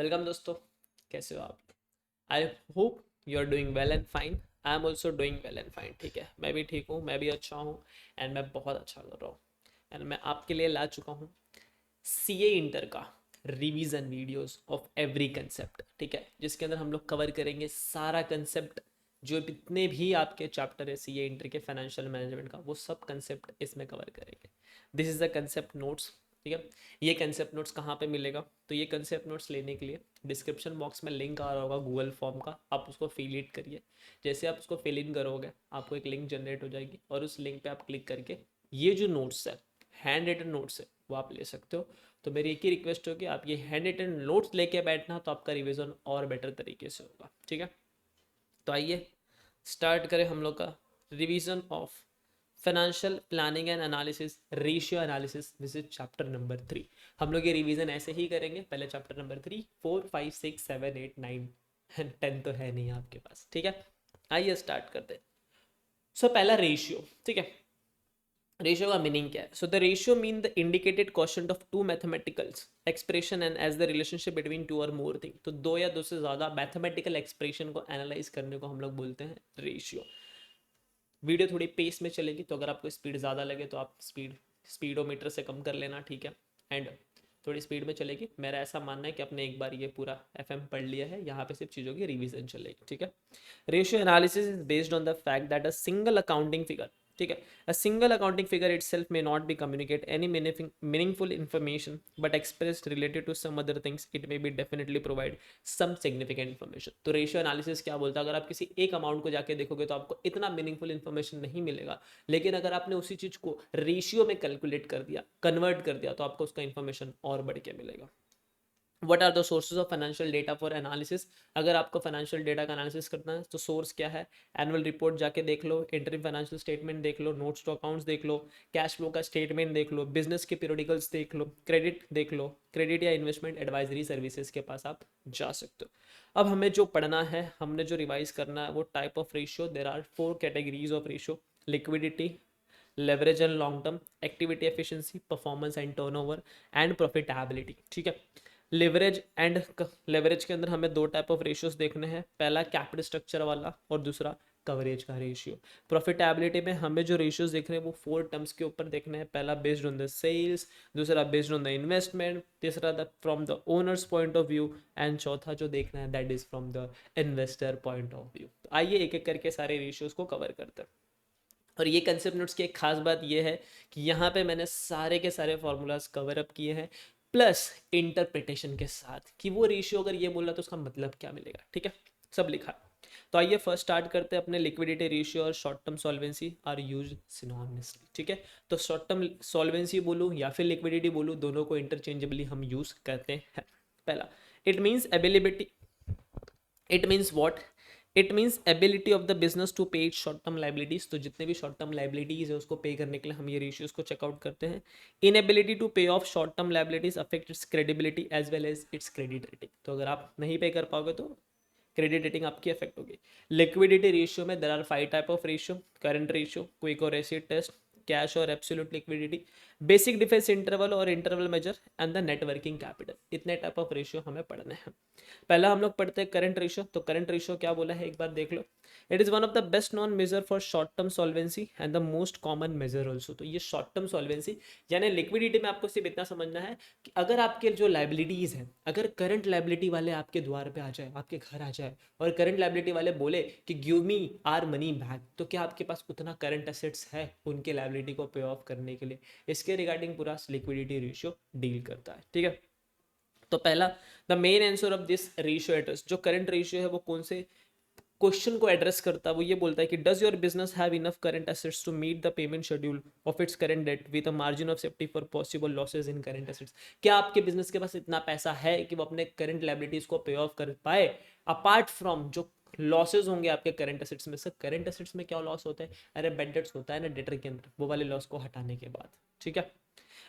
Welcome दोस्तों, कैसे हो आप? I hope you are doing well and fine. I am also doing well and fine. ठीक है, मैं भी ठीक हूँ, मैं भी अच्छा हूँ एंड मैं बहुत अच्छा कर रहा हूँ। एंड मैं आपके लिए ला चुका हूँ सी ए इंटर का revision videos of every concept. ठीक है, जिसके अंदर हम लोग कवर करेंगे सारा कंसेप्ट, जो जितने भी आपके चैप्टर है सी ए इंटर के फाइनेंशियल मैनेजमेंट का, वो सब कंसेप्ट इसमें कवर करेंगे। This is the concept notes. ठीक है, ये कंसेप्ट नोट्स कहाँ पे मिलेगा? तो ये कंसेप्ट नोट्स लेने के लिए डिस्क्रिप्शन बॉक्स में लिंक आ रहा होगा गूगल फॉर्म का, आप उसको फिल इट करिए। जैसे आप उसको फिल इन करोगे, आपको एक लिंक जनरेट हो जाएगी और उस लिंक पे आप क्लिक करके ये जो नोट्स है, हैंड रिटन नोट्स है, वो आप ले सकते हो। तो मेरी एक ही रिक्वेस्ट होगी, आप ये हैंड रिटन नोट्स लेके बैठना, तो आपका रिवीजन और बेटर तरीके से होगा। ठीक है, तो आइए स्टार्ट करें हम लोग का revision of financial planning and analysis, ratio analysis. This is chapter number 3। हम लोग ये रिवीजन ऐसे ही करेंगे, पहले चैप्टर नंबर 3, 4, 5, 6, 7, 8, 9 एंड 10 तो है नहीं आपके पास। ठीक है, आइए स्टार्ट करते हैं। सो पहला रेशियो। ठीक है, रेशियो का मीनिंग क्या है? So the ratio mean the indicated quotient of two mathematicals expression and as the relationship between two or more thing. तो दो या दो से ज्यादा मैथमेटिकल एक्सप्रेशन को एनालाइज करने को हम लोग बोलते हैं रेशियो। वीडियो थोड़ी पेस में चलेगी, तो अगर आपको स्पीड ज़्यादा लगे तो आप स्पीडोमीटर से कम कर लेना। ठीक है, एंड थोड़ी स्पीड में चलेगी। मेरा ऐसा मानना है कि आपने एक बार ये पूरा एफएम पढ़ लिया है, यहाँ पे सिर्फ चीज़ों की रिवीजन चलेगी। ठीक है, ratio analysis is based on the fact that a single accounting figure, ठीक है, a single accounting figure itself may not be communicate any meaningful information, but expressed related to some other things it may be definitely provide some significant information। तो ratio analysis क्या बोलता है? अगर आप किसी एक अमाउंट को जाके देखोगे तो आपको इतना मीनिंगफुल इन्फॉर्मेशन नहीं मिलेगा, लेकिन अगर आपने उसी चीज को रेशियो में कैलकुलेट कर दिया, कन्वर्ट कर दिया, तो आपको उसका इन्फॉर्मेशन और बढ़ के मिलेगा। What are the sources of financial data for analysis? अगर आपको फाइनेंशियल डेटा का एनालिसिस करना है तो सोर्स क्या है? एनुअल रिपोर्ट जाके देख लो, इंटरिम फाइनेंशियल स्टेटमेंट देख लो, नोट्स टू अकाउंट्स देख लो, कैश फ्लो का स्टेटमेंट देख लो, बिजनेस के पीरियडिकल्स देख लो, क्रेडिट देख लो, क्रेडिट या इन्वेस्टमेंट एडवाइजरी सर्विसेज के पास आप जा सकते हो। अब हमें जो पढ़ना है, हमने जो रिवाइज करना है, वो type of ratio. There are 4 categories of ratio: liquidity, leverage and long term, activity efficiency, performance and turnover and profitability. ठीक है, लेवरेज के अंदर हमें दो टाइप ऑफ रेशियोज देखने हैं, पहला कैपिटल स्ट्रक्चर वाला और दूसरा कवरेज का रेशियो। प्रॉफिटेबिलिटी में हमें जो रेशियोज देख रहे हैं वो 4 टर्म्स के ऊपर देखने हैं, पहला बेस्ड ऑन द सेल्स, दूसरा बेस्ड ऑन द इन्वेस्टमेंट, तीसरा the from the owners point of view and चौथा जो देखना है that is from the investor point of view. तो आइए एक एक करके सारे रेशियोज को कवर करते हैं। और ये कंसेप्ट नोट्स की एक खास बात ये है कि यहाँ पे मैंने सारे के सारे फॉर्मूलाज कवर अप किए हैं, प्लस इंटरप्रिटेशन के साथ कि वो रेशियो अगर ये बोला तो उसका मतलब क्या मिलेगा। ठीक है, सब लिखा। तो आइए फर्स्ट स्टार्ट करते हैं अपने लिक्विडिटी रेशियो और short term solvency are use synonymously. ठीक है, तो शॉर्ट टर्म सॉल्वेंसी बोलूँ या फिर लिक्विडिटी बोलूँ, दोनों को इंटरचेंजेबली हम यूज करते हैं। पहला, it means availability. It means what? It means ability of the business to pay short term liabilities. तो जितने भी शॉर्ट टर्म लाइबिलिटीज है उसको पे करने के लिए हम ये रेशियोज को चेकआउट करते हैं। Inability to pay of short term liabilities affect its credibility as well as its credit rating. तो अगर आप नहीं पे कर पाओगे तो क्रेडिट रेटिंग आपकी अफेक्ट होगी। लिक्विडिटी रेशियो में there are 5 type of ratio: current ratio, quick और एसिड टेस्ट, कैश और absolute liquidity, basic defence interval और interval measure and the net working capital. इतने टाइप ऑफ रेशियो हमें पढ़ने हैं। पहला हम लोग पढ़ते हैं करंट रेशियो। तो करंट रेशियो क्या बोला है एक बार देख लो। It is one of the best known measure for short term solvency and the most common measure also. तो ये शॉर्ट टर्म सॉल्वेंसी यानी लिक्विडिटी में आपको सिर्फ इतना समझना है कि अगर आपके जो लाइबिलिटीज हैं, अगर करंट लाइबिलिटी वाले आपके द्वार पे आ जाए, आपके घर आ जाए और करंट लाइबिलिटी वाले बोले कि give me our money back, तो क्या आपके पास उतना करंट एसेट्स है उनके लाइबिलिटी को पे ऑफ करने के लिए? इसके रिगार्डिंग पूरा लिक्विडिटी रेशियो डील करता है। ठीक है, तो पहला, the main answer of this ratio address, जो करंट रेशियो है वो कौन से क्वेश्चन को एड्रेस करता है? वो ये बोलता है कि does your business have enough current assets to meet the payment schedule of its current debt with a margin of safety for possible losses in current assets. क्या आपके बिजनेस के पास इतना पैसा है कि वो अपने करंट लायबिलिटीज को पे ऑफ कर पाए, अपार्ट फ्रॉम जो लॉसेज होंगे आपके करंट एसेट्स में? सर करंट एसेट्स में क्या लॉस होता है? अरे बेड डेट्स होता है ना डेटर के अंदर, वो वाले लॉस को हटाने के बाद। ठीक है,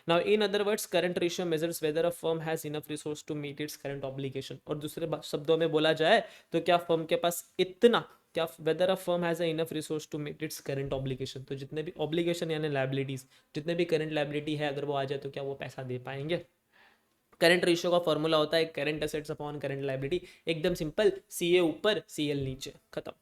now in other words current ratio measures whether a firm has enough resource to meet its current obligation। और दूसरे शब्दों में बोला जाए तो क्या फर्म के पास इतना, क्या whether a firm has enough resource to meet its current obligation। तो जितने भी obligation यानी liabilities, जितने भी current liability है, अगर वो आ जाए तो क्या वो पैसा दे पाएंगे? करंट रेशियो का फॉर्मूला होता है current assets upon current liability, एकदम सिंपल, सी ए ऊपर सी एल नीचे, खत्म।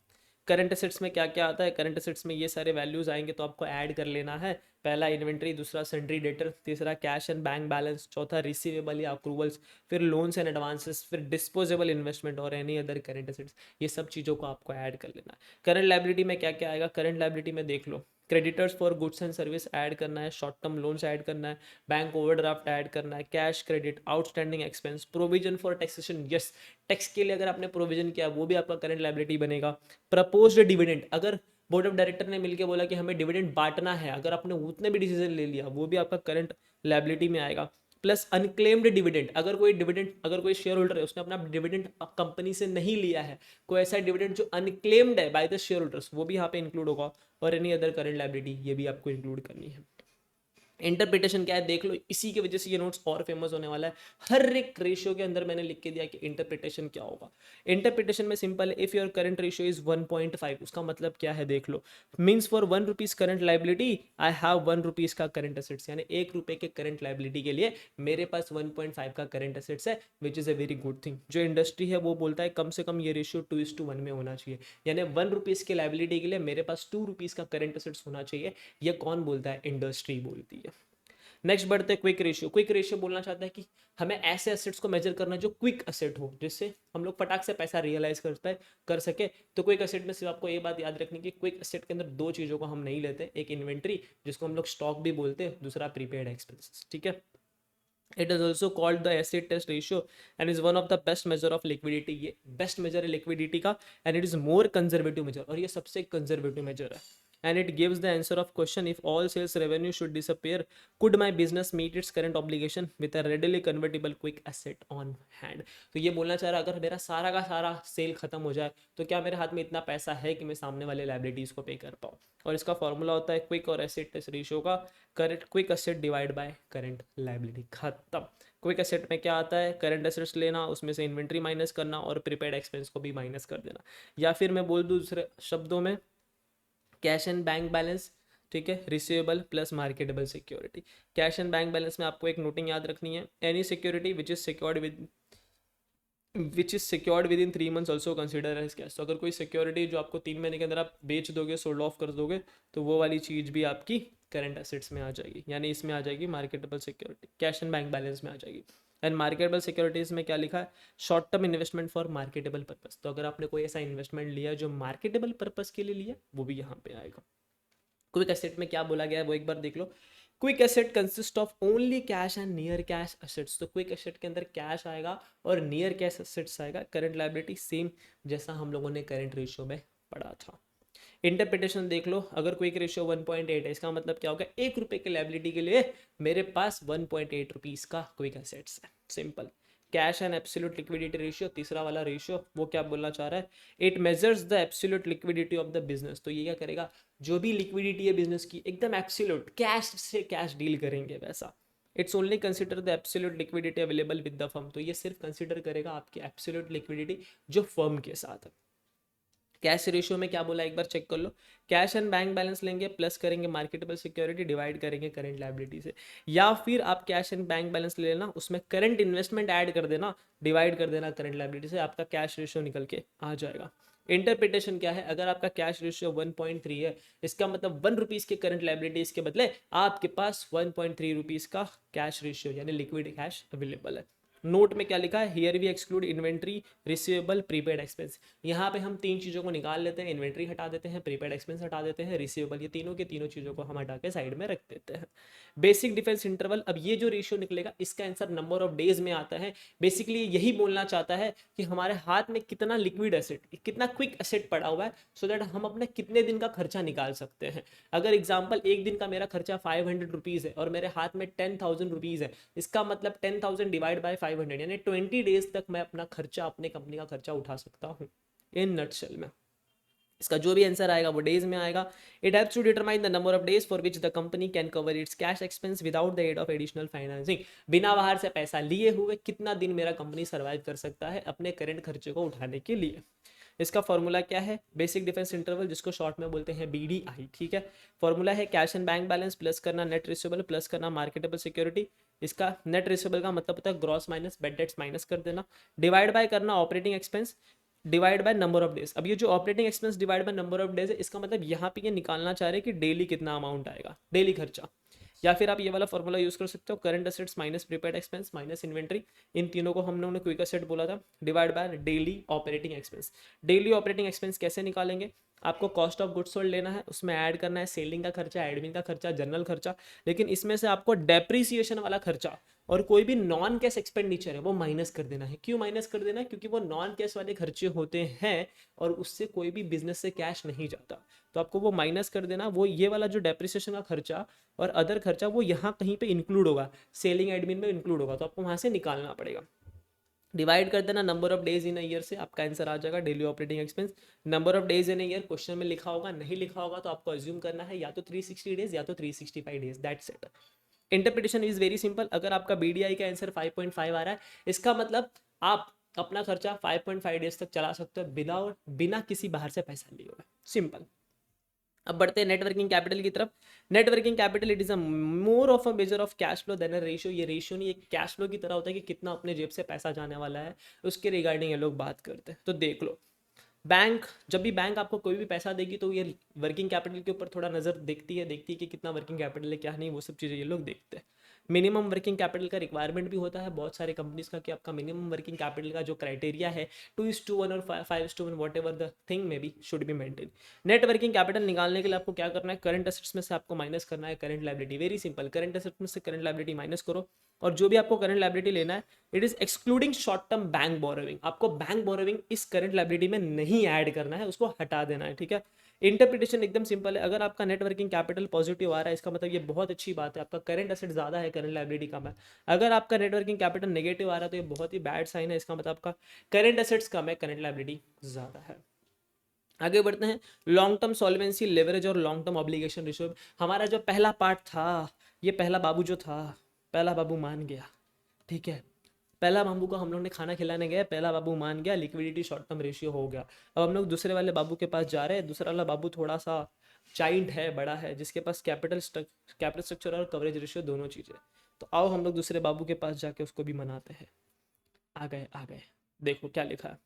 करंट एसेट्स में क्या क्या आता है, करंट एसेट्स में ये सारे वैल्यूज आएंगे तो आपको ऐड कर लेना है। पहला इन्वेंट्री, दूसरा सन्ड्री डेटर, तीसरा कैश एंड बैंक बैलेंस, चौथा रिसीवेबल या अक्रूवल्स, फिर लोन्स एंड एडवांसेस, फिर डिस्पोजेबल इन्वेस्टमेंट और एनी अदर करंट एसेट्स। ये सब चीज़ों को आपको ऐड कर लेना है। करंट लायबिलिटी में क्या क्या आएगा, करंट लायबिलिटी में देख लो, creditors for goods and service add करना है, शॉर्ट टर्म लोन्स ऐड करना है, बैंक ओवरड्राफ्ट ऐड करना है, cash credit, outstanding expense, provision for taxation, yes tax के लिए अगर आपने प्रोविजन किया वो भी आपका करंट लायबिलिटी बनेगा। प्रपोज्ड डिविडेंड, अगर बोर्ड ऑफ डायरेक्टर ने मिलकर बोला कि हमें डिविडेंड बांटना है, अगर आपने उतने भी डिसीजन ले लिया वो भी आपका करंट लायबिलिटी में आएगा। प्लस अनक्लेम्ड डिविडेंड, अगर कोई शेयर होल्डर है उसने अपना डिविडेंड कंपनी से नहीं लिया है, कोई ऐसा डिविडेंड जो अनक्लेम्ड है बाय द शेयर होल्डर्स, वो भी यहाँ पे इंक्लूड होगा। और एनी अदर करंट लायबिलिटी ये भी आपको इंक्लूड करनी है। इंटरप्रिटेशन क्या है देख लो, इसी की वजह से ये नोट्स और फेमस होने वाला है। हर एक रेशियो के अंदर मैंने लिख के दिया कि इंटरप्रिटेशन क्या होगा। इंटरप्रिटेशन में सिंपल है, if your current ratio is 1.5, उसका मतलब क्या है देख लो, means for 1 rupees current liability I have 1 rupees का करंट एसेट्स, यानी 1 रुपए के करंट लाइबिलिटी के लिए मेरे पास 1.5 का करंट एसेट्स है, which is a very good thing. जो इंडस्ट्री है वो बोलता है कम से कम ये रेशियो 2:1 में होना चाहिए, यानी 1 रुपीज के लाइबिलिटी के लिए मेरे पास 2 रुपीज का करंट एसेट्स होना चाहिए। ये कौन बोलता है, इंडस्ट्री बोलती है। नेक्स्ट बढ़ते हैं क्विक रेशियो। क्विक रेशियो बोलना चाहता है कि हमें ऐसे एसेट्स को मेजर करना है जो क्विक एसेट हो, जिससे हम लोग फटाक से पैसा रियलाइज कर सके। तो क्विक एसेट में सिर्फ आपको ये बात याद रखनी कि क्विक एसेट के अंदर दो चीज़ों को हम नहीं लेते, एक इन्वेंट्री जिसको हम लोग स्टॉक भी बोलते हैं, दूसरा प्रीपेड एक्सपेंसेस, ठीक है। It is also called the acid test ratio and is one of the best measure of liquidity. ये बेस्ट मेजर है लिक्विडिटी का and it is more conservative measure, और ये सबसे कंजर्वेटिव मेजर है। And it gives the answer of question, if all sales revenue should disappear, could my business meet its current obligation with a readily convertible quick asset on hand? तो ये बोलना चाह रहा है अगर मेरा सारा का सारा सेल खत्म हो जाए तो क्या मेरे हाथ में इतना पैसा है कि मैं सामने वाले लाइबिलिटीज को पे कर पाऊँ। और इसका फॉर्मूला होता है क्विक और एसेट टेस्ट रेशियो का, current quick asset divide by current liability, खत्म। क्विक एसेट में क्या आता है, करंट एसेट्स लेना, उसमें से इन्वेंट्री माइनस करना और प्रीपेड एक्सपेंस को भी माइनस कर देना, या फिर मैं बोल दूँ दूसरे शब्दों में कैश एंड बैंक बैलेंस, ठीक है, receivable plus marketable security. Cash and bank balance में आपको एक नोटिंग याद रखनी है, any security which is secured within 3 months also consider as cash. तो अगर कोई सिक्योरिटी जो आपको 3 महीने के अंदर आप बेच दोगे, सोल्ड ऑफ कर दोगे, तो वो वाली चीज़ भी आपकी करंट एसेट्स में आ जाएगी, यानी इसमें आ जाएगी marketable security, cash and bank balance में आ जाएगी। एंड मार्केटेबल सिक्योरिटीज में क्या लिखा है, short term investment for marketable purpose. तो अगर आपने कोई ऐसा इन्वेस्टमेंट लिया जो मार्केटेबल पर्पस के लिए लिया, वो भी यहाँ पे आएगा। क्विक एसेट में क्या बोला गया है वो एक बार देख लो, quick asset consist of only cash and near cash assets. तो क्विक एसेट के अंदर कैश आएगा और नियर कैश एसेट्स आएगा। करंट लायबिलिटी सेम जैसा हम लोगों ने करंट रेशियो में पढ़ा था। इंटरप्रिटेशन देख लो, अगर क्विक रेशियो 1.8 है, इसका मतलब क्या होगा, 1 रुपए के लायबिलिटी के लिए मेरे पास 1.8 रुपीज का क्विक एसेट्स है, simple. Cash and absolute liquidity ratio, तीसरा वाला रेशियो, वो क्या बोलना चाह रहा है, it measures the absolute liquidity of the business. तो ये क्या करेगा, जो भी लिक्विडिटी है बिजनेस की एकदम एब्सोल्यूट कैश से कैश डील करेंगे वैसा। It's only consider the absolute liquidity available with the firm. तो ये सिर्फ कंसिडर करेगा आपकी एब्सोल्यूट लिक्विडिटी जो फर्म के साथ है। कैश रेशियो में क्या बोला एक बार चेक कर लो, कैश एंड बैंक बैलेंस लेंगे प्लस करेंगे मार्केटेबल सिक्योरिटी डिवाइड करेंगे करंट लायबिलिटी से, या फिर आप कैश एंड बैंक बैलेंस ले लेना, उसमें करंट इन्वेस्टमेंट ऐड कर देना, डिवाइड कर देना करंट लायबिलिटी से, आपका कैश रेशियो निकल के आ जाएगा। इंटरप्रिटेशन क्या है, अगर आपका कैश रेशियो 1.3 है, इसका मतलब 1 रुपीज के करंट लायबिलिटीज के बदले आपके पास 1.3 रुपीज का कैश रेशियो यानी लिक्विड कैश अवेलेबल है। नोट में क्या लिखा है, here we exclude inventory, receivable, prepaid expense. यहाँ पे हम 3 चीज़ों को निकाल लेते हैं, इन्वेंट्री हटा देते हैं, प्रीपेड एक्सपेंस हटा देते हैं, रिसीवेबल, ये तीनों के तीनों चीज़ों को हम हटा के साइड में रख देते हैं। बेसिक डिफेंस इंटरवल, अब ये जो रेशियो निकलेगा इसका आंसर नंबर ऑफ डेज में आता है। बेसिकली यही बोलना चाहता है कि हमारे हाथ में कितना लिक्विड एसेट, कितना क्विक एसेट पड़ा हुआ है, सो दैट हम अपने कितने दिन का खर्चा निकाल सकते हैं। अगर एग्जाम्पल एक दिन का मेरा खर्चा 500 रुपीज़ है और मेरे हाथ में 10,000 रुपीज़ है, इसका मतलब 10,000 डिवाइड बाय 500 यानी 20 डेज तक मैं अपना खर्चा, अपने कंपनी का खर्चा उठा सकता हूँ इन नटशेल में। इसका जो भी आंसर आएगा वो डेज में आएगा। It helps to determine the number of days for which the company can cover its cash expense without the aid of additional financing. बिना बाहर से पैसा लिए हुए कितना दिन मेरा कंपनी सर्वाइव कर सकता है अपने करंट खर्चे को उठाने के लिए। इसका फॉर्मूला क्या है, बेसिक डिफेंस इंटरवल, जिसको शॉर्ट में बोलते हैं BDI, ठीक है। फॉर्मूला है cash and bank balance plus करना नेट रिसीवेबल प्लस करना मार्केटेबल सिक्योरिटी इसका नेट रिसीवेबल का मतलब होता है gross minus bad debts minus कर देना, डिवाइड बाय करना operating expense divide by number of days. अब ये जो operating expense divide by number of days है, इसका मतलब यहाँ पे ये निकालना चाह रहे हैं कि डेली कितना अमाउंट आएगा, डेली खर्चा। या फिर आप ये वाला फॉर्मूला यूज कर सकते हो, current assets minus prepaid expense minus inventory, इन तीनों को हम लोगों ने क्विक असेट बोला था, divide by daily operating expense. Daily operating expense कैसे निकालेंगे, आपको कॉस्ट ऑफ गुड्स सोल्ड लेना है, उसमें ऐड करना है सेलिंग का खर्चा, एडमिन का खर्चा, जनरल खर्चा, लेकिन इसमें से आपको डेप्रीसिएशन वाला खर्चा और कोई भी नॉन कैश एक्सपेंडिचर है वो माइनस कर देना है। क्यों माइनस कर देना है, क्योंकि वो नॉन कैश वाले खर्चे होते हैं और उससे कोई भी बिजनेस से कैश नहीं जाता, तो आपको वो माइनस कर देना। वो ये वाला जो डेप्रिसिएशन का खर्चा और अदर खर्चा वो यहाँ कहीं पे इंक्लूड होगा, सेलिंग एडमिन में इंक्लूड होगा, तो आपको वहाँ से निकालना पड़ेगा। डिवाइड कर देना number of days in a year से, आपका आंसर आ जाएगा daily operating expense. Number of days in a year question में लिखा होगा, नहीं लिखा होगा तो आपको अज्यूम करना है या तो 360 डेज या तो 365 days, that's it. Interpretation is very simple. अगर आपका बीडीआई का आंसर 5.5 आ रहा है, इसका मतलब आप अपना खर्चा 5.5 डेज तक चला सकते हो बिना किसी बाहर से पैसा लिए हुए, सिंपल। अब बढ़ते हैं नेटवर्किंग कैपिटल की तरफ। Net working capital it is a more of a measure of cash flow than a ratio. ये रेशियो नहीं, एक कैश फ्लो की तरह होता है कि कितना अपने जेब से पैसा जाने वाला है, उसके रिगार्डिंग ये लोग बात करते हैं। तो देख लो, बैंक, जब भी बैंक आपको कोई भी पैसा देगी तो ये वर्किंग कैपिटल के ऊपर थोड़ा नज़र देखती है कि कितना वर्किंग कैपिटल है क्या नहीं, वो सब चीज़ें ये लोग देखते हैं। मिनिमम वर्किंग कैपिटल का रिक्वायरमेंट भी होता है बहुत सारे कंपनीज का कि आपका मिनिमम वर्किंग कैपिटल का जो क्राइटेरिया है 2:1 और 5:1 what ever the thing may be should be maintain. Net working capital निकालने के लिए आपको क्या करना है, करंट एसेट्स में से आपको माइनस करना है current liability. Very simple, current assets में से करंट लायबिलिटी माइनस करो और जो भी आपको करंट लायबिलिटी लेना है it is excluding short term bank borrowing. आपको बैंक बोरोविंग इस करंट लायबिलिटी में नहीं ऐड करना है, उसको हटा देना है, ठीक है। इंटरप्रिटेशन एकदम सिंपल है, अगर आपका नेट वर्किंग कैपिटल पॉजिटिव आ रहा है इसका मतलब ये बहुत अच्छी बात है, आपका करंट एसेट ज्यादा है करंट लायबिलिटी कम है। अगर आपका नेट वर्किंग कैपिटल नेगेटिव आ रहा है तो ये बहुत ही बैड साइन है, इसका मतलब आपका करंट एसेट्स कम है करंट लायबिलिटी ज्यादा है। आगे बढ़ते हैं, लॉन्ग टर्म सॉल्वेंसी लेवरेज और लॉन्ग टर्म ऑब्लिगेशन रेशियो। हमारा जो पहला पार्ट था, ये पहला बाबू जो था, पहला बाबू मान गया, ठीक है। पहला बाबू को हम लोग ने खाना खिलाने गए, पहला बाबू मान गया, लिक्विडिटी शॉर्ट टर्म रेशियो हो गया। अब हम लोग दूसरे वाले बाबू के पास जा रहे हैं। दूसरा वाला बाबू थोड़ा सा जाइंट है, बड़ा है, जिसके पास कैपिटल स्ट्रक्चर और कवरेज रेशियो दोनों चीज़ें। तो आओ हम लोग दूसरे बाबू के पास जाके उसको भी मनाते हैं। आ गए, देखो क्या लिखा है।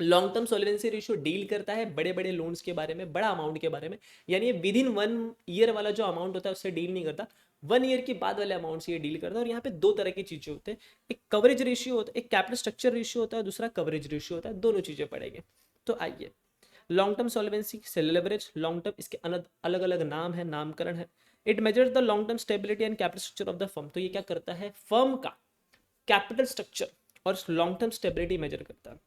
Long term solvency ratio deal करता है बड़े बड़े लोन्स के बारे में, बड़ा अमाउंट के बारे में, यानी विद इन 1 ईयर वाला जो अमाउंट होता है उससे डील नहीं करता, 1 ईयर के बाद वाले अमाउंट से ये डील करता है। और यहाँ पे दो तरह की चीजें होते हैं, एक कवरेज रेशियो होता है, एक कैपिटल स्ट्रक्चर रेशियो होता है, दूसरा कवरेज रेशियो होता है, दोनों चीजें पढ़ेंगे। तो आइए, लॉन्ग टर्म सॉल्वेंसी से लेवरेज, लॉन्ग टर्म इसके अलग अलग नाम है, नामकरण है। It measures the long term stability and capital structure of the firm. तो ये क्या करता है, फर्म का कैपिटल स्ट्रक्चर और लॉन्ग टर्म स्टेबिलिटी मेजर करता है।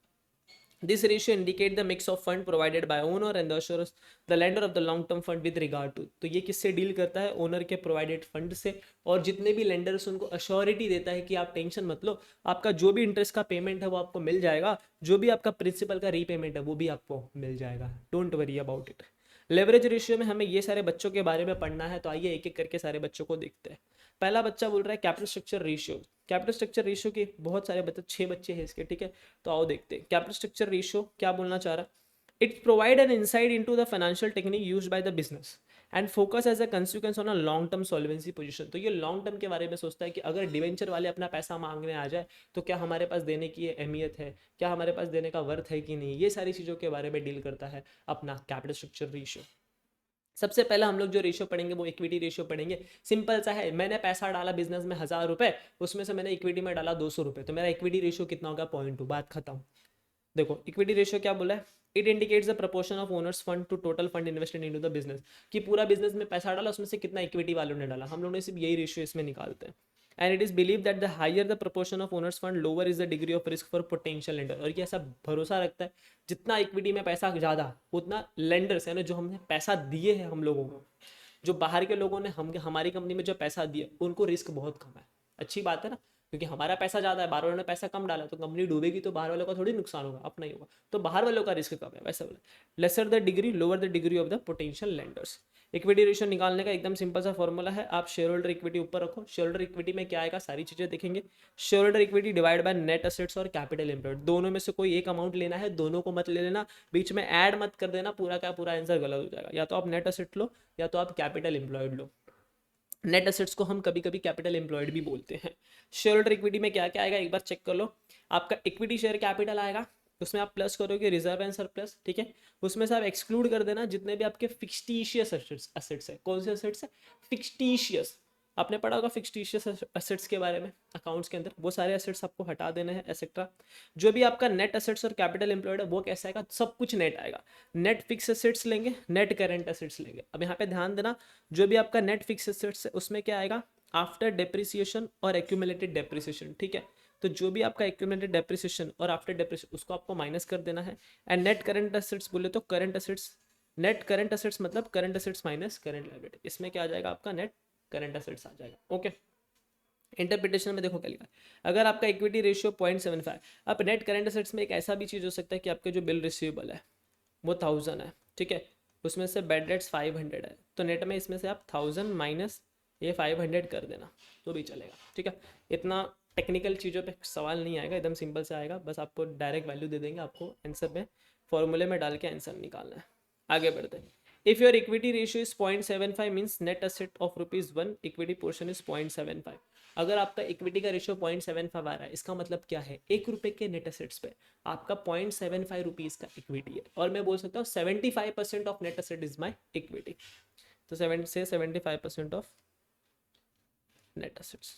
This ratio indicate the mix of fund provided by owner and the assurance the lender of the long term fund with regard to। तो ये किससे डील करता है, owner के provided fund से, और जितने भी लेंडर्स उनको अश्योरिटी देता है कि आप टेंशन मत लो, आपका जो भी इंटरेस्ट का पेमेंट है वो आपको मिल जाएगा, जो भी आपका प्रिंसिपल का रीपेमेंट है वो भी आपको मिल जाएगा, don't worry about it. Leverage ratio में हमें ये सारे बच्चों के बारे में पढ़ना है, तो आइए एक एक करके सारे बच्चों को देखते हैं। पहला बच्चा बोल रहा है capital structure ratio. Capital structure ratio के बहुत सारे बच्चे, 6 बच्चे हैं इसके, ठीक है। तो आओ देखते हैं कैपिटल स्ट्रक्चर रेशियो क्या बोलना चाह रहा है। It provide an insight into the financial technique used by the business and focus as a consequence on a long term solvency position. तो ये लॉन्ग टर्म के बारे में सोचता है कि अगर डिवेंचर वाले अपना पैसा मांगने आ जाए तो क्या हमारे पास देने की अहमियत है, क्या हमारे पास देने का वर्थ है कि नहीं, ये सारी चीज़ों के बारे में डील करता है अपना कैपिटल स्ट्रक्चर रेशियो। सबसे पहला हम लोग जो रेशियो पढ़ेंगे वो इक्विटी रेशियो पढ़ेंगे। सिंपल सा है, मैंने पैसा डाला बिजनेस में 1000 रुपए, उसमें से मैंने इक्विटी में डाला 200 रुपए, तो मेरा इक्विटी रेशियो कितना होगा, 0.2, बात खत्म। देखो इक्विटी रेशियो क्या बोला है, it indicates the proportion of owners fund to total fund invested into the business, कि पूरा बिजनेस में पैसा डाला उसमें से कितना इक्विटी वालों ने डाला, हम लोग ने सिर्फ यही रेशियो इसमें निकालते हैं। And it is believe that the higher the proportion of owners fund lower is the degree of risk for potential lender. और ये ऐसा भरोसा रखता है जितना इक्विटी में पैसा ज़्यादा उतना लेंडर्स यानी जो हमने पैसा दिए हैं हम लोगों को, जो बाहर के लोगों ने हमारी कंपनी में जो पैसा दिया उनको रिस्क बहुत कम है। अच्छी बात है ना, क्योंकि हमारा पैसा ज़्यादा है, बाहर वालों ने पैसा कम डाला, तो कंपनी डूबेगी तो बाहर वालों का थोड़ी नुकसान होगा, अपना ही होगा, तो बाहर वालों का रिस्क कम है, वैसे बोला। Lesser the degree lower the degree of the potential lenders. Equity ratio निकालने का एकदम सिंपल सा फॉर्मूला है, आप शेयर होल्डर इक्विटी ऊपर रखो, शेयर होल्डर इक्विटी में क्या आएगा सारी चीज़ें देखेंगे। Share holder equity divide by net assets और कैपिटल एम्प्लॉयड, दोनों में से कोई एक अमाउंट लेना है, दोनों को मत ले लेना, बीच में ऐड मत कर देना, पूरा का पूरा आंसर गलत हो जाएगा। या तो आप नेट एसेट लो या तो आप कैपिटल एम्प्लॉयड लो। नेट एसेट्स को हम कभी कभी कैपिटल एम्प्लॉयड भी बोलते हैं। शेयर होल्डर इक्विटी में क्या क्या आएगा एक बार चेक कर लो। आपका इक्विटी शेयर कैपिटल आएगा, उसमें आप प्लस करोगे रिजर्व एंड सरप्लस, ठीक है। उसमें से आप एक्सक्लूड कर देना जितने भी आपके फिक्सटीशियस एसेट्स है। कौन से एसेट्स है? फिक्सटीशियस। आपने पढ़ा होगा फिक्सटीशियस एसेट्स के बारे में अकाउंट्स के अंदर, वो सारे एसेट्स आपको हटा देने हैं एक्सेट्रा। जो भी आपका नेट एसेट्स और कैपिटल एम्प्लॉयड है वो कैसा आएगा? सब कुछ नेट आएगा। नेट फिक्स एसेट्स लेंगे, नेट करेंट एसेट्स लेंगे। अब यहाँ पे ध्यान देना, जो भी आपका नेट फिक्स एसेट्स है उसमें क्या आएगा? आफ्टर डेप्रिसिएशन और एक्यूमुलेटेड डेप्रिसिएशन, ठीक है। तो जो भी आपका एक्यूमुलेटेड डेप्रिसिएशन और आफ्टर डेप्रिसिएशन उसको आपको माइनस कर देना है। एंड नेट करंट एसेट्स बोले तो current assets, net current assets मतलब current assets minus current liability, इसमें क्या आ जाएगा? आपका नेट करंट एसेट्स आ जाएगा। ओके, इंटरप्रिटेशन में देखो क्या लिखा है। अगर आपका इक्विटी रेशियो 0.75, अब नेट करंट एसेट्स में एक ऐसा भी चीज़ हो सकता है कि आपके जो बिल रिसीवेबल है वो 1000 है, ठीक है। उसमें से बैड डेट्स 500 है, तो नेट में इसमें से आप 1000 माइनस ये 500 कर देना तो भी चलेगा, ठीक है। इतना टेक्निकल चीज़ों पे सवाल नहीं आएगा, एकदम सिंपल से आएगा। बस आपको डायरेक्ट वैल्यू दे देंगे, आपको आंसर में फॉर्मूले में डाल के आंसर निकालना है। आगे बढ़ते हैं। If your equity ratio is 0.75 means net asset of ₹1 equity portion is 0.75। अगर आपका इक्विटी का रेशियो 0.75 आ रहा है, इसका मतलब क्या है? ₹1 के नेट एसेट्स पे आपका 0.75 रुपीज़ का इक्विटी है, और मैं बोल सकता हूँ 75% of net asset is my equity. तो 75% ऑफ नेट एसेट्स।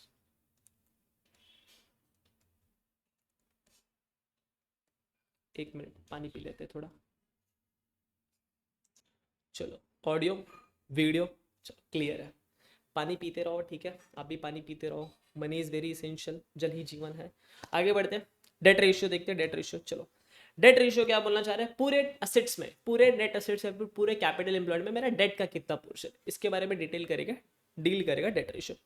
एक मिनट पानी पी लेते थोड़ा। चलो, ऑडियो वीडियो क्लियर है। पानी पीते रहो, ठीक है। आप भी पानी पीते रहो। मनी इज वेरी इसेंशियल, जल ही जीवन है। आगे बढ़ते हैं, डेट रेशियो देखते हैं। डेट रेशियो, चलो डेट रेशियो क्या बोलना चाह रहे हैं? पूरे असेट्स में, पूरे नेट असेट्स में, पूरे कैपिटल एम्प्लॉयड में मेरा डेट का कितना पोर्शन, इसके बारे में डिटेल करेगा, डील करेगा debt ratio.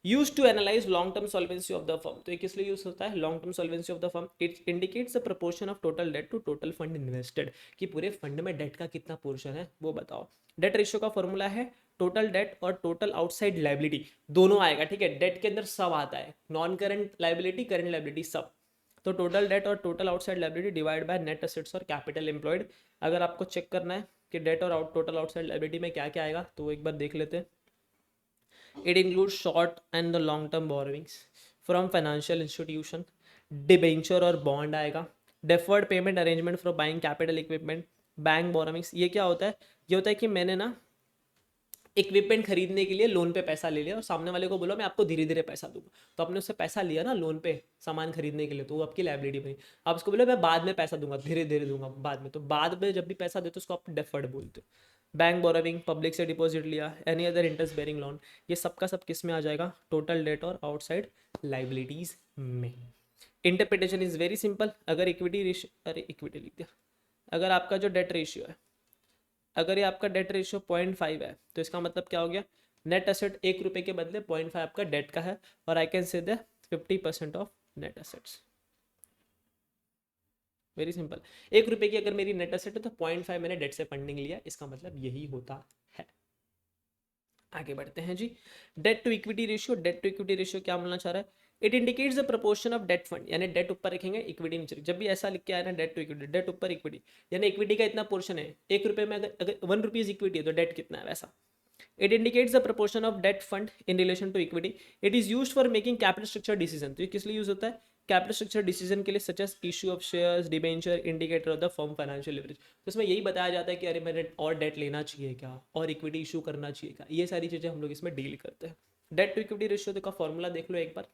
Use to analyse long term solvency of the firm. तो ये किस लिए यूज होता है? Long term solvency of the firm. It indicates the proportion of total debt to total fund invested, कि पूरे फंड में डेट का कितना पोर्शन है वो बताओ। डेट रेशियो का फॉर्मूला है टोटल डेट और टोटल आउटसाइड लाइबिलिटी दोनों आएगा, ठीक है। डेट के अंदर सब आता है, non current liability, current liability, सब। तो टोटल डेट और total outside liability divide by net assets और कैपिटल एम्प्लॉयड। अगर आपको चेक करना है कि डेट और टोटल आउटसाइड लाइबिलिटी में क्या क्या आएगा, तो वो एक बार देख लेते हैं। It includes short and the long term borrowings from financial institution, debenture और बॉन्ड आएगा, deferred payment arrangement for buying capital equipment, bank borrowings. ये क्या होता है? ये होता है कि मैंने ना इक्विपमेंट खरीदने के लिए लोन पे पैसा ले लिया और सामने वाले को बोला मैं आपको धीरे धीरे पैसा दूंगा, तो आपने उससे पैसा लिया ना लोन पे सामान खरीदने के लिए, तो वो आपकी लाइबिलिटी बनी। आप उसको बोले मैं बाद में पैसा दूंगा, धीरे धीरे दूंगा बाद में, तो बाद में जब भी पैसा देते हो उसको आप डेफर्ड बोलते हो। बैंक बोरोविंग, पब्लिक से डिपॉजिट लिया, any other interest bearing loan, ये सब का सब किस में आ जाएगा? टोटल डेट और आउटसाइड लाइबिलिटीज में। Interpretation is very simple. अगर इक्विटी रेशियो, अरे इक्विटी लिख दिया, अगर आपका जो डेट रेशियो है, अगर ये आपका डेट रेशियो 0.5 है, तो इसका मतलब क्या हो गया? नेट एसेट ₹1 के बदले 0.5 आपका डेट का है, और I can say the 50% of net assets. Very simple. ₹1 की अगर मेरी नेट एसेट है तो 0.5 मैंने डेट से फंडिंग लिया, इसका मतलब यही होता है। आगे बढ़ते हैं जी। Debt to equity ratio. Debt to equity ratio क्या बोलना चाह रहा है? It indicates the proportion of debt fund, यानी डेट ऊपर रखेंगे इक्विटी नीचे। जब भी ऐसा लिख के आया ना डेट टू इक्विटी, डेट ऊपर इक्विटी, यानी इक्विटी का इतना पोर्शन है। ₹1 में अगर ₹1 इक्विटी है तो डेट कितना है, वैसा। It indicates the proportion of debt fund in relation to equity. It is used for making capital structure decision. तो ये किस लिए यूज होता है? कैपिटल स्ट्रक्चर डिसीजन के लिए, such as issue of shares, debenture, indicator of the firm financial leverage. तो इसमें यही बताया जाता है कि अरे मैंने और डेट लेना चाहिए क्या, और इक्विटी इशू करना चाहिए क्या, ये सारी चीज़ें हम लोग इसमें डील करते हैं। डेट टू इक्विटी रेशियो का फॉर्मूला देख लो एक बार,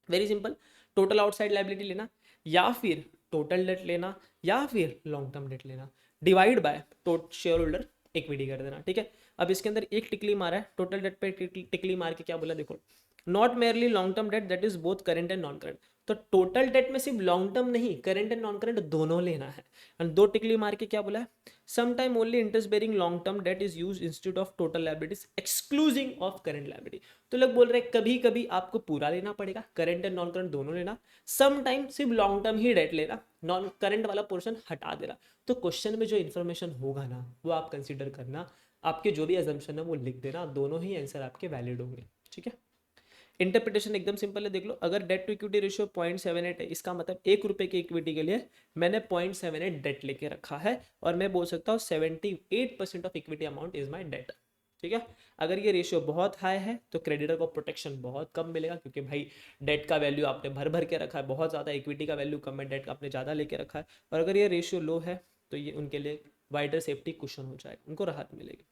very simple. Total outside liability लेना, या फिर टोटल डेट लेना, या फिर लॉन्ग टर्म डेट लेना, divide by share holder equity कर देना, ठीक है। अब इसके अंदर एक टिकली मारा है, टोटल डेट पे टिकली मार के क्या बोला देखो, not merely long term date that is both current and non current. तो टोटल डेट में सिर्फ लॉन्ग टर्म नहीं, करेंट एंड नॉन करेंट दोनों लेना है। और दो टिकली मार के क्या बोला है? Some time only interest bearing long term debt is use instead of total liabilities excluding of current liability. तो लोग बोल रहे हैं कभी कभी आपको पूरा लेना पड़ेगा, करेंट एंड नॉन करेंट दोनों लेना, सम टाइम सिर्फ लॉन्ग टर्म ही डेट लेना, नॉन करेंट वाला पोर्शन हटा देना। तो क्वेश्चन में जो इन्फॉर्मेशन होगा ना वो आप कंसिडर करना, आपके जो भी एजम्पशन है वो लिख देना, दोनों ही आंसर आपके वैलिड होंगे, ठीक है। इंटरप्रिटेशन एकदम सिंपल है, देख लो। अगर डेट टू इक्विटी रेशियो 0.78 है, इसका मतलब ₹1 की इक्विटी के लिए मैंने 0.78 डेट लेके रखा है, और मैं बोल सकता हूँ 78% of equity amount is my debt. ठीक है। अगर ये रेशियो बहुत हाई है तो क्रेडिटर को प्रोटेक्शन बहुत कम मिलेगा, क्योंकि भाई डेट का वैल्यू आपने भर भर के रखा है बहुत ज़्यादा, इक्विटी का वैल्यू कम है, डेट का आपने ज़्यादा लेके रखा है। और अगर ये रेशियो लो है तो ये उनके लिए वाइडर सेफ्टी कुशन हो जाएगा, उनको राहत मिलेगी।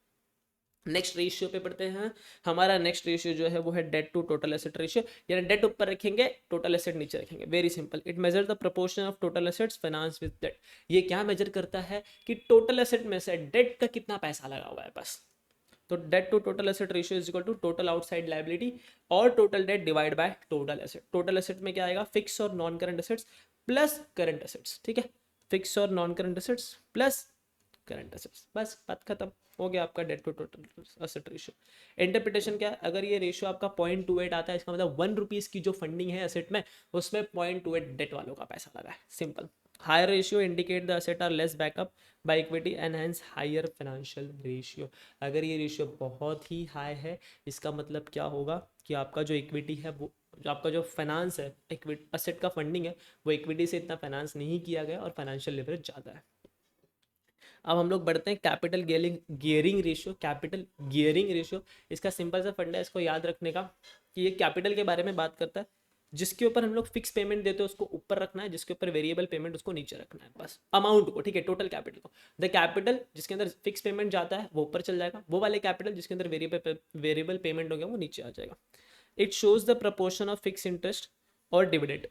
नेक्स्ट रेशियो पे पढ़ते हैं। हमारा नेक्स्ट रेशियो जो है वो है debt to total asset ratio, यानी डेट ऊपर रखेंगे टोटल एसेट नीचे रखेंगे। Very simple, it measure the proportion of total assets finance with debt. ये क्या मेजर करता है कि टोटल एसेट में से डेट का कितना पैसा लगा हुआ है बस। तो debt to total asset ratio is equal to total outside liability और total debt divide by total asset. Total asset में क्या आएगा, फिक्स और non current assets plus current assets, ठीक है, फिक्स और non current assets plus current assets, बस बात खत्म हो गया आपका debt to total asset ratio. Interpretation क्या है, अगर ये रेशियो आपका 0.28 आता है, इसका मतलब 1 रुपीज़ की जो फंडिंग है एसेट में, उसमें 0.28 डेट वालों का पैसा लगा है, simple. Higher ratio indicate the asset are less backup by equity and hence higher financial ratio. अगर ये रेशियो बहुत ही हाई है, इसका मतलब क्या होगा कि आपका जो इक्विटी है वो, जो आपका जो फाइनेंस है, इक्विटी एसेट का फंडिंग है, वो इक्विटी से इतना फाइनेंस नहीं किया गया और फाइनेंशियल लेवरेज ज़्यादा है। अब हम लोग बढ़ते हैं capital gearing ratio. Capital gearing ratio, इसका सिंपल सा फंडा है इसको याद रखने का कि ये कैपिटल के बारे में बात करता है। जिसके ऊपर हम लोग फिक्स पेमेंट देते हैं उसको ऊपर रखना है, जिसके ऊपर वेरिएबल पेमेंट उसको नीचे रखना है, बस अमाउंट को, ठीक है, टोटल कैपिटल को। द कैपिटल जिसके अंदर फिक्स पेमेंट जाता है वो ऊपर चल जाएगा, वो वाले कैपिटल जिसके अंदर वेरिएबल पेमेंट हो गया वो नीचे आ जाएगा। It shows the proportion of fix interest और dividend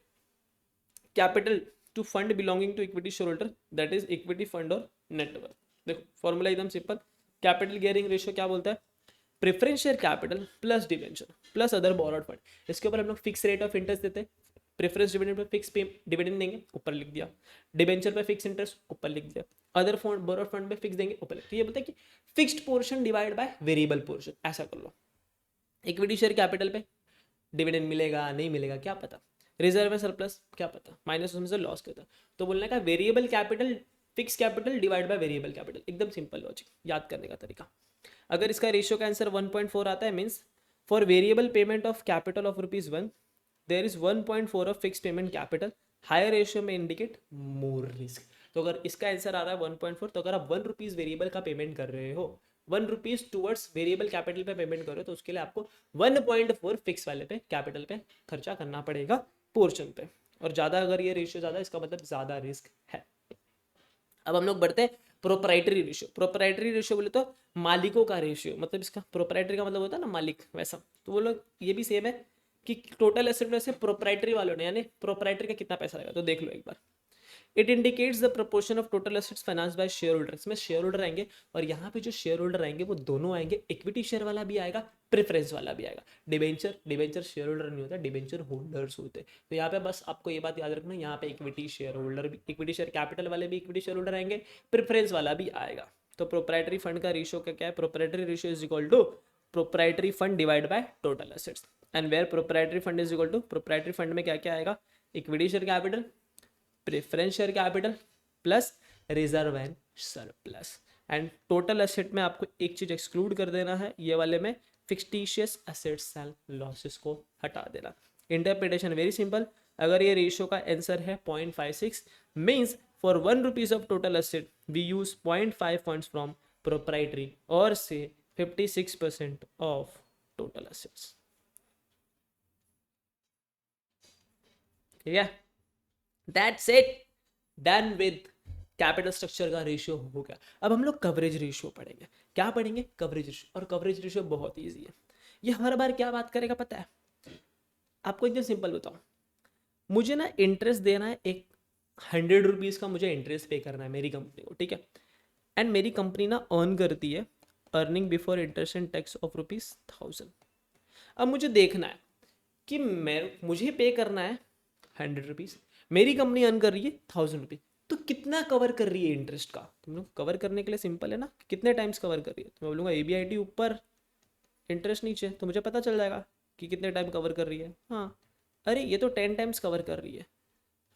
capital to fund belonging to equity share holder, that is equity fund और नेटवर्क। देखो फॉर्मूला एकदम सिंपल, कैपिटल गियरिंग रेशियो क्या बोलता है, preference share capital plus debenture plus other borrowed fund. इसके ऊपर हम लोग फिक्स रेट ऑफ इंटरेस्ट देते हैं, preference dividend pay fix dividend देंगे, ऊपर लिख दिया, डिवेंचर पे फिक्स इंटरेस्ट ऊपर लिख दिया, अदर फंड बोरोड फंड पे फिक्स देंगे ऊपर। तो ये बोलता है कि fixed portion divide by variable portion, ऐसा कर लो। इक्विटी शेयर कैपिटल पे डिविडेंड मिलेगा नहीं मिलेगा क्या पता, रिजर्व में सरप्लस क्या पता, माइनस उसमें से लॉस करता। तो बोलने का variable capital fix capital divide by variable capital, एकदम सिंपल लॉजिक, याद करने का तरीका। अगर इसका रेशियो का आंसर 1.4 आता है, means for variable payment of capital of ₹1 there is 1.4 of fix payment capital, higher ratio में इंडिकेट मोर रिस्क। तो अगर इसका आंसर आ रहा है 1.4, तो अगर आप ₹1 वेरिएबल का पेमेंट कर रहे हो, ₹1 टूवर्ड्स वेरिएबल कैपिटल पे पेमेंट करो, तो उसके लिए आपको 1.4 फिक्स वाले पे कैपिटल पे खर्चा करना पड़ेगा पोर्शन पे। और ज़्यादा अगर ये रेशियो ज़्यादा, इसका मतलब ज़्यादा रिस्क है। अब हम लोग बढ़ते हैं प्रोप्राइटरी रेशियो। प्रोप्राइटरी रेशियो बोले तो मालिकों का रेशियो, मतलब इसका प्रोप्राइटरी का मतलब होता है ना मालिक, वैसा। तो वो लोग ये भी सेम है कि टोटल एसेट में से प्रोप्राइटरी वालों ने, यानी प्रोप्राइटरी का कितना पैसा लगेगा, तो देख लो एक बार। It indicates the proportion of total assets finance by share holder. इसमें शेयर होल्डर आएंगे, और यहाँ पे जो शेयर होल्डर आएंगे वो दोनों आएंगे, इक्विटी शेयर वाला भी आएगा, प्रेफरेंस वाला भी आएगा। डिबेंचर शेयर होल्डर नहीं होता, डिबेंचर होल्डर्स होते हैं। तो यहाँ पे बस आपको ये बात याद रखना, यहाँ पे इक्विटी शेयर होल्डर भी, इक्विटी शेयर कैपिटल वाले भी इक्विटी शेयर होल्डर आएंगे, प्रेफरेंस वाला भी आएगा। तो प्रोप्राइटरी फंड का रेशियो क्या है, proprietary ratio is equal to proprietary fund divide by total assets. And where proprietary fund is equal to, proprietary fund में क्या क्या आएगा, equity share capital, preference share capital plus reserve and surplus. And total asset में आपको एक चीज exclude कर देना है, ये वाले में फिक्टिशियस एसेट्स एंड लॉसेस को हटा देना। इंटरप्रिटेशन वेरी सिंपल, अगर ये रेशियो का आंसर है 0.56, means for ₹1 of total asset we use 0.5 funds from proprietary और से 56% ऑफ टोटल एसेट्स। ठीक है, that's it, done with capital structure का रेशियो हो गया। अब हम लोग कवरेज रेशियो पढ़ेंगे। क्या पढ़ेंगे, कवरेज रेशियो। और कवरेज रेशियो बहुत इजी है, ये हर बार क्या बात करेगा पता है आपको, एकदम सिंपल बताऊं, मुझे ना इंटरेस्ट देना है, एक ₹100 का मुझे इंटरेस्ट पे करना है मेरी कंपनी को, ठीक है। एंड मेरी कंपनी ना अर्न करती है, earning before interest and tax of ₹1000। अब मुझे देखना है कि मुझे पे करना है ₹100, मेरी कंपनी अर्न कर रही है ₹1000, तो कितना कवर कर रही है इंटरेस्ट का। तुम लोग कवर करने के लिए सिंपल है ना, कितने टाइम्स कवर कर रही है, तो मैं बोलूँगा ABIT ऊपर इंटरेस्ट नीचे, तो मुझे पता चल जाएगा कि कितने टाइम कवर कर रही है। हाँ, अरे ये तो 10 टाइम्स कवर कर रही है,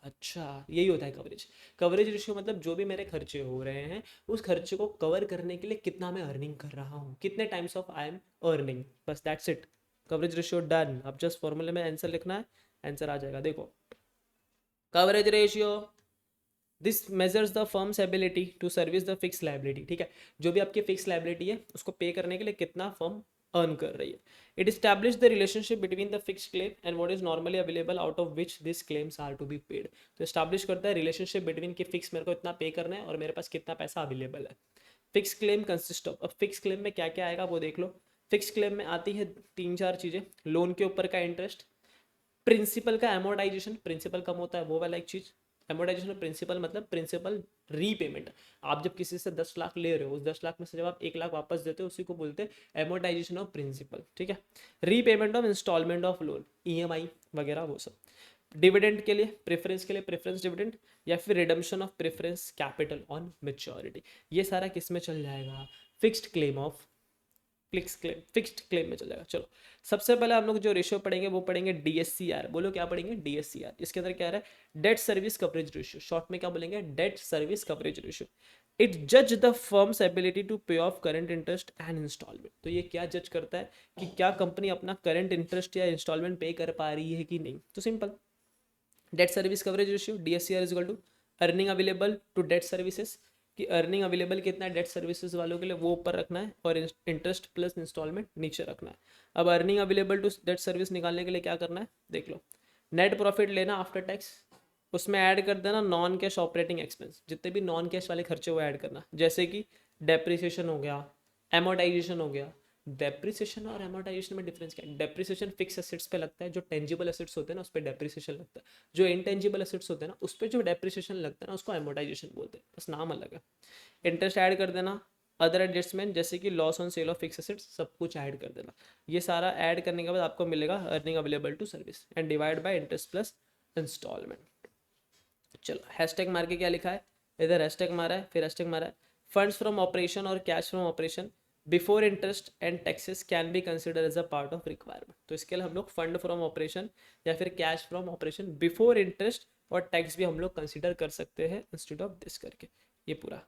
अच्छा यही होता है कवरेज। कवरेज रेशियो मतलब जो भी मेरे खर्चे हो रहे हैं, उस खर्चे को कवर करने के लिए कितना मैं अर्निंग कर रहा हूँ, कितने times of I am earning, बस that's it. Coverage ratio done. अब जस्ट फॉर्मूले में आंसर लिखना है, आंसर आ जाएगा। देखो coverage ratio this measures the firm's ability to service the fix liability, ठीक है, जो भी आपकी फिक्स लाइबिलिटी है उसको पे करने के लिए कितना फर्म अर्न कर रही है। It establish the relationship between the fix claim and what is normally available out of which this claims are to be paid. तो इस्टैब्लिश करता है रिलेशनशिप बिटवीन कि फिक्स मेरे को इतना पे करना है और मेरे पास कितना पैसा अवेलेबल है। फिक्स क्लेम कंसिस्ट ऑफ, अब फिक्स क्लेम में क्या क्या आएगा वो देख लो। फिक्स क्लेम में आती है 3-4 चीज़ें, लोन के ऊपर का इंटरेस्ट, प्रिंसिपल का एमोर्टाइजेशन, प्रिंसिपल कम होता है वो वाला एक चीज़। एमोर्टाइजेशन ऑफ प्रिंसिपल मतलब प्रिंसिपल रीपेमेंट, आप जब किसी से 10 लाख ले रहे हो, उस 10 लाख में से जब आप 1 लाख वापस देते हो उसी को बोलते हैं एमोर्टाइजेशन ऑफ प्रिंसिपल, ठीक है। Repayment of instalment of loan, EMI वगैरह वो सब। डिविडेंड के लिए, प्रेफरेंस के लिए प्रेफरेंस डिविडेंड, या फिर redemption of preference capital on maturity, ये सारा किस में चल जाएगा, fixed claim of, fixed claim में चल जाएगा। चलो सबसे पहले हम लोग जो रेशियो पढ़ेंगे वो पढ़ेंगे डीएससीआर। बोलो क्या पढ़ेंगे, डीएससीआर। इसके अंदर क्या है, debt service coverage ratio, short में क्या बोलेंगे, debt service coverage ratio. It जज the firm's ability to pay off current interest and instalment. तो ये क्या जज करता है कि क्या कंपनी अपना करंट इंटरेस्ट या इंस्टॉलमेंट पे कर पा रही है कि नहीं। तो simple, debt service coverage ratio DSCR is equal to earning available to debt services, कि अर्निंग अवेलेबल कितना है डेट सर्विसेज वालों के लिए वो ऊपर रखना है और इंटरेस्ट प्लस इंस्टॉलमेंट नीचे रखना है। अब earning available to debt service निकालने के लिए क्या करना है, देख लो। नेट प्रॉफिट लेना आफ्टर टैक्स, उसमें ऐड कर देना नॉन कैश ऑपरेटिंग एक्सपेंस, जितने भी नॉन कैश वाले खर्चे वो ऐड करना, जैसे कि डेप्रिसिएशन हो गया, एमोर्टाइजेशन हो गया। डेप्रिसिएशन और एमोर्टाइजेशन में डिफरेंस क्या है, डेप्रिसिएशन फिक्स एसेट्स पे लगता है, जो टेंजिबल एसेट्स होते हैं ना उस पर डेप्रिसिएशन लगता है, जो इनटेंजिबल एसेट्स होते हैं ना उस पर जो डेप्रिसिएशन लगता है ना उसको एमोर्टाइजेशन बोलते हैं, बस नाम अलग है। इंटरेस्ट ऐड कर देना, अदर एडजस्टमेंट जैसे कि loss on sale of fix assets, सब कुछ ऐड कर देना। ये सारा ऐड करने के बाद आपको मिलेगा earning available to service and divide by interest plus instalment. चलो हैशटैग मार के क्या लिखा है, इधर हैशटैग मारा है फिर हैशटैग मारा है। फंड्स फ्रॉम ऑपरेशन और cash from operation before interest and taxes can be consider as a part of requirement. तो इसके लिए हम लोग फंड फ्रॉम ऑपरेशन या फिर cash from operation before interest और टैक्स भी हम लोग कंसिडर कर सकते हैं इंस्टेड ऑफ दिस करके। ये पूरा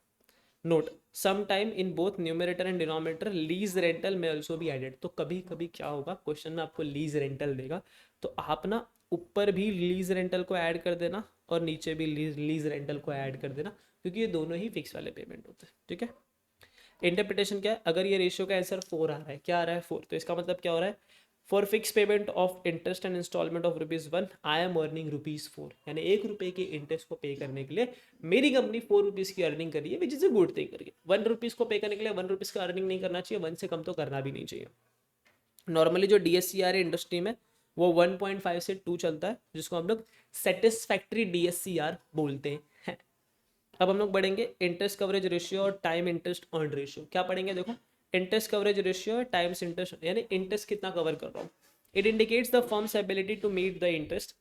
note, some time in both numerator and denominator lease rental में ऑल्सो भी एडेड। तो कभी कभी क्या होगा, क्वेश्चन में आपको लीज रेंटल देगा तो आप ना ऊपर भी लीज रेंटल को ऐड कर देना और नीचे भी लीज रेंटल को ऐड कर देना, क्योंकि ये दोनों ही फिक्स वाले पेमेंट होते हैं, ठीक है। इंटरप्रिटेशन क्या है, अगर ये रेशियो का आंसर 4 आ रहा है, क्या आ रहा है 4, तो इसका मतलब क्या हो रहा है, for fix payment of interest and instalment of ₹1 I am earning ₹4, यानी 1 रुपये के इंटरेस्ट को पे करने के लिए मेरी कंपनी 4 रुपीज़ की अर्निंग कर रही है, which is a good thing करिए। 1 रुपीज़ को पे करने के लिए 1 रुपीज़ का अर्निंग नहीं करना चाहिए, 1 से कम तो करना भी नहीं चाहिए। नॉर्मली जो डीएससीआर है इंडस्ट्री में वो 1.5 से 2 चलता है, जिसको हम लोग सेटिस्फैक्ट्री डीएससीआर बोलते हैं। अब हम लोग बढ़ेंगे इंटरेस्ट कवरेज रेशियो और टाइम इंटरेस्ट अर्न रेशियो। क्या पढ़ेंगे, देखो interest coverage ratio times interest, यानी इंटरेस्ट कितना कवर कर रहा हूँ। It indicates the firm's ability to meet the interest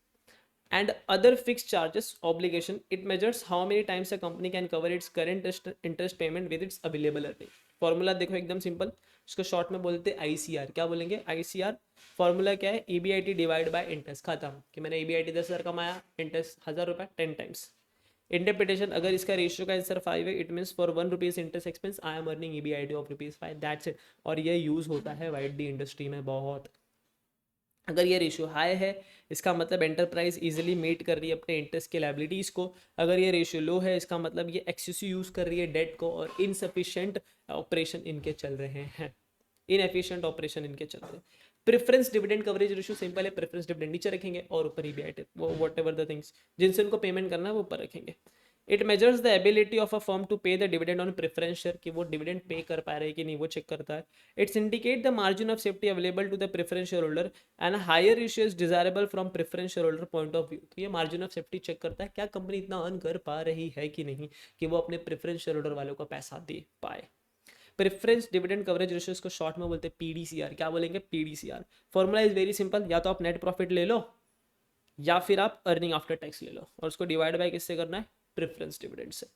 and other fixed charges obligation. It measures how many times a company can cover its current interest payment with its available earning. Formula देखो एकदम simple, इसको short में बोलते हैं ICR. क्या बोलेंगे, ICR formula क्या है, ईबीआईटी डिवाइड बाय इंटरेस्ट। खत्म, कि मैंने ईबीआईटी 10,000 कमाया, इंटरेस्ट 1,000 रुपये 10 टाइम्स। इंटरप्रिटेशन, अगर इसका रेशियो का आंसर 5 है, it means for 1 rupees interest expense I am earning EBIT of ₹5, that's it. और ये यूज़ होता है वाइडली इंडस्ट्री में बहुत। अगर ये रेशियो हाई है इसका मतलब एंटरप्राइज इजीली मीट कर रही है अपने इंटरेस्ट के लायबिलिटीज़ को। अगर ये रेशियो लो है इसका मतलब ये एक्सेसिव यूज़ कर रही है डेट को और इनसफिशिएंट ऑपरेशन इनके चल रहे हैं, इनएफिशिएंट ऑपरेशन इनके चल रहे हैं। Preference dividend coverage ratio simple है, प्रेफरेंस डिविडेंड नीचे रखेंगे और ऊपर ही भी वो वॉट एवर द थिंग्स जिनसे उनको पेमेंट करना है वो ऊपर रखेंगे। It measures the ability of a firm to pay the dividend on preference share, कि वो डिविडेंड पे कर पा रहे हैं कि नहीं वो चेक करता है। Its indicate the margin of safety available to the preference share holder and higher ratio is desirable from preference share holder point of view. तो ये मार्जिन ऑफ सेफ्टी चेक करता है क्या कंपनी इतना अर्न कर पा रही है कि नहीं, कि वो अपने प्रेफरेंस शेयर होल्डर वालों को पैसा दे पाए। प्रेफरेंस डिविडेंड कवरेज रेशियो को शॉर्ट में बोलते हैं पीडीसीआर। क्या बोलेंगे, पीडीसीआर। फॉर्मूला इज वेरी सिंपल, या तो आप नेट प्रॉफिट ले लो या फिर आप अर्निंग आफ्टर टैक्स ले लो और उसको डिवाइड बाय किससे करना है, प्रेफरेंस डिविडेंड से।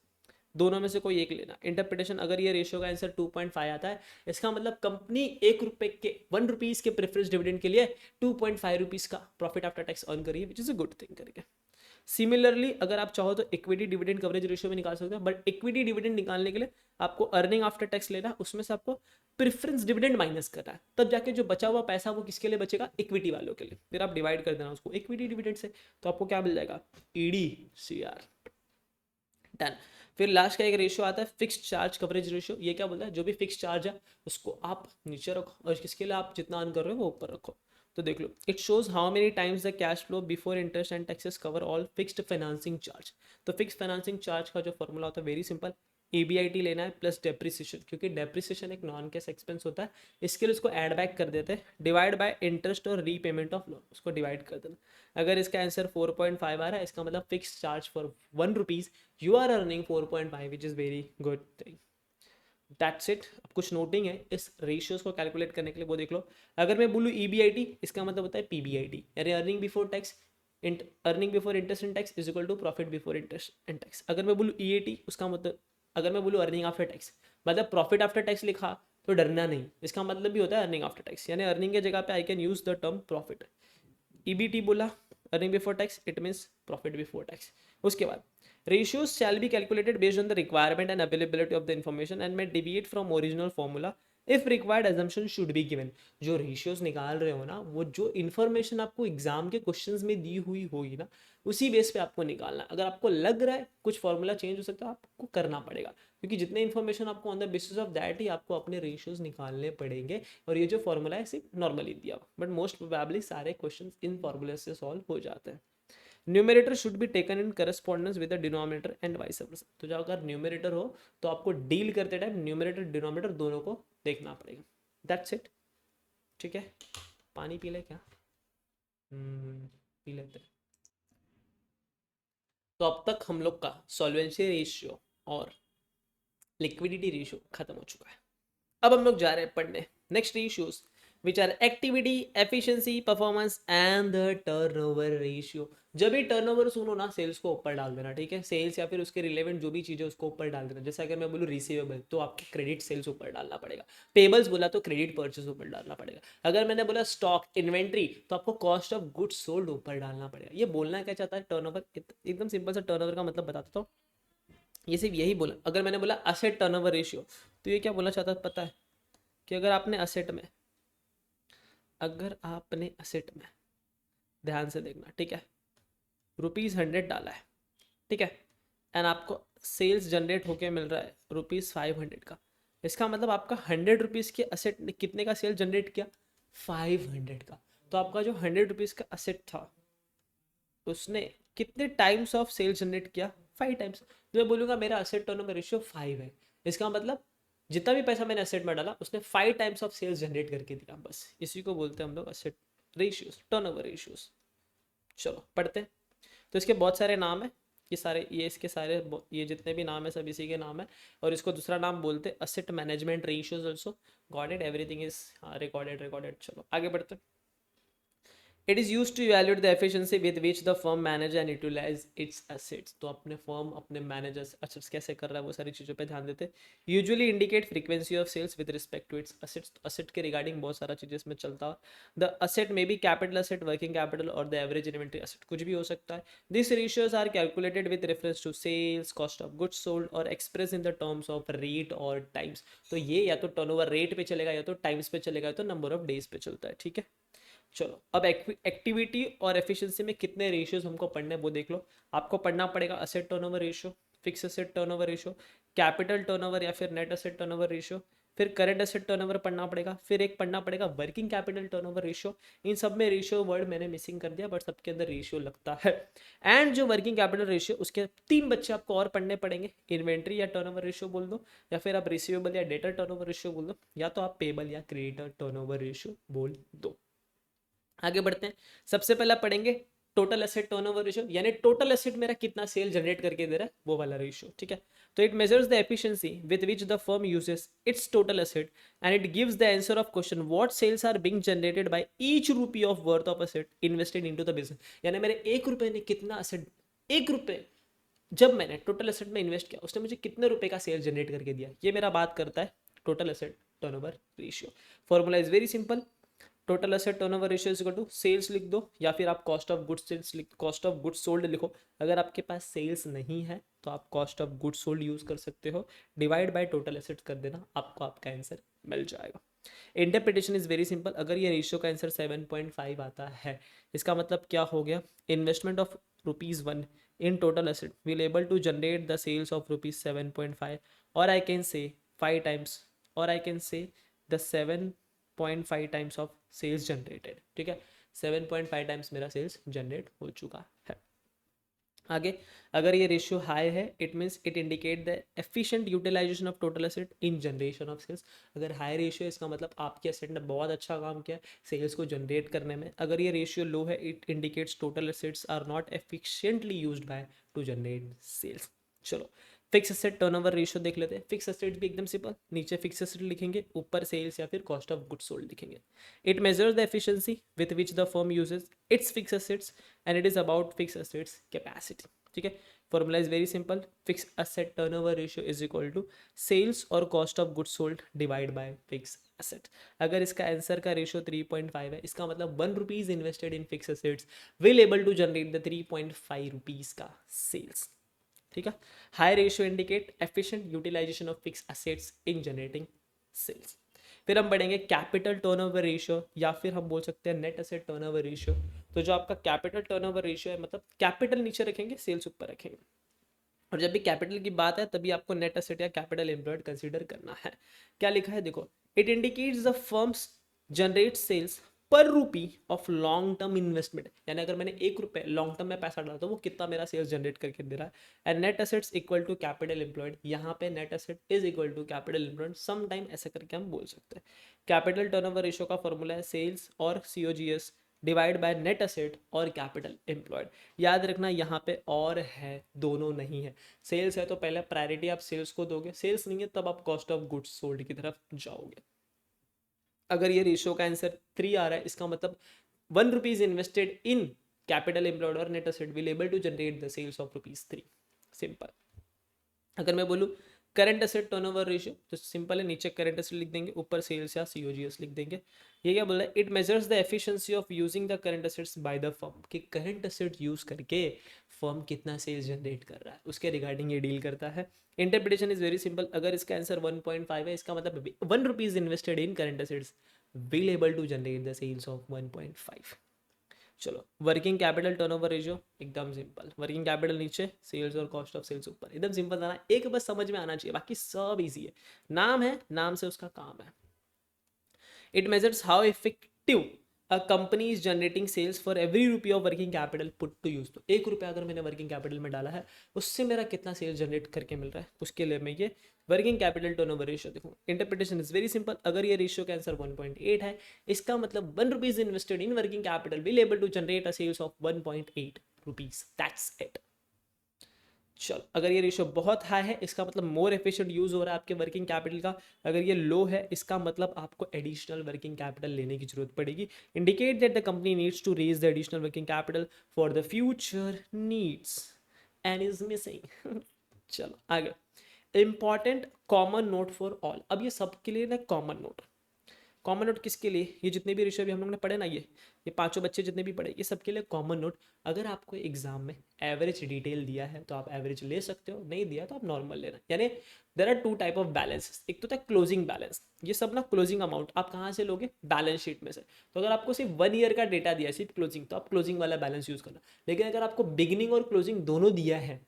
दोनों में से कोई एक लेना। इंटरप्रिटेशन, अगर ये रेशियो का आंसर 2.5 आता है इसका मतलब कंपनी 1 रुपये के 1 रुपीज़ के प्रेफरेंस डिविडेंड के लिए 2.5 रुपीज़ का प्रॉफिट आफ्टर टैक्स अर्न करिए, which is a good thing करके। सिमिलरली अगर आप चाहो तो इक्विटी डिविडेंड कवरेज रेशियो में निकाल सकते हो, बट इक्विटी डिविडेंड निकालने के लिए आपको अर्निंग आफ्टर टैक्स लेना है, उसमें से आपको प्रेफरेंस डिविडेंड माइनस करना है, तब जाके जो बचा हुआ पैसा वो किसके लिए बचेगा, इक्विटी वालों के लिए। फिर आप डिवाइड कर देना उसको इक्विटी डिविडेंड से, तो आपको क्या मिल जाएगा, ईडीसीआर। डन। फिर लास्ट का एक रेशियो आता है फिक्स्ड चार्ज कवरेज रेशियो। ये क्या बोलता है, जो भी फिक्स चार्ज है उसको आप नीचे रखो और इसके लिए आप जितना अर्न कर रहे हो वो ऊपर रखो। तो देख लो, it shows how many times the cash flow before interest and taxes cover all fixed financing charge. तो फिक्स फाइनेंसिंग चार्ज का जो फॉर्मूला होता है वेरी सिंपल, EBIT लेना है प्लस डेप्रिसिएशन, क्योंकि डेप्रिसिएशन एक नॉन कैश एक्सपेंस होता है, इसके लिए उसको ऐड बैक कर देते हैं, डिवाइड बाय इंटरेस्ट और रीपेमेंट ऑफ लोन, उसको डिवाइड कर देना। अगर इसका आंसर 4.5 आ रहा है, इसका मतलब fix charge for 1 rupees you are earning 4.5, which is very good thing. That's it. अब कुछ नोटिंग है इस रेशियोज को कैलकुलेट करने के लिए, वो देख लो। अगर मैं बोलूँ EBIT, इसका मतलब होता है PBIT, यानी earning before tax, earning before interest and tax is equal to profit before interest and tax. अगर मैं बोलूँ EAT, उसका मतलब, अगर मैं बोलूँ अर्निंग आफ्टर टैक्स, मतलब प्रॉफिट आफ्टर टैक्स लिखा तो डरना नहीं, इसका मतलब भी होता है अर्निंग आफ्टर टैक्स, यानी अर्निंग के जगह पे I can use the term profit. EBT बोला, earning before tax, it means profit before tax. उसके बाद ratios shall be calculated based on the requirement and availability of the information and may deviate from original formula if required assumption should be given। जो ratios निकाल रहे हो ना, वो जो information आपको एग्जाम के क्वेश्चंस में दी हुई होगी ना, उसी बेस पे आपको निकालना। अगर आपको लग रहा है कुछ फॉर्मूला चेंज हो सकता है, आपको करना पड़ेगा, क्योंकि जितने इन्फॉर्मेशन आपको on the basis of that he आपको अपने रेशियोज निकालने पड़ेंगे। और ये जो फॉर्मूला है सिर्फ नॉर्मली दिया हुआ, बट मोस्ट प्रोबेबली सारे क्वेश्चन इन फॉर्मूले से सॉल्व हो जाते हैं। Numerator should be taken in correspondence with the denominator and vice versa. तो जब अगर न्यूमरेटर हो तो आपको डील करते टाइम न्यूमरेटर डिनोमिनेटर दोनों को देखना पड़ेगा। That's it. ठीक है, पानी पी ले क्या? पी लेते हैं। तो अब तक हम लोग का सॉल्वेंसी रेशियो और लिक्विडिटी रेशियो खत्म हो चुका है। अब हम लोग जा रहे हैं पढ़ने next ratios, which are activity, efficiency, performance and the turnover ratio. जब भी टर्नओवर सुनो ना, सेल्स को ऊपर डाल देना, ठीक है? सेल्स या फिर उसके रिलेवेंट जो भी चीज़ है उसको ऊपर डाल देना। जैसे अगर मैं बोलूँ रिसीवेबल, तो आपको क्रेडिट सेल्स ऊपर डालना पड़ेगा। पेबल्स बोला तो क्रेडिट परचेस ऊपर डालना पड़ेगा। अगर मैंने बोला स्टॉक इन्वेंट्री, तो आपको कॉस्ट ऑफ गुड्स सोल्ड ऊपर डालना पड़ेगा। ये बोलना क्या चाहता है टर्नओवर, एकदम सिंपल सा टर्नओवर का मतलब बताता हूँ। ये सिर्फ यही बोला। अगर मैंने बोला असेट टर्नओवर रेशियो, तो ये क्या बोलना चाहता है पता है? कि अगर आपने असेट में ध्यान से देखना, ठीक है, ₹100 डाला है, ठीक है, एंड आपको सेल्स जनरेट होके मिल रहा है ₹500 का। इसका मतलब आपका ₹100 के असेट ने कितने का सेल जनरेट किया? 500 का। तो आपका जो ₹100 का असेट था, उसने कितने टाइम्स ऑफ सेल जनरेट किया? 5 टाइम्स। तो मैं बोलूँगा मेरा असेट टर्नओवर रेशियो 5 है, इसका मतलब जितना भी पैसा मैंने असेट में डाला उसने 5 टाइम्स ऑफ सेल्स जनरेट करके दिया। बस इसी को बोलते हैं हम लोग असेट रेशियोज, टर्नओवर रेशियोज। चलो पढ़ते हैं। तो इसके बहुत सारे नाम है, ये इसके सारे ये जितने भी नाम है सब इसी के नाम है। और इसको दूसरा नाम बोलते हैं asset management ratios also. Got it, everything is recorded. चलो आगे बढ़ते हैं। It is use to evaluate the efficiency with which the firm manage and utilise its assets. तो अपने फर्म अपने मैनेजर्स एसेट्स कैसे कर रहा है वो सारी चीज़ों पे ध्यान देते हैं। Usually indicate frequency of sales with respect to its assets. Asset के रिगार्डिंग बहुत सारा चीज़ें इसमें चलता है। The asset may be capital asset, working capital और द एवरेज इन्वेंट्री असेट, कुछ भी हो सकता है। This ratios are calculated with reference to sales, cost of goods sold और express in the terms of rate और टाइम्स। तो ये या तो टर्नओवर रेट पे चलेगा, या तो टाइम्स पे चलेगा, या तो नंबर ऑफ डेज पे चलता है। ठीक है, चलो अब एक्टिविटी और एफिशिएंसी में कितने रेशियोज हमको पढ़ने हैं वो देख लो। आपको पढ़ना पड़ेगा asset turnover ratio, fix asset turnover ratio, capital turnover या फिर नेट असेट टर्नओवर रेशियो, फिर करंट असेट टर्नओवर पढ़ना पड़ेगा, फिर एक पढ़ना पड़ेगा वर्किंग कैपिटल टर्नओवर रेशियो। इन सब में रेशियो वर्ड मैंने मिसिंग कर दिया, बट सबके अंदर रेशियो लगता है। एंड जो वर्किंग कैपिटल रेशियो, उसके 3 बच्चे आपको और पढ़ने पड़ेंगे। इन्वेंट्री या टर्नओवर रेशियो बोल दो, या फिर आप रिसीवेबल या डेटर टर्नओवर रेशियो बोल दो, या तो आप पेबल या क्रेडिटर टर्नओवर रेशियो बोल दो। आगे बढ़ते हैं। सबसे पहला पढ़ेंगे टोटल एसेट टर्नओवर रेशियो, यानी टोटल एसेट मेरा कितना सेल जनरेट करके दे रहा है वो वाला रेशियो। ठीक है, तो it measures the efficiency with which the firm uses its total asset and it gives the answer of question what sales are being generated by each rupee of worth of asset invested into the business. यानी मेरे 1 रुपए ने कितना asset, 1 रुपए जब मैंने total asset में invest किया उसने मुझे कितने रुपए का सेल जनरेट करके दिया, ये मेरा बात करता है total asset turnover ratio. Formula is very simple, total asset turnover ratio is equal to sales लिख दो, या फिर आप cost of goods sales cost of goods sold लिखो। अगर आपके पास सेल्स नहीं है तो आप cost of goods sold use कर सकते हो, डिवाइड बाय टोटल एसेट कर देना, आपको आपका आंसर मिल जाएगा। Interpretation is very simple. अगर ये रेशियो का आंसर 7.5 आता है, इसका मतलब क्या हो गया? Investment of ₹1 in total asset will able to generate the sales of rupees 7.5, or I can say 5 times, or I can say the 7.5 times of sales generated. ठीक है, 7.5 टाइम्स मेरा सेल्स जनरेट हो चुका है. आगे, अगर ये रेशियो हाई है it means it indicate the efficient utilisation of total asset in generation of sales. अगर हाई रेशियो है इसका मतलब आपके एसेट ने बहुत अच्छा काम किया सेल्स को जनरेट करने में. अगर ये रेशियो लो है it indicates total assets are not efficiently used by to generate sales. चलो फिक्स एसेट टर्नओवर रेशियो देख लेते हैं. फिक्स एसेट भी एकदम सिंपल, नीचे फिक्स एसेट लिखेंगे, ऊपर सेल्स या फिर कॉस्ट ऑफ गुड्स सोल्ड लिखेंगे. It measures the efficiency with which the firm uses its fix assets and it is about fix assets capacity. ठीक है, formula is very simple, fix asset turnover ratio is equal to sales और cost of goods sold divide by fix asset. अगर इसका answer का ratio 3.5 है इसका मतलब 1 rupees invested in fix assets will able to generate the 3.5 rupees का sales. ठीक है, high ratio indicate efficient utilisation of fix assets in generating sales. फिर हम बढ़ेंगे कैपिटल टर्नओवर रेशियो या फिर हम बोल सकते हैं नेट एसेट टर्नओवर रेशियो. तो जो आपका कैपिटल टर्नओवर रेशियो है मतलब कैपिटल नीचे रखेंगे सेल्स ऊपर रखेंगे, और जब भी कैपिटल की बात है तभी आपको नेट एसेट या कैपिटल एम्प्लॉयड कंसीडर करना है. क्या लिखा है देखो, it indicates the firm's generate sales per rupee of long term investment. यानी अगर मैंने 1 रुपये लॉन्ग टर्म में पैसा डाला तो वो कितना मेरा सेल्स जनरेट करके दे रहा है. And net assets equal to capital employed, यहाँ पे net asset is equal to capital employed some time ऐसे करके हम बोल सकते हैं. कैपिटल टर्नओवर रेशियो का फॉर्मूला है सेल्स और COGS divide by net asset और कैपिटल एम्प्लॉयड. याद रखना यहाँ पे और है, दोनों नहीं है. सेल्स है तो पहले प्रायोरिटी आप सेल्स को दोगे, सेल्स नहीं है तब आप कॉस्ट ऑफ गुड्स सोल्ड की तरफ जाओगे. अगर ये रेशियो का आंसर 3 आ रहा है इसका मतलब 1 rupees invested in capital employed और net asset will able to generate the sales of rupees 3. Simple. अगर मैं बोलूँ करंट एसेट टर्नओवर रेशियो तो सिंपल है, नीचे करंट एसेट लिख देंगे, ऊपर सेल्स या सीओजीएस लिख देंगे. ये क्या बोल रहा है, it measures the efficiency of using the current assets by the firm, कि करंट एसेट यूज करके फर्म कितना सेल्स जनरेट कर रहा है उसके रिगार्डिंग ये डील करता है. इंटरप्रिटेशन इज वेरी सिंपल, अगर इसका आंसर 1.5 है इसका मतलब 1 rupees invested in current assets will able to generate the sales of 1.5. चलो वर्किंग कैपिटल टर्नओवर रेशियो एकदम सिंपल, वर्किंग कैपिटल नीचे सेल्स और कॉस्ट ऑफ सेल्स ऊपर, एकदम सिंपल था ना. एक बस समझ में आना चाहिए, बाकी सब इजी है. नाम है, नाम से उसका काम है. It measures how effective a company is generating sales for every rupee of working capital put to use. तो 1 रुपया अगर मैंने वर्किंग कैपिटल में डाला है उससे मेरा कितना सेल्स जनरेट करके मिल रहा है, उसके लिए मैं ये वर्किंग कैपिटल टर्नओवर रेशियो देखूँ. इंटरप्रिटेशन इज वेरी सिंपल, अगर ये रेशियो का आंसर 1.8 है इसका मतलब 1 rupees invested in working capital will able to generate a sales of 1.8 rupees. That's it. चलो अगर ये रेशियो बहुत हाई है इसका मतलब मोर एफिशिएंट यूज हो रहा है आपके वर्किंग कैपिटल का. अगर ये लो है इसका मतलब आपको एडिशनल वर्किंग कैपिटल लेने की जरूरत पड़ेगी. Indicate that the company needs to raise the additional working capital for the future needs and is missing. चलो आगे, important common note for all. अब ये सबके लिए ना कॉमन नोट, कॉमन नोट किसके लिए, ये जितने भी रेशियो भी हम लोग ने पढ़े ना, ये पांचों बच्चे जितने भी पढ़े ये सबके लिए कॉमन नोट. अगर आपको एग्जाम में एवरेज डिटेल दिया है तो आप एवरेज ले सकते हो, नहीं दिया तो आप नॉर्मल लेना. यानी there are 2 type of balance, एक तो था क्लोजिंग बैलेंस, ये सब ना क्लोजिंग अमाउंट आप कहाँ से लोगे, बैलेंस शीट में से. तो अगर आपको सिर्फ 1 ईयर का डेटा दिया है सिर्फ क्लोजिंग तो आप क्लोजिंग वाला बैलेंस यूज करना. लेकिन अगर आपको बिगिनिंग और क्लोजिंग दोनों दिया है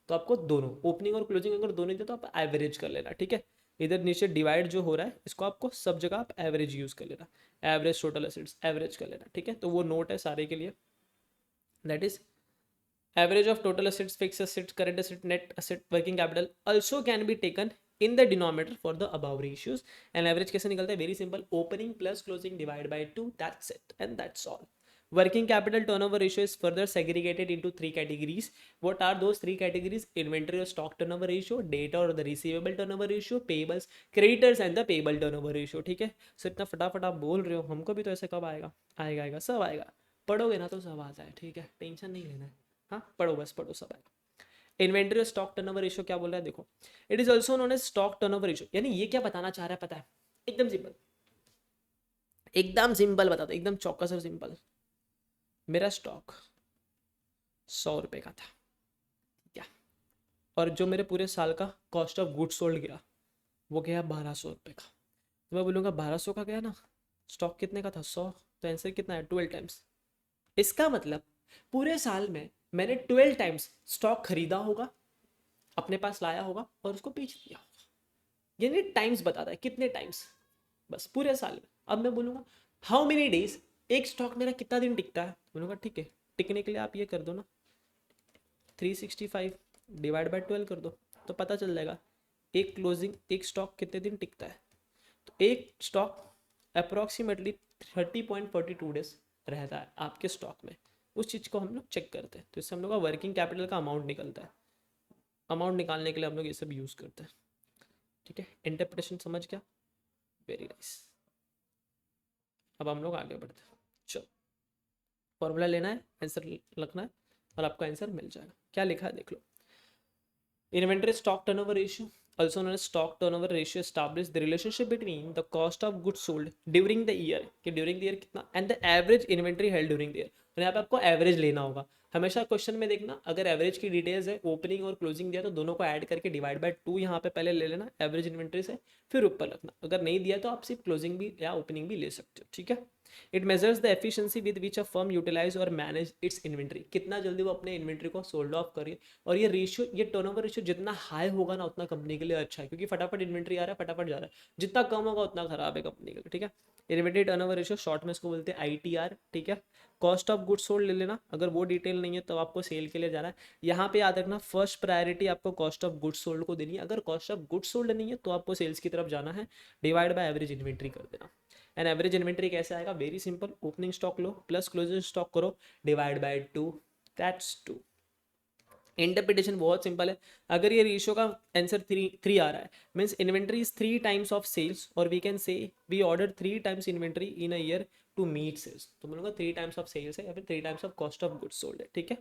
तो आपको दोनों ओपनिंग और क्लोजिंग अगर दोनों दिया तो आप एवरेज कर लेना. ठीक है, इधर नीचे डिवाइड जो हो रहा है इसको आपको सब जगह आप एवरेज यूज कर लेना, एवरेज टोटल एसेट्स एवरेज कर लेना. ठीक है, तो वो नोट है सारे के लिए, that is average of total assets fix assets current asset net asset working capital also can be taken in the denominator for the above ratios. And average कैसे निकलता है, very simple, opening plus closing divide by 2, that's it and that's all. Working capital turnover ratio is further segregated into 3 categories. What are those 3 categories? Inventory or stock turnover ratio, data or the receivable turnover ratio, payables, creditors and the payable turnover ratio. ठीक है, सो इतना फटाफट आप बोल रहे हो, हमको भी तो ऐसे कब आएगा, आएगा आएगा सब आएगा. पढ़ोगे ना तो सब आ जाए. ठीक है, टेंशन नहीं लेना है. हाँ पढ़ो बस पढ़ो, सब आएगा. इन्वेंटरी और स्टॉक टर्नओवर रेशियो क्या बोल रहा है देखो, it is also known as stock turnover ratio. यानी ये क्या बताना चाह रहा है पता है, एकदम सिंपल, एकदम सिंपल बताता, एकदम चौकस और सिंपल. मेरा स्टॉक 100 रुपये का था क्या, और जो मेरे पूरे साल का कॉस्ट ऑफ गुड्स सोल्ड गया वो गया 1200 रुपये का. तो मैं बोलूँगा 1200 का गया ना, स्टॉक कितने का था 100, तो आंसर कितना है 12 टाइम्स. इसका मतलब पूरे साल में मैंने 12 टाइम्स स्टॉक खरीदा होगा, अपने पास लाया होगा और उसको बेच दिया होगा। यानी टाइम्स बताता है कितने टाइम्स, बस पूरे साल में। अब मैं बोलूँगा हाउ मेनी डेज, एक स्टॉक मेरा कितना दिन टिकता है, बोलूँगा ठीक है, टिकने के लिए आप ये कर दो ना, 365 डिवाइड बाय 12 कर दो, तो पता चल जाएगा एक क्लोजिंग, एक स्टॉक कितने दिन टिकता है। तो एक स्टॉक अप्रॉक्सीमेटली 30.42 डेज रहता है आपके स्टॉक में। उस चीज़ को हम लोग चेक करते हैं, तो इससे हम लोग का वर्किंग कैपिटल का अमाउंट निकलता है। अमाउंट निकालने के लिए हम लोग ये सब यूज़ करते हैं। ठीक है, इंटरप्रिटेशन समझ गया, वेरी नाइस। अब हम लोग आगे बढ़ते हैं। चलो, फॉर्मूला लेना है, आंसर लिखना है और आपको आंसर मिल जाएगा। क्या लिखा है देख लो। Inventory stock turnover ratio, also known as stock turnover ratio, establish the relationship between the cost of goods sold during the year, कि during the year कितना, and the average inventory held during the year। और यहाँ पे आपको average लेना होगा। हमेशा question में देखना, अगर एवरेज की डिटेल्स है, ओपनिंग और क्लोजिंग दिया तो दोनों को ऐड करके डिवाइड बाय 2 यहाँ पे पहले ले लेना एवरेज इन्वेंट्री से, फिर ऊपर रखना। अगर नहीं दिया तो आप सिर्फ क्लोजिंग भी या ओपनिंग भी ले सकते हो। ठीक है। It measures the efficiency with which a firm utilise और मैनेज इट्स इन्वेंट्री, कितना जल्दी वो अपने इन्वेंट्री को सोल्ड ऑफ करे। और ये रेशियो, ये टर्नओवर रेशियो जितना हाई होगा ना उतना कंपनी के लिए अच्छा है, क्योंकि फटाफट इन्वेंट्री आ रहा है, फटाफट जा रहा है। जितना कम होगा उतना खराब है कंपनी के लिए। ठीक है। इन्वेंट्री टर्नओवर रेशियो, शॉर्ट में इसको बोलते हैं ITR। ठीक है। कॉस्ट ऑफ गुड्स सोल्ड ले लेना, अगर वो डिटेल नहीं है तो आपको सेल के लिए जाना है। यहाँ पे याद रखना, फर्स्ट प्रायोरिटी आपको कॉस्ट ऑफ गुड्स सोल्ड को देनी है। अगर कॉस्ट ऑफ गुड्स सोल्ड नहीं है तो आपको सेल्स की तरफ जाना है, डिवाइड बाय एवरेज इन्वेंट्री कर देना। एंड एवरेज इन्वेंट्री कैसे आएगा, वेरी सिंपल, ओपनिंग स्टॉक लो प्लस क्लोजिंग स्टॉक करो, डिवाइड बाय 2, दैट्स 2। इंटरप्रिटेशन बहुत सिंपल है। अगर ये रेशियो का आंसर 3 आ रहा है, means inventory is 3 times of sales, और we can say we order 3 times inventory in a year to meet sales. तो बोलूँगा 3 टाइम्स ऑफ सेल्स है या फिर 3 times of cost of goods sold है। ठीक है।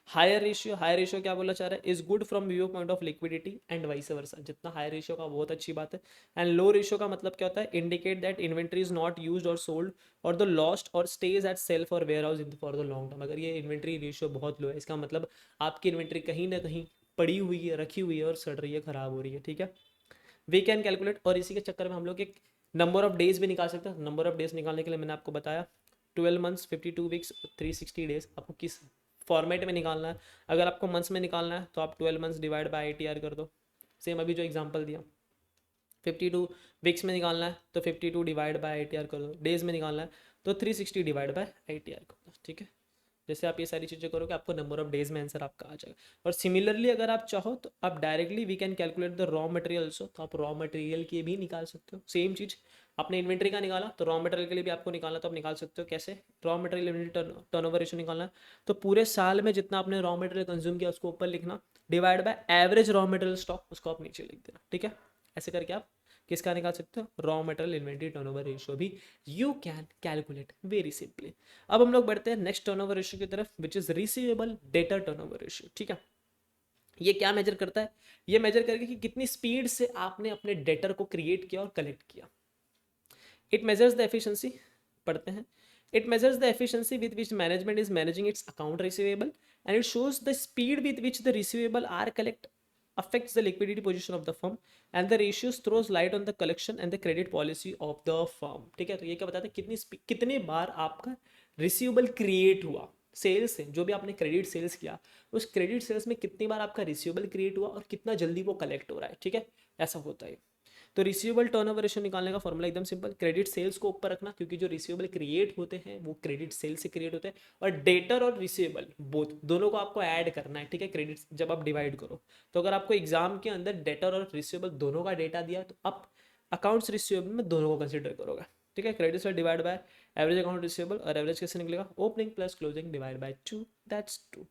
हायर रेशियो क्या बोला चाह रहा है, is good from view point of liquidity and vice versa. जितना हायर रेशियो का बहुत अच्छी बात है। एंड लो रेशियो का मतलब क्या होता है, indicate that inventory is not used और सोल्ड और द लॉस्ट और स्टेज एट सेल्फ और warehouse in for the long term. अगर ये इन्वेंट्री रेशियो बहुत लो है, इसका मतलब आपकी इन्वेंट्री कहीं ना कहीं पड़ी हुई है, रखी हुई है और सड़ रही है, खराब हो रही है। ठीक है। वी कैन कैलकुलेट, और इसी के चक्कर में हम लोग एक नंबर ऑफ डेज भी निकाल सकते हैं। नंबर ऑफ डेज निकालने के लिए मैंने आपको बताया 12 मंथ्स, 52 वीक्स, 360 डेज। आपको किस फॉर्मेट में निकालना है, अगर आपको मंथ्स में निकालना है तो आप 12 मंथ्स डिवाइड बाय ITR कर दो। सेम अभी जो एग्जांपल दिया, 52 वीक्स में निकालना है तो 52 डिवाइड बाय ITR कर दो। डेज में निकालना है तो 360 डिवाइड बाय ITR कर दो। ठीक है। जैसे आप ये सारी चीज़ें करोगे आपको नंबर ऑफ डेज में आंसर आपका आ जाएगा। और सिमिलरली अगर आप चाहो तो आप directly we can calculate the raw material also, तो आप रॉ मटेरियल की भी निकाल सकते हो। सेम चीज़, आपने इन्वेंट्री का निकाला तो रॉ मटेरियल के लिए भी आपको निकालना, तो आप निकाल सकते हो। कैसे, raw material inventory turnover ratio निकालना है तो पूरे साल में जितना आपने रॉ मटेरियल कंज्यूम किया उसको ऊपर लिखना, divide by average raw material stock, उसको आप नीचे लिख देना। ठीक है। ऐसे करके आप किसका निकाल सकते हो, raw material inventory turnover ratio भी you can calculate very simply. अब हम लोग बढ़ते हैं नेक्स्ट टर्नओवर रेशियो की तरफ, which is receivable debtor turnover ratio. ठीक है। ये क्या मेजर करता है, ये मेजर करके कि कितनी स्पीड से आपने अपने डेटर को क्रिएट किया और कलेक्ट किया। इट मेजर्स द एफिशिएंसी, पढ़ते हैं। It measures the efficiency with which management is managing its account receivable and it shows the speed with which the receivable are collect affects the liquidity position of the firm and the ratios throws light on the collection and the credit policy of the firm। ठीक है। तो ये क्या बताते हैं, कितने बार आपका receivable create हुआ सेल्स से, जो भी आपने क्रेडिट सेल्स किया उस क्रेडिट सेल्स में कितनी बार आपका रिसीवेबल क्रिएट हुआ और कितना जल्दी वो कलेक्ट हो रहा है। ठीक है। ऐसा होता है। तो रिसीवेबल टर्नओवर रेशियो निकालने का फॉर्मूला एकदम सिंपल, क्रेडिट सेल्स को ऊपर रखना, क्योंकि जो रिसीवेबल क्रिएट होते हैं वो क्रेडिट सेल से क्रिएट होते हैं, और डेटर और रिसीवेबल बोथ दोनों को आपको ऐड करना है। ठीक है। क्रेडिट जब आप डिवाइड करो तो अगर आपको एग्जाम के अंदर डेटर और रिसीवेबल दोनों का डेटा दिया तो आप अकाउंट्स रिसीवेबल में दोनों को कंसिडर करोगे। ठीक है। Credit sale divide by average account receivable, और एवरेज कैसे निकलेगा, opening plus closing divide by 2, that's 2।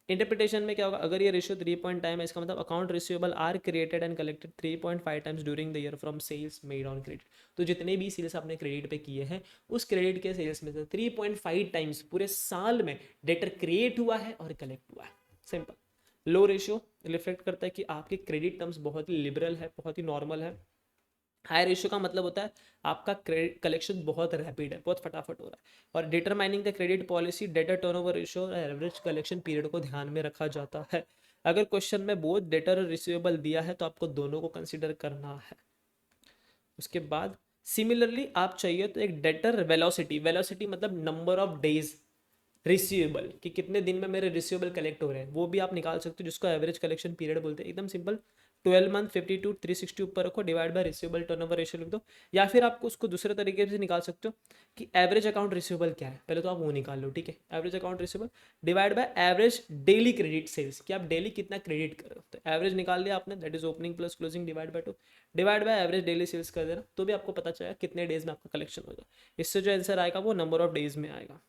Interpretation में क्या होगा, अगर ये रेशियो 3 टाइम है, इसका मतलब account receivable are created and collected 3.5 times during the year from sales made on credit. तो जितने भी सेल्स आपने क्रेडिट पे किए हैं उस क्रेडिट के सेल्स में से 3.5 टाइम्स पूरे साल में डेटर क्रिएट हुआ है और कलेक्ट हुआ है। सिंपल। लो रेशियो रिफ्लेक्ट करता है कि आपके क्रेडिट टर्म्स बहुत ही लिबरल है, बहुत ही नॉर्मल है। हाई रेशियो का मतलब होता है आपका क्रेडिट कलेक्शन बहुत रैपिड है, बहुत फटाफट हो रहा है। और determining the credit policy, debtor turnover ratio और एवरेज कलेक्शन पीरियड को ध्यान में रखा जाता है। अगर क्वेश्चन में बोथ डेटर और रिसीवेबल दिया है तो आपको दोनों को कंसिडर करना है। उसके बाद सिमिलरली आप चाहिए तो एक डेटर वेलोसिटी, वेलोसिटी मतलब नंबर ऑफ डेज रिसीवेबल कि कितने दिन में मेरे रिसीवेबल कलेक्ट हो रहे हैं, वो भी आप निकाल सकते हो, जिसको एवरेज कलेक्शन पीरियड बोलते हैं। एकदम सिंपल, 12 मंथ 52 360 ऊपर रखो, divide by receivable turnover ratio लिख दो। या फिर आपको उसको दूसरे तरीके से निकाल सकते हो कि एवरेज अकाउंट रिसीवेबल क्या है, पहले तो आप वो निकाल लो, ठीक है। Average account receivable divide by average daily credit sales, कि आप डेली कितना क्रेडिट कर रहे हो। तो एवरेज निकाल लिया आपने, that is opening plus closing divide by 2, divide by average daily sales कर देना, तो भी आपको पता चलेगा कितने डेज में आपका कलेक्शन होगा। इससे जो आंसर आएगा वो नंबर ऑफ डेज में आएगा।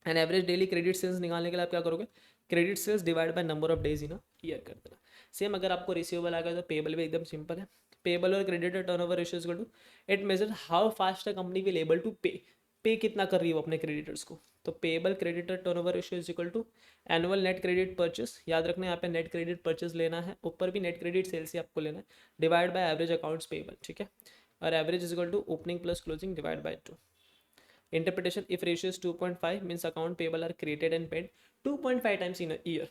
And average daily credit sales निकालने के लिए आप क्या करोगे, credit sales divide by number of days in a year कर देना। सेम अगर आपको रिसीवेबल आ गया तो पेबल भी एकदम सिंपल है, पेबल और creditor turnover ratio is equal to, it measure how fast a company will able to pay कितना कर रही है वो अपने क्रेडिटर्स को। तो payable creditor turnover ratio is equal to annual net credit purchase, याद रखना यहाँ पे नेट क्रेडिट परचेस लेना है, ऊपर भी नेट क्रेडिट सेल्स ही आपको लेना है, divide by average accounts payable, ठीक है। और average is equal to opening plus closing divide by 2। Interpretation, if ratio is 2.5 means account payable are created and paid 2.5 times in a year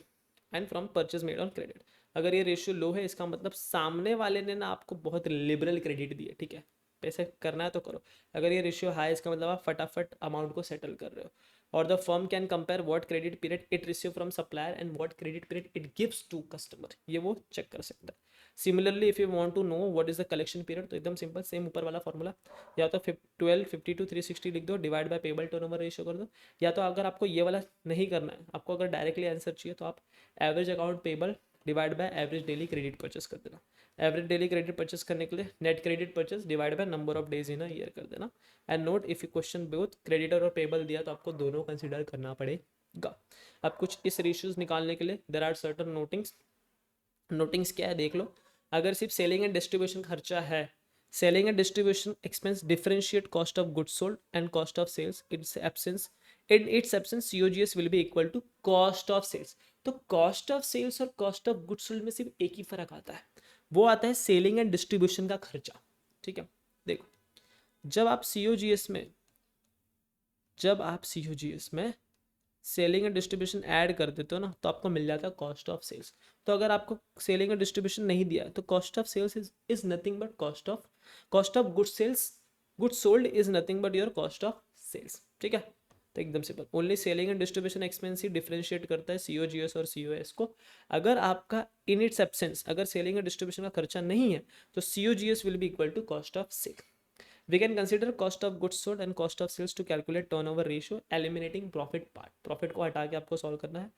and from purchase made on credit। अगर ये ratio low है इसका मतलब सामने वाले ने ना आपको बहुत लिबरल क्रेडिट दिए, ठीक है, पैसे करना है तो करो। अगर ये रेशियो हाई इसका मतलब आप फटाफट अमाउंट को सेटल कर रहे हो। और the firm can compare what credit period it receive from supplier and what credit period it gives to customer, ये वो चेक कर सकता है। Similarly if you want to know what is the collection period, तो एकदम simple same ऊपर वाला formula, या तो 12 52 360 लिख दो, divide by payable turnover ratio कर दो। या तो अगर आपको ये वाला नहीं करना है, आपको अगर डायरेक्टली आंसर चाहिए तो आप average account payable divide by average daily credit purchase कर देना। एवरेज डेली क्रेडिट परचेस करने के लिए net credit purchase divide by number of days in a year कर देना। And note if you question both creditor और payable दिया तो आपको दोनों कंसिडर करना पड़ेगा। अब कुछ इस रेशियोज निकालने के लिए there are certain notings. Notings क्या है देख लो। अगर सिर्फ सेलिंग एंड डिस्ट्रीब्यूशन खर्चा है, selling and distribution expense differentiate cost of goods sold and cost of sales, its absence COGS will be equal to cost of sales. तो cost of sales और cost of goods sold में सिर्फ एक ही फर्क आता है, वो आता है सेलिंग एंड डिस्ट्रीब्यूशन का खर्चा, ठीक है। देखो, जब आप COGS में सेलिंग एंड डिस्ट्रीब्यूशन ऐड कर देते हो ना, तो आपको मिल जाता है कॉस्ट ऑफ सेल्स। तो अगर आपको सेलिंग एंड डिस्ट्रीब्यूशन नहीं दिया है तो cost of sales is nothing but cost of goods sold is nothing but your cost of sales, ठीक है। तो एकदम सिंपल, only selling and distribution expense ही डिफरेंशिएट करता है COGS और COS को। अगर आपका इन इट्स एब्सेंस अगर सेलिंग एंड डिस्ट्रीब्यूशन का खर्चा नहीं है तो COGS will be equal to cost of sale. We can consider cost of goods sold and cost of sales to calculate turnover ratio, eliminating profit part। profit को हटा के आपको solve करना है।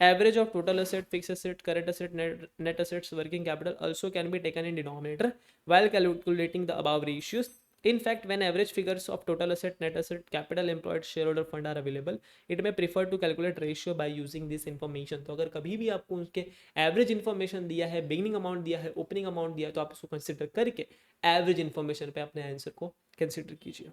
Average of total asset, fixed asset, current asset, net assets, working capital also can be taken in denominator while calculating the above ratios। In fact, when average figures of total asset, net asset, capital employed, shareholder fund are available, it may prefer to calculate ratio by using this information। तो अगर कभी भी आपको उसके average information दिया है, beginning amount दिया है, ओपनिंग अमाउंट दिया है, तो आप उसको कंसिडर करके एवरेज इन्फॉर्मेशन पे अपने आंसर को कंसिडर कीजिए।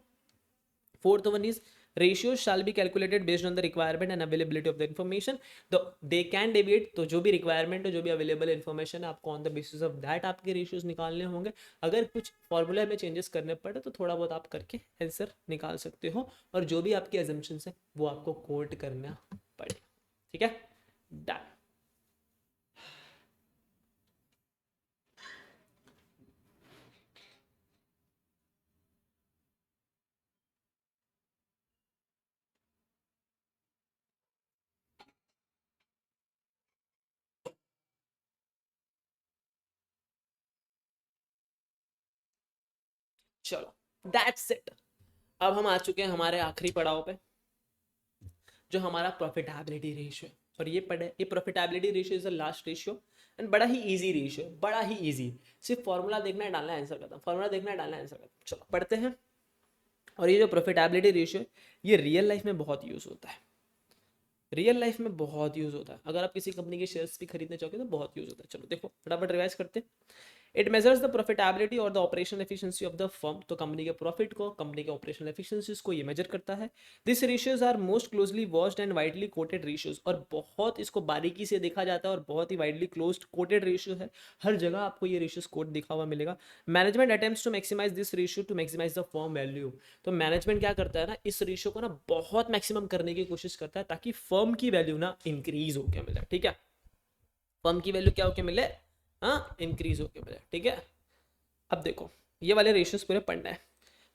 Fourth one is ratios shall be calculated based on the requirement and availability of the information, तो they can deviate। तो जो भी रिक्वायरमेंट है, जो भी अवेलेबल इन्फॉर्मेशन है, आपको on the basis of that आपके रेशियोज निकालने होंगे। अगर कुछ फॉर्मूला में चेंजेस करने पड़े तो थोड़ा बहुत आप करके आंसर निकाल सकते हो, और जो भी आपकी अजम्पशंस है वो आपको कोट करना पड़ेगा, ठीक है। डन। चलो, दैट्स इट। अब हम आ चुके हैं हमारे आखिरी पड़ाव पे, जो हमारा प्रॉफिटेबिलिटी रेशियो है। और ये profitability ratio is the last ratio and बड़ा ही इजी रेशियो, बड़ा ही इजी। सिर्फ फॉर्मूला देखना है, डालना है, आंसर खत्म। फॉर्मूला देखना है, डालना है, आंसर खत्म। चलो पढ़ते हैं। और ये जो प्रॉफिटेबिलिटी रेशियो है, ये रियल लाइफ में बहुत यूज होता है, रियल लाइफ में बहुत यूज होता है। अगर आप किसी कंपनी के शेयर्स भी खरीदने चाहोगे तो बहुत यूज होता है। चलो देखो, फटाफट रिवाइज करते हैं। इट मेजर्स द प्रॉफिटेबिलिटी और the operational efficiency of the firm. तो कंपनी के प्रॉफिट को, कंपनी के ऑपरेशनल एफिशिएंसीज को ये मेजर करता है। This ratios are most closely watched and widely quoted ratios, और बहुत इसको बारीकी से देखा जाता है और बहुत ही वाइडली क्लोज्ड कोटेड रेशियो है। हर जगह आपको ये रेशियोज कोट दिखा हुआ मिलेगा। Management attempts to maximise this ratio to maximise the firm value. तो मैनेजमेंट क्या करता है ना, इस रेशियो को ना बहुत मैक्सिमम करने की कोशिश करता है ताकि फर्म की वैल्यू ना इंक्रीज होकर मिले, ठीक है। फर्म की वैल्यू क्या होकर मिले, हाँ, इंक्रीज होकर मिले, ठीक है। अब देखो, ये वाले रेशियोज पूरे पढ़ना है।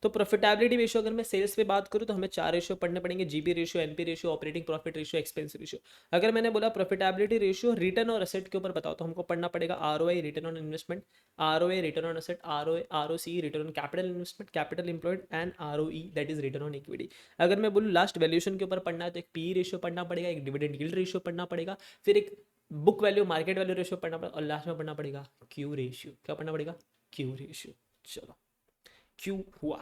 तो प्रॉफिटेबिलिटी रेशियो अगर मैं सेल्स पे बात करूँ तो हमें 4 रेशियो पढ़ने पड़ेंगे, GB ratio, NP ratio, operating profit ratio, expense ratio. अगर मैंने बोला प्रॉफिटेबिलिटी रेशियो रिटर्न और असेट के ऊपर बताओ तो हमको पढ़ना पड़ेगा ROI return on investment, ROA return on asset, ROA ROC return on capital investment, capital employed and ROE that is return on equity. अगर मैं बोलूँ लास्ट वैल्यूएशन के ऊपर पढ़ना है तो एक पी रेशियो पढ़ना पड़ेगा, एक डिविडेंड यील्ड रेशियो पढ़ना पड़ेगा, फिर एक book value market value ratio पढ़ना पड़ेगा और लास्ट में पढ़ना पड़ेगा क्यू रेशियो। क्या पढ़ना पड़ेगा? Q ratio. चलो क्यू हुआ।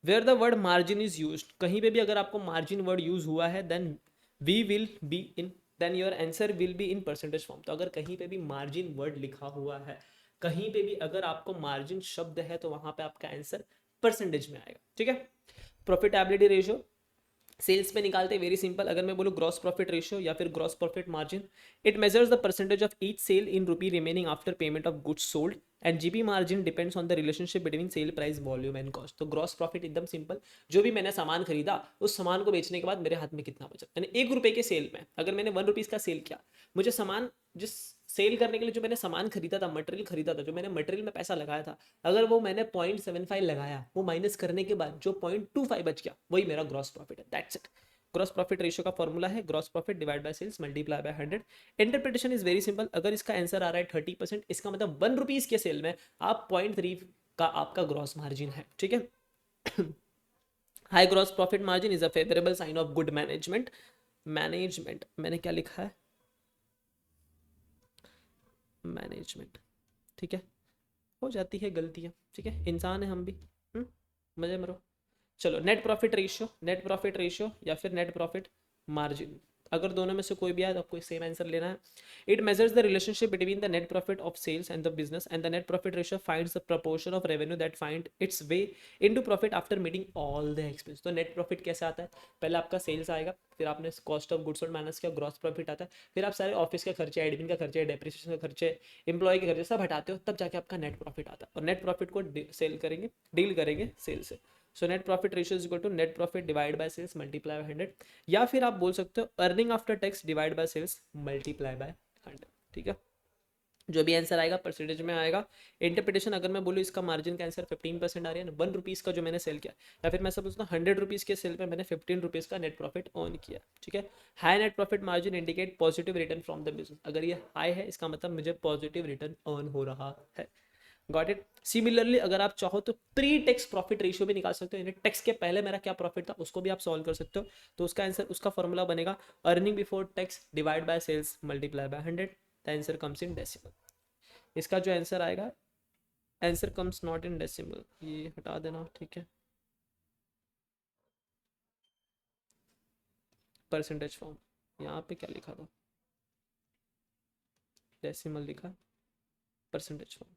Where the word margin is use, कहीं पे भी अगर आपको मार्जिन वर्ड यूज हुआ है then we will be in then your answer will be in percentage form. तो अगर कहीं पे भी मार्जिन वर्ड लिखा हुआ है, कहीं पे भी अगर आपको मार्जिन शब्द है तो वहां पे आपका आंसर परसेंटेज में आएगा। ठीक है। प्रॉफिटेबिलिटी रेशियो सेल्स पे निकालते हैं, वेरी सिंपल। अगर मैं बोलूँ ग्रॉस प्रॉफिट रेशियो या फिर gross profit margin, it measures the percentage of each sale in rupee remaining after payment of goods sold and GP margin depends on the relationship between sale price volume and cost. तो gross profit एकदम simple, जो भी मैंने सामान खरीदा उस सामान को बेचने के बाद मेरे हाथ में कितना बचा। मैंने 1 रुपए के सेल में, अगर मैंने 1 रुपीज़ का सेल किया, मुझे सामान जिस सेल करने के लिए जो मैंने सामान खरीदा था, मटेरियल खरीदा था, जो मैंने मटेरियल में पैसा लगाया था, अगर वो मैंने 0.75 लगाया, वो माइनस करने के बाद जो 0.25 बच गया वही मेरा ग्रॉस प्रॉफिट है। That's it. Gross profit ratio का फॉर्मूला है gross profit divide by sales multiply by 100। Interpretation is very simple. अगर इसका आंसर आ रहा है 30%, इसका मतलब 1 रुपीज के सेल में आप 0.3 का आपका ग्रॉस मार्जिन है। ठीक है। High gross profit margin is a favourable sign of good management. Management मैंने क्या लिखा है? मैनेजमेंट। ठीक है, हो जाती है गलतियां, ठीक है, इंसान है हम भी। मजे मरो। चलो net profit ratio, net profit ratio या फिर नेट प्रॉफिट मार्जिन, अगर दोनों में से कोई भी आए तो आपको सेम आंसर लेना है। It measures the relationship between the net profit of sales and the business and the net profit ratio finds the proportion of revenue that find its way into profit after meeting all the expense. तो net profit कैसे आता है? पहले आपका sales आएगा, फिर आपने cost of goods sold minus किया, ग्रॉस प्रॉफिट आता है, फिर आप सारे ऑफिस के खर्चे, एडमिन का खर्चे, डेप्रिसिएशन का खर्चे, एम्प्लॉय के खर्चे सब हटाते हो, तब जाके आपका नेट प्रॉफिट आता है। और नेट प्रॉफिट को सेल करेंगे, डील करेंगे सेल से। So net profit ratio is equal to net profit divide by sales multiply by 100, या फिर आप बोल सकते हो earning after tax divide by sales multiply by 100। ठीक है, जो भी आंसर आएगा परसेंटेज में आएगा। इंटरप्रिटेशन अगर मैं बोलूँ इसका मार्जिन का आंसर 15% आ रही है ना, 1 रुपीज़ का जो मैंने सेल किया, या फिर मैं समझता हूँ 100 रुपीज़ के सेल पे मैंने 15 रुपीज़ का नेट प्रॉफिट अर्न किया। ठीक है। High net profit margin indicate positive return from the business. अगर ये हाई है इसका मतलब मुझे पॉजिटिव रिटर्न अर्न हो रहा है। Got it. सिमिलरली अगर आप चाहो तो प्री टैक्स प्रॉफिट रेशियो भी निकाल सकते हो, यानी टैक्स के पहले मेरा क्या प्रॉफिट था उसको भी आप सॉल्व कर सकते हो। तो उसका आंसर, उसका फॉर्मूला बनेगा earning before tax divide by sales multiply by 100। The answer comes in decimal. इसका जो आंसर आएगा, answer comes not in decimal, ये हटा देना। ठीक है, परसेंटेज फॉर्म यहाँ पे क्या लिखा था? डेसिमल लिखा, परसेंटेज फॉर्म।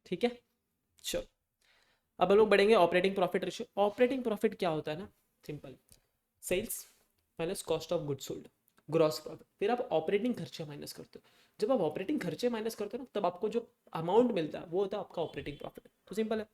ठीक है, चलो अब हम लोग बढ़ेंगे operating profit ratio. Operating profit क्या होता है ना, simple, sales minus cost of goods sold, gross profit, फिर आप ऑपरेटिंग खर्चे माइनस करते हो। जब आप ऑपरेटिंग खर्चे माइनस करते हो ना, तब आपको जो अमाउंट मिलता है वो होता है आपका ऑपरेटिंग प्रॉफिट। तो सिंपल है,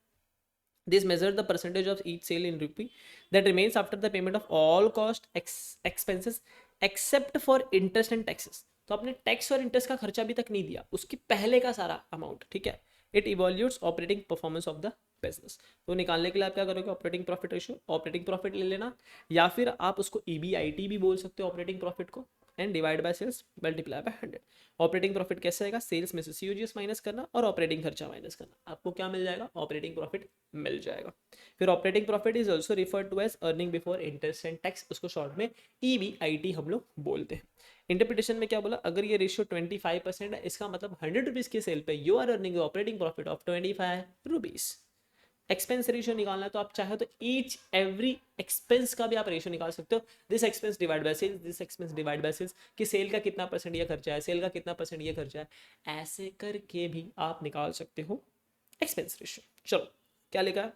this measure the percentage of each sale in rupee that remains after the payment of all cost expenses except for interest and taxes. तो आपने टैक्स और इंटरेस्ट का खर्चा अभी तक नहीं दिया, उसकी पहले का सारा अमाउंट। ठीक है। It evaluates operating performance of the business. तो निकालने के लिए आप क्या करोगे? Operating profit ratio, operating profit ले लेना, या फिर आप उसको EBIT भी बोल सकते हो ऑपरेटिंग प्रॉफिट को, and divide by sales multiply by 100। Operating profit कैसे आएगा? सेल्स में से COGS माइनस करना और ऑपरेटिंग खर्चा माइनस करना, आपको क्या मिल जाएगा? ऑपरेटिंग प्रॉफिट मिल जाएगा। फिर operating profit is also referred to as earning before interest and tax, उसको शॉर्ट में EBIT हम लोग बोलते हैं। इंटरप्रिटेशन में क्या बोला? अगर ये रेशियो 25% है, इसका मतलब 100 रुपीज़ के सेल पे you are earning operating profit of 25 rupees. Expense ratio निकालना है तो आप चाहे तो ईच एवरी एक्सपेंस का भी आप रेशियो निकाल सकते हो। This expense divide by sales, this expense divide by sales, कि सेल का कितना परसेंट ये खर्चा है, सेल का कितना परसेंट ये खर्चा है, ऐसे करके भी आप निकाल सकते हो एक्सपेंस रेशियो। चलो क्या लिखा है?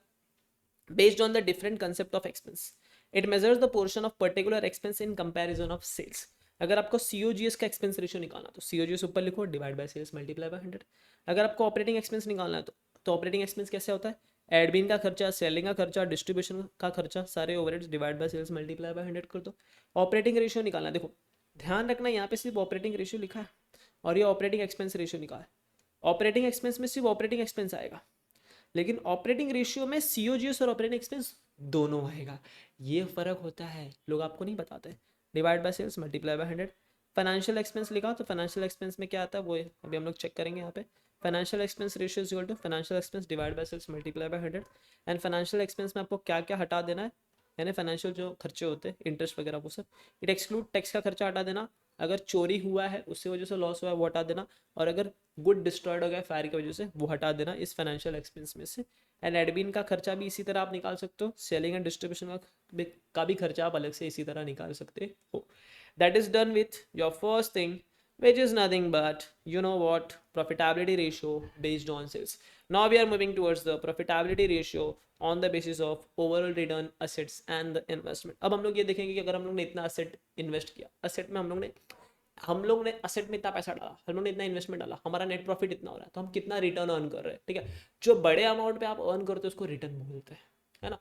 Based on the different concept of expense it measures the portion of particular expense in comparison of sales. अगर आपको COGS का एक्सपेंस रेशियो निकालना तो COGS ऊपर लिखो, divide by sales multiply by 100। अगर आपको ऑपरेटिंग एक्सपेंस निकालना है तो ऑपरेटिंग एक्सपेंस कैसे होता है? एडमिन का खर्चा, सेलिंग का खर्चा, डिस्ट्रीब्यूशन का खर्चा, सारे overheads divide by sales multiply by 100 कर दो। ऑपरेटिंग रेशियो निकालना है। देखो ध्यान रखना यहाँ पे सिर्फ ऑपरेटिंग रेशियो लिखा है और ये ऑपरेटिंग एक्सपेंस रेशियो निकाला है। ऑपरेटिंग एक्सपेंस में सिर्फ ऑपरेटिंग एक्सपेंस आएगा, लेकिन ऑपरेटिंग रेशियो में सीओजीएस और ऑपरेटिंग एक्सपेंस दोनों आएगा। ये फर्क होता है, लोग आपको नहीं बताते। Divide by sales multiply by 100। Financial expense लिखा तो फाइनेंशियल एक्सपेंस में क्या आता है वो अभी हम लोग चेक करेंगे यहाँ पे। Financial expense ratio is equal to financial expense divide by sales multiply by 100। And financial expense में आपको क्या क्या हटा देना है, यानी फाइनेंशियल जो खर्चे होते हैं इंटरेस्ट वगैरह वो सब। इट एक्सक्लूड टैक्स का खर्चा हटा देना, अगर चोरी हुआ है उससे वजह से लॉस हुआ है वो हटा देना, और अगर गुड डिस्ट्रॉयड हो गया फायर की वजह से वो हटा देना इस फाइनेंशियल एक्सपेंस में से। एंड एडमिन का खर्चा भी इसी तरह आप निकाल सकते हो, सेलिंग एंड डिस्ट्रीब्यूशन का भी खर्चा आप अलग से इसी तरह निकाल सकते हो। That is done with your first thing which is nothing but you know what, profitability ratio based on sales. Now we are moving towards the profitability ratio on the basis of overall return assets and the investment. अब हम लोग ये देखेंगे कि अगर हम लोग ने इतना असेट इन्वेस्ट किया, असेट में हम लोग ने असेट में इतना पैसा डाला, हम लोग ने इतना इन्वेस्टमेंट डाला, हमारा नेट प्रॉफिट इतना हो रहा है, तो हम कितना रिटर्न अर्न कर रहे हैं। ठीक है, जो बड़े अमाउंट पे आप अर्न करते हो उसको रिटर्न बोलते हैं, है ना।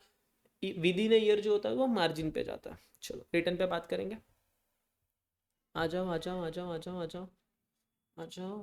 विद इन ईयर जो होता है वो मार्जिन पे जाता है। चलो रिटर्न पे बात करेंगे। आ जाओ आ जाओ आ जाओ आ जाओ आ जाओ आ जाओ।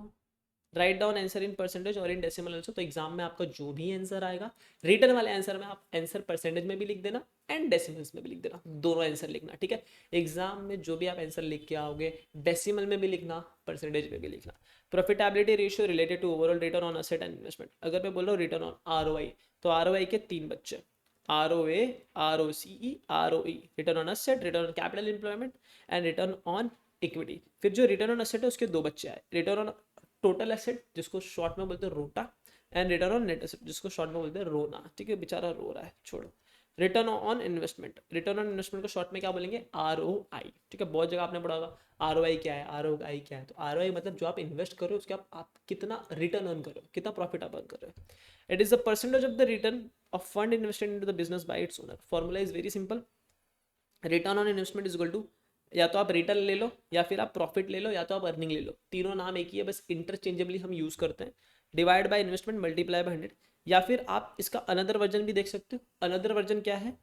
Write down answer in percentage और इन डेसिमल आंसर। तो एग्जाम में आपका जो भी आंसर आएगा, रिटर्न वाले आंसर में आप आंसर परसेंटेज में भी लिख देना एंड डेसिमल्स में भी लिख देना, दोनों आंसर लिखना। ठीक है, एग्जाम में जो भी आप आंसर लिख के आओगे डेसिमल में भी लिखना, परसेंटेज में भी लिखना। Profitability ratio related to overall return on asset and investment. अगर मैं बोल रहा हूँ रिटर्न ऑन आरओआई, तो आरओआई के तीन बच्चे, ROA, ROCE, ROE. Return on asset, return on capital employment and return on equity. फिर जो रिटर्न ऑन एसेट है उसके दो बच्चे आए, रिटर्न ऑन टोटल एसेट जिसको शॉर्ट में बोलते हैं रोटा, and return on net asset जिसको शॉर्ट में बोलते हैं रोना। ठीक है, बेचारा रो रहा है, छोड़ो। Return on investment, return on investment को शॉर्ट में क्या बोलेंगे, आरओआई। ठीक है, बहुत जगह आपने पढ़ा होगा आरओआई क्या है, आरओआई क्या है। तो आरओआई मतलब जो आप इन्वेस्ट करो उसके आप कितना रिटर्न अर्न करो, कितना प्रॉफिट आप अर्न कर रहे हो। It is the percentage of the return of fund invested into the business by its owner. Formula is very simple, return on investment is equal to, या तो आप रिटर्न ले लो या फिर आप प्रॉफिट ले लो या तो आप अर्निंग ले लो, तीनों नाम एक ही है, बस इंटरचेंजेबली हम यूज करते हैं। Divide by investment multiply by 100। या फिर आप इसका अनदर वर्जन भी देख सकते हो। अनदर वर्जन क्या है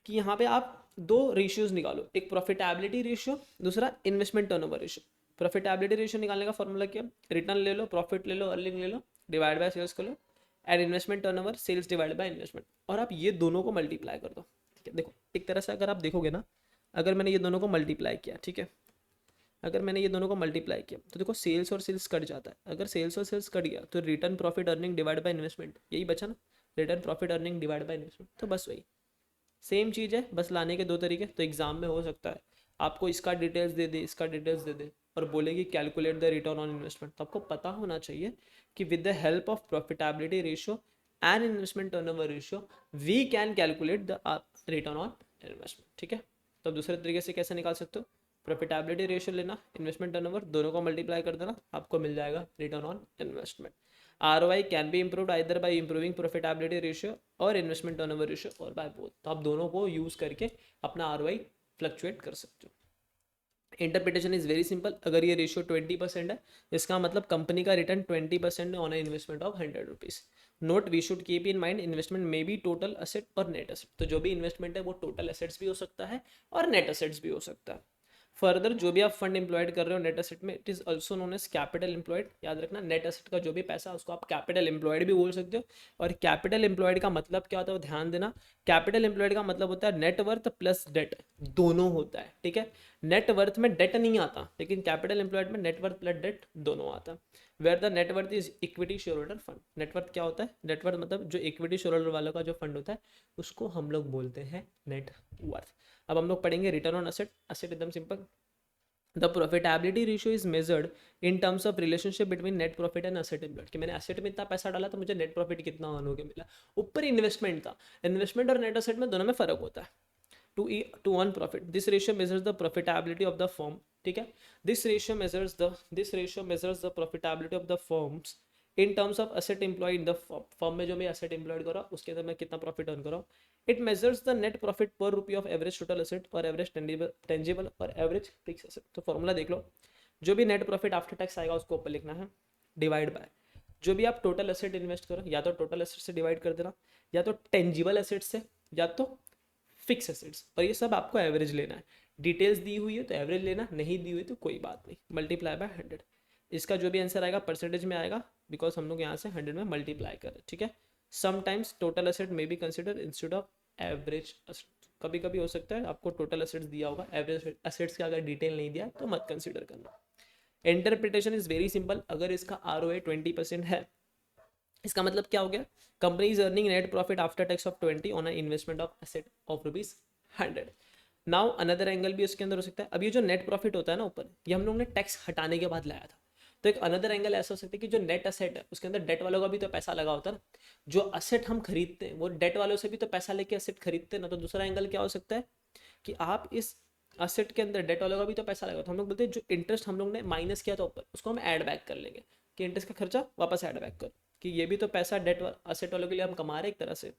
कि यहाँ पे आप दो रेशियोज निकालो, एक प्रॉफिटेबिलिटी रेशियो, दूसरा investment turnover ratio. Profitability ratio निकालने का फॉर्मूला क्या, रिटर्न ले लो, प्रॉफिट ले लो, अर्निंग ले लो, डिवाइड बाय सेल्स कर लो, and investment turnover sales divide by investment, और आप ये दोनों को मल्टीप्लाई कर दो। ठीक है, देखो एक तरह से अगर आप देखोगे ना, अगर मैंने ये दोनों को मल्टीप्लाई किया, ठीक है, अगर मैंने ये दोनों को मल्टीप्लाई किया तो देखो सेल्स और सेल्स कट जाता है। अगर सेल्स और सेल्स कट गया तो return profit earning divide by investment, यही बचा ना, return profit earning divide by investment. तो बस वही सेम चीज़ है, बस लाने के दो तरीके। तो एग्जाम में हो सकता है आपको इसका डिटेल्स दे दे, इसका डिटेल्स दे दे, और बोले कि calculate the return on investment. तो आपको पता होना चाहिए कि with the help of profitability ratio and investment turnover ratio we can calculate the return on investment. ठीक है, तो दूसरे तरीके से कैसे निकाल सकते हो, प्रॉफिटेबिलिटी रेशियो लेना, इन्वेस्टमेंट टर्नओवर, दोनों को मल्टीप्लाई कर देना, आपको मिल जाएगा return on investment. ROI can be improved either bye improving profitability ratio और इन्वेस्टमेंट टर्नओवर रेशियो, और बाय बोथ। तो आप दोनों को यूज करके अपना ROI फ्लक्चुएट कर सकते हो। इंटरप्रिटेशन इज वेरी सिंपल, अगर ये रेशियो 20% है इसका मतलब कंपनी का return 20% on investment of 100 rupees. Note we should keep in mind investment may be total asset और नेट असेट। तो जो भी इन्वेस्टमेंट है वो टोटल असेट्स भी हो सकता है और नेट असेट्स भी हो सकता है। फर्दर जो भी आप फंड एम्प्लॉयड कर रहे हो नेट एसेट में, it is also known as capital employed. याद रखना, नेट एसेट का जो भी पैसा उसको आप कैपिटल एम्प्लॉयड भी बोल सकते हो। और कैपिटल एम्प्लॉयड का मतलब क्या होता है वो ध्यान देना, कैपिटल एम्प्लॉयड का मतलब होता है नेटवर्थ प्लस डेट, दोनों होता है। ठीक है, नेटवर्थ में डेट नहीं आता, लेकिन कैपिटल एम्प्लॉयड में नेटवर्थ प्लस डेट दोनों आता है। Where the net worth is equity share holder fund. Net worth क्या होता है, नेटवर्थ मतलब जो इक्विटी शेयर होल्डर वालों का जो फंड होता है उसको हम लोग बोलते हैं नेटवर्थ। अब हम लोग पढ़ेंगे रिटर्न ऑन असेट। असेट एकदम simple, the profitability ratio is measured in terms of relationship between net profit and asset employed, कि मैंने असेट में इतना पैसा डाला तो मुझे नेट प्रॉफिट कितना अर्न होकर मिला। ऊपर इन्वेस्टमेंट था, इन्वेस्टमेंट और नेट असेट में दोनों में फर्क होता है। To earn profit, this ratio measures the profitability of the firm. ठीक है, this ratio measures the profitability of the firms in terms of asset employed in the firm में जो मैं असेट एम्प्लॉयड करा उसके अंदर मैं कितना प्रॉफिट अर्न करा। It measures the net profit per rupee of average total asset और एवरेज टेंजिबल और एवरेज फिक्स असेट। तो फॉर्मूला देख लो, जो भी नेट प्रॉफिट आफ्टर टैक्स आएगा उसको ऊपर लिखना है, डिवाइड बाय जो भी आप टोटल एसेट इन्वेस्ट करो या तो टोटल एसेट से डिवाइड कर देना, या तो टेंजिबल एसेट से, या तो फिक्स एसेट्स, और ये सब आपको एवरेज लेना है। डिटेल्स दी हुई है तो एवरेज लेना, नहीं दी हुई तो कोई बात नहीं, मल्टीप्लाई बाय 100। इसका जो भी आंसर आएगा परसेंटेज में आएगा, बिकॉज हम लोग यहाँ से 100 में मल्टीप्लाई कर रहे हैं, ठीक है। समटाइम्स टोटल एसेट में be consider instead of average asset. कभी कभी हो सकता है आपको टोटल एसेट्स दिया होगा, एवरेज एसेट्स का अगर डिटेल नहीं दिया तो मत कंसिडर करना। Interpretation is very simple. अगर इसका ROA 20% है, इसका मतलब क्या हो गया, company is earning net profit after tax of 20 on investment of asset of ₹100। Now another angle भी उसके अंदर हो सकता है। अब ये जो नेट प्रॉफिट होता है ना ऊपर, ये हम लोग ने टैक्स हटाने के बाद लाया था। तो एक अनदर एंगल ऐसा हो सकता है कि जो नेट असेट है उसके अंदर डेट वालों का भी तो पैसा लगा होता है ना, जो असेट हम खरीदते हैं वो डेट वालों से भी तो पैसा लेके असेट खरीदते हैं ना। तो दूसरा एंगल क्या हो सकता है कि आप इस असेट के अंदर डेट वालों का भी तो पैसा लगा, तो हम लोग बोलते हैं जो इंटरेस्ट हम लोग ने माइनस किया था ऊपर, उसको हम ऐड बैक कर लेंगे, कि इंटरेस्ट का खर्चा वापस ऐड बैक कर, कि ये भी तो पैसा डेट असेट वालों के लिए हम कमा रहे हैं एक तरह से।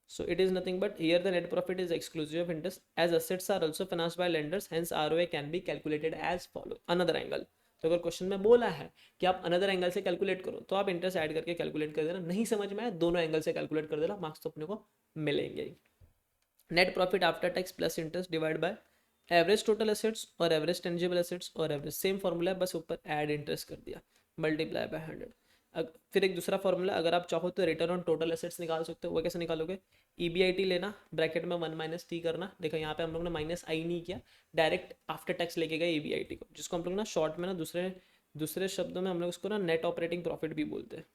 So it is nothing but here the net profit is exclusive of interest as assets are also financed by lenders, hence ROA can be calculated as follow another angle। तो अगर क्वेश्चन में बोला है कि आप अनदर एंगल से calculate करो तो आप इंटरेस्ट ऐड करके कैलकुलेट कर देना, नहीं समझ में आया दोनों एंगल से कैलकुलेट कर देना, मार्क्स तो अपने को मिलेंगे। Net profit after tax plus interest divide by average total assets और एवरेज टेंजिबल एसेट्स और एवरेज, सेम फॉर्मूला है, बस ऊपर ऐड इंटरेस्ट कर दिया, मल्टीप्लाई बाय 100। फिर एक दूसरा फॉर्मूला, अगर आप चाहो तो रिटर्न ऑन टोटल एसेट्स निकाल सकते हो। वो कैसे निकालोगे, EBIT लेना, ब्रैकेट में 1 - T करना। देखो यहाँ पे हम लोग ने माइनस आई नहीं किया, डायरेक्ट आफ्टर टैक्स लेके गए EBIT को, जिसको हम लोग ना शॉर्ट में ना दूसरे शब्दों में हम लोग उसको ना नेट ऑपरेटिंग प्रॉफिट भी बोलते हैं,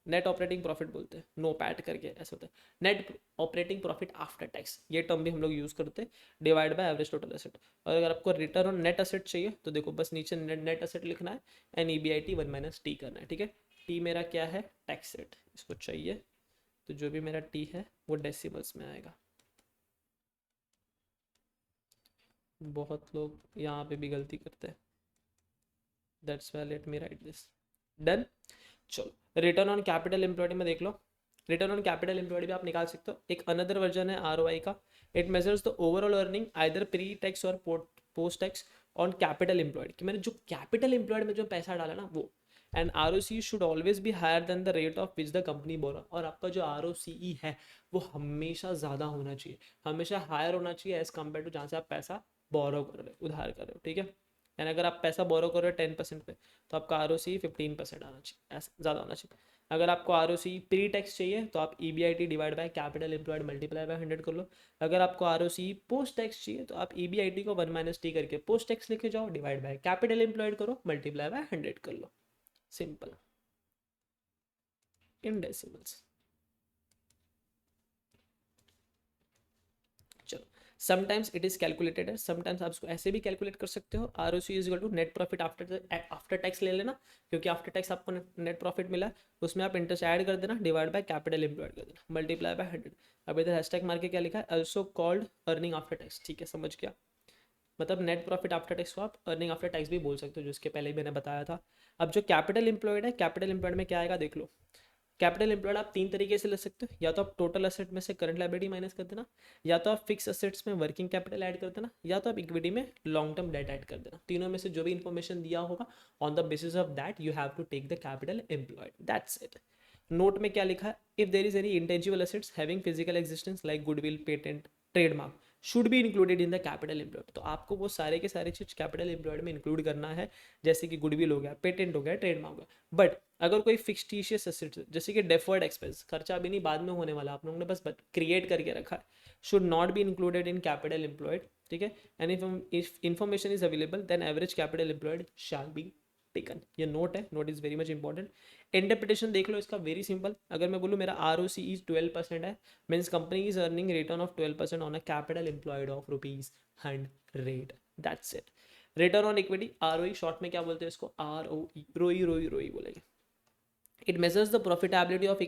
नेट ऑपरेटिंग प्रॉफिट बोलते हैं, नो पैट करके ऐसा होता है, net operating profit after tax, ये टर्म भी हम लोग यूज़ करते हैं, divide by average total asset. और अगर आपको रिटर्न ऑन नेट एसेट चाहिए तो देखो बस नीचे नेट एसेट लिखना है एंड EBIT 1 - T करना है, ठीक है। T मेरा क्या है, टैक्स रेट, इसको चाहिए तो जो भी मेरा T है वो डेसिमल्स में आएगा। बहुत लोग यहाँ पे भी गलती करते हैं, that's why let me write this. Done. चलो रिटर्न ऑन कैपिटल एम्प्लॉयड में देख लो, रिटर्न ऑन कैपिटल एम्प्लॉयड भी आप निकाल सकते हो। एक अनदर वर्जन है ROI का, it measures the overall earning either pre tax और post tax on capital employed, कि मैंने जो कैपिटल एम्प्लॉयड में जो पैसा डाला ना वो। And ROCE should always be higher than the rate of which the company borrow, और आपका जो ROCE है वो हमेशा ज़्यादा होना चाहिए, हमेशा हायर होना चाहिए एज कम्पेयर टू जहाँ से आप पैसा बोरो कर रहे हो, उधार कर रहे हो, ठीक है। एंड अगर आप पैसा बोरो कर रहे हो 10% पे तो आपका ROCE 15% आना चाहिए, ऐसा ज़्यादा होना चाहिए। अगर आपको ROCE प्री टैक्स चाहिए तो आप EBIT divide by capital employed multiply by 100 कर लो। अगर आपको ROCE पोस्ट टैक्स चाहिए तो आप EBIT को 1 - T करके पोस्ट टैक्स लेके जाओ, डिवाइड बाय कैपिटल एम्प्लॉयड करो, मल्टीप्लाई बाय 100 कर लो, सिंपल इन डेसिमल्स। चलो समटाइम्स इट इज कैलकुलेटेड है, समटाइम्स आप इसको ऐसे भी कैलकुलेट कर सकते हो, ROCE is equal to net profit after tax ले लेना, क्योंकि आफ्टर टैक्स आपको नेट प्रॉफिट मिला, उसमें आप इंटरेस्ट ऐड कर देना, डिवाइड बाय कैपिटल एम्प्लॉयड कर देना, मल्टीप्लाई बाय 100। अब इधर हैशटैग मार के क्या लिखा है, also called earning after tax, ठीक है समझ गया। मतलब नेट प्रॉफिट आफ्टर टैक्स को आप अर्निंग आफ्टर टैक्स भी बोल सकते हो, जो इसके पहले ही मैंने बताया था। अब जो कैपिटल एम्प्लॉयड है, कैपिटल एम्प्लॉयड में क्या आएगा देख लो। कैपिटल एम्प्लॉयड आप 3 तरीके से ले सकते हो, या तो आप टोटल एसेट में से करंट लायबिलिटी माइनस कर देना, या तो आप फिक्स एसेट्स में वर्किंग कैपिटल ऐड कर देना, या तो आप इक्विटी में लॉन्ग टर्म डेट ऐड कर देना। तीनों में से जो भी इन्फॉर्मेशन दिया होगा on the basis of that you have to take the capital employed, that's it. Note में क्या लिखा है, if there is any intangible assets having physical existence like goodwill, patent, trademark should be included in the capital employed. तो आपको वो सारे के सारे चीज कैपिटल एम्प्लॉयड में इंक्लूड करना है, जैसे कि गुडविल हो गया, पेटेंट हो गया, ट्रेडमार्क हो गया। बट अगर कोई फिक्सटिशियस एसेट्स जैसे कि डेफर्ड एक्सपेंस, खर्चा अभी नहीं बाद में होने वाला, आप लोगों ने बस क्रिएट करके रखा है, should not be included in capital employed, ठीक है। And if information is available then average capital employed shall be taken. ये नोट है, note is very much important. Interpretation देख लो इसका, वेरी सिंपल। अगर मैं बोलूँ मेरा ROCE इज 12% है, means company is earning return of 12% on a capital employed of ₹100, that's it. Return on equity ROE short में क्या बोलते हैं इसको, ROE, रोई बोलेंगे। It measures the profitability of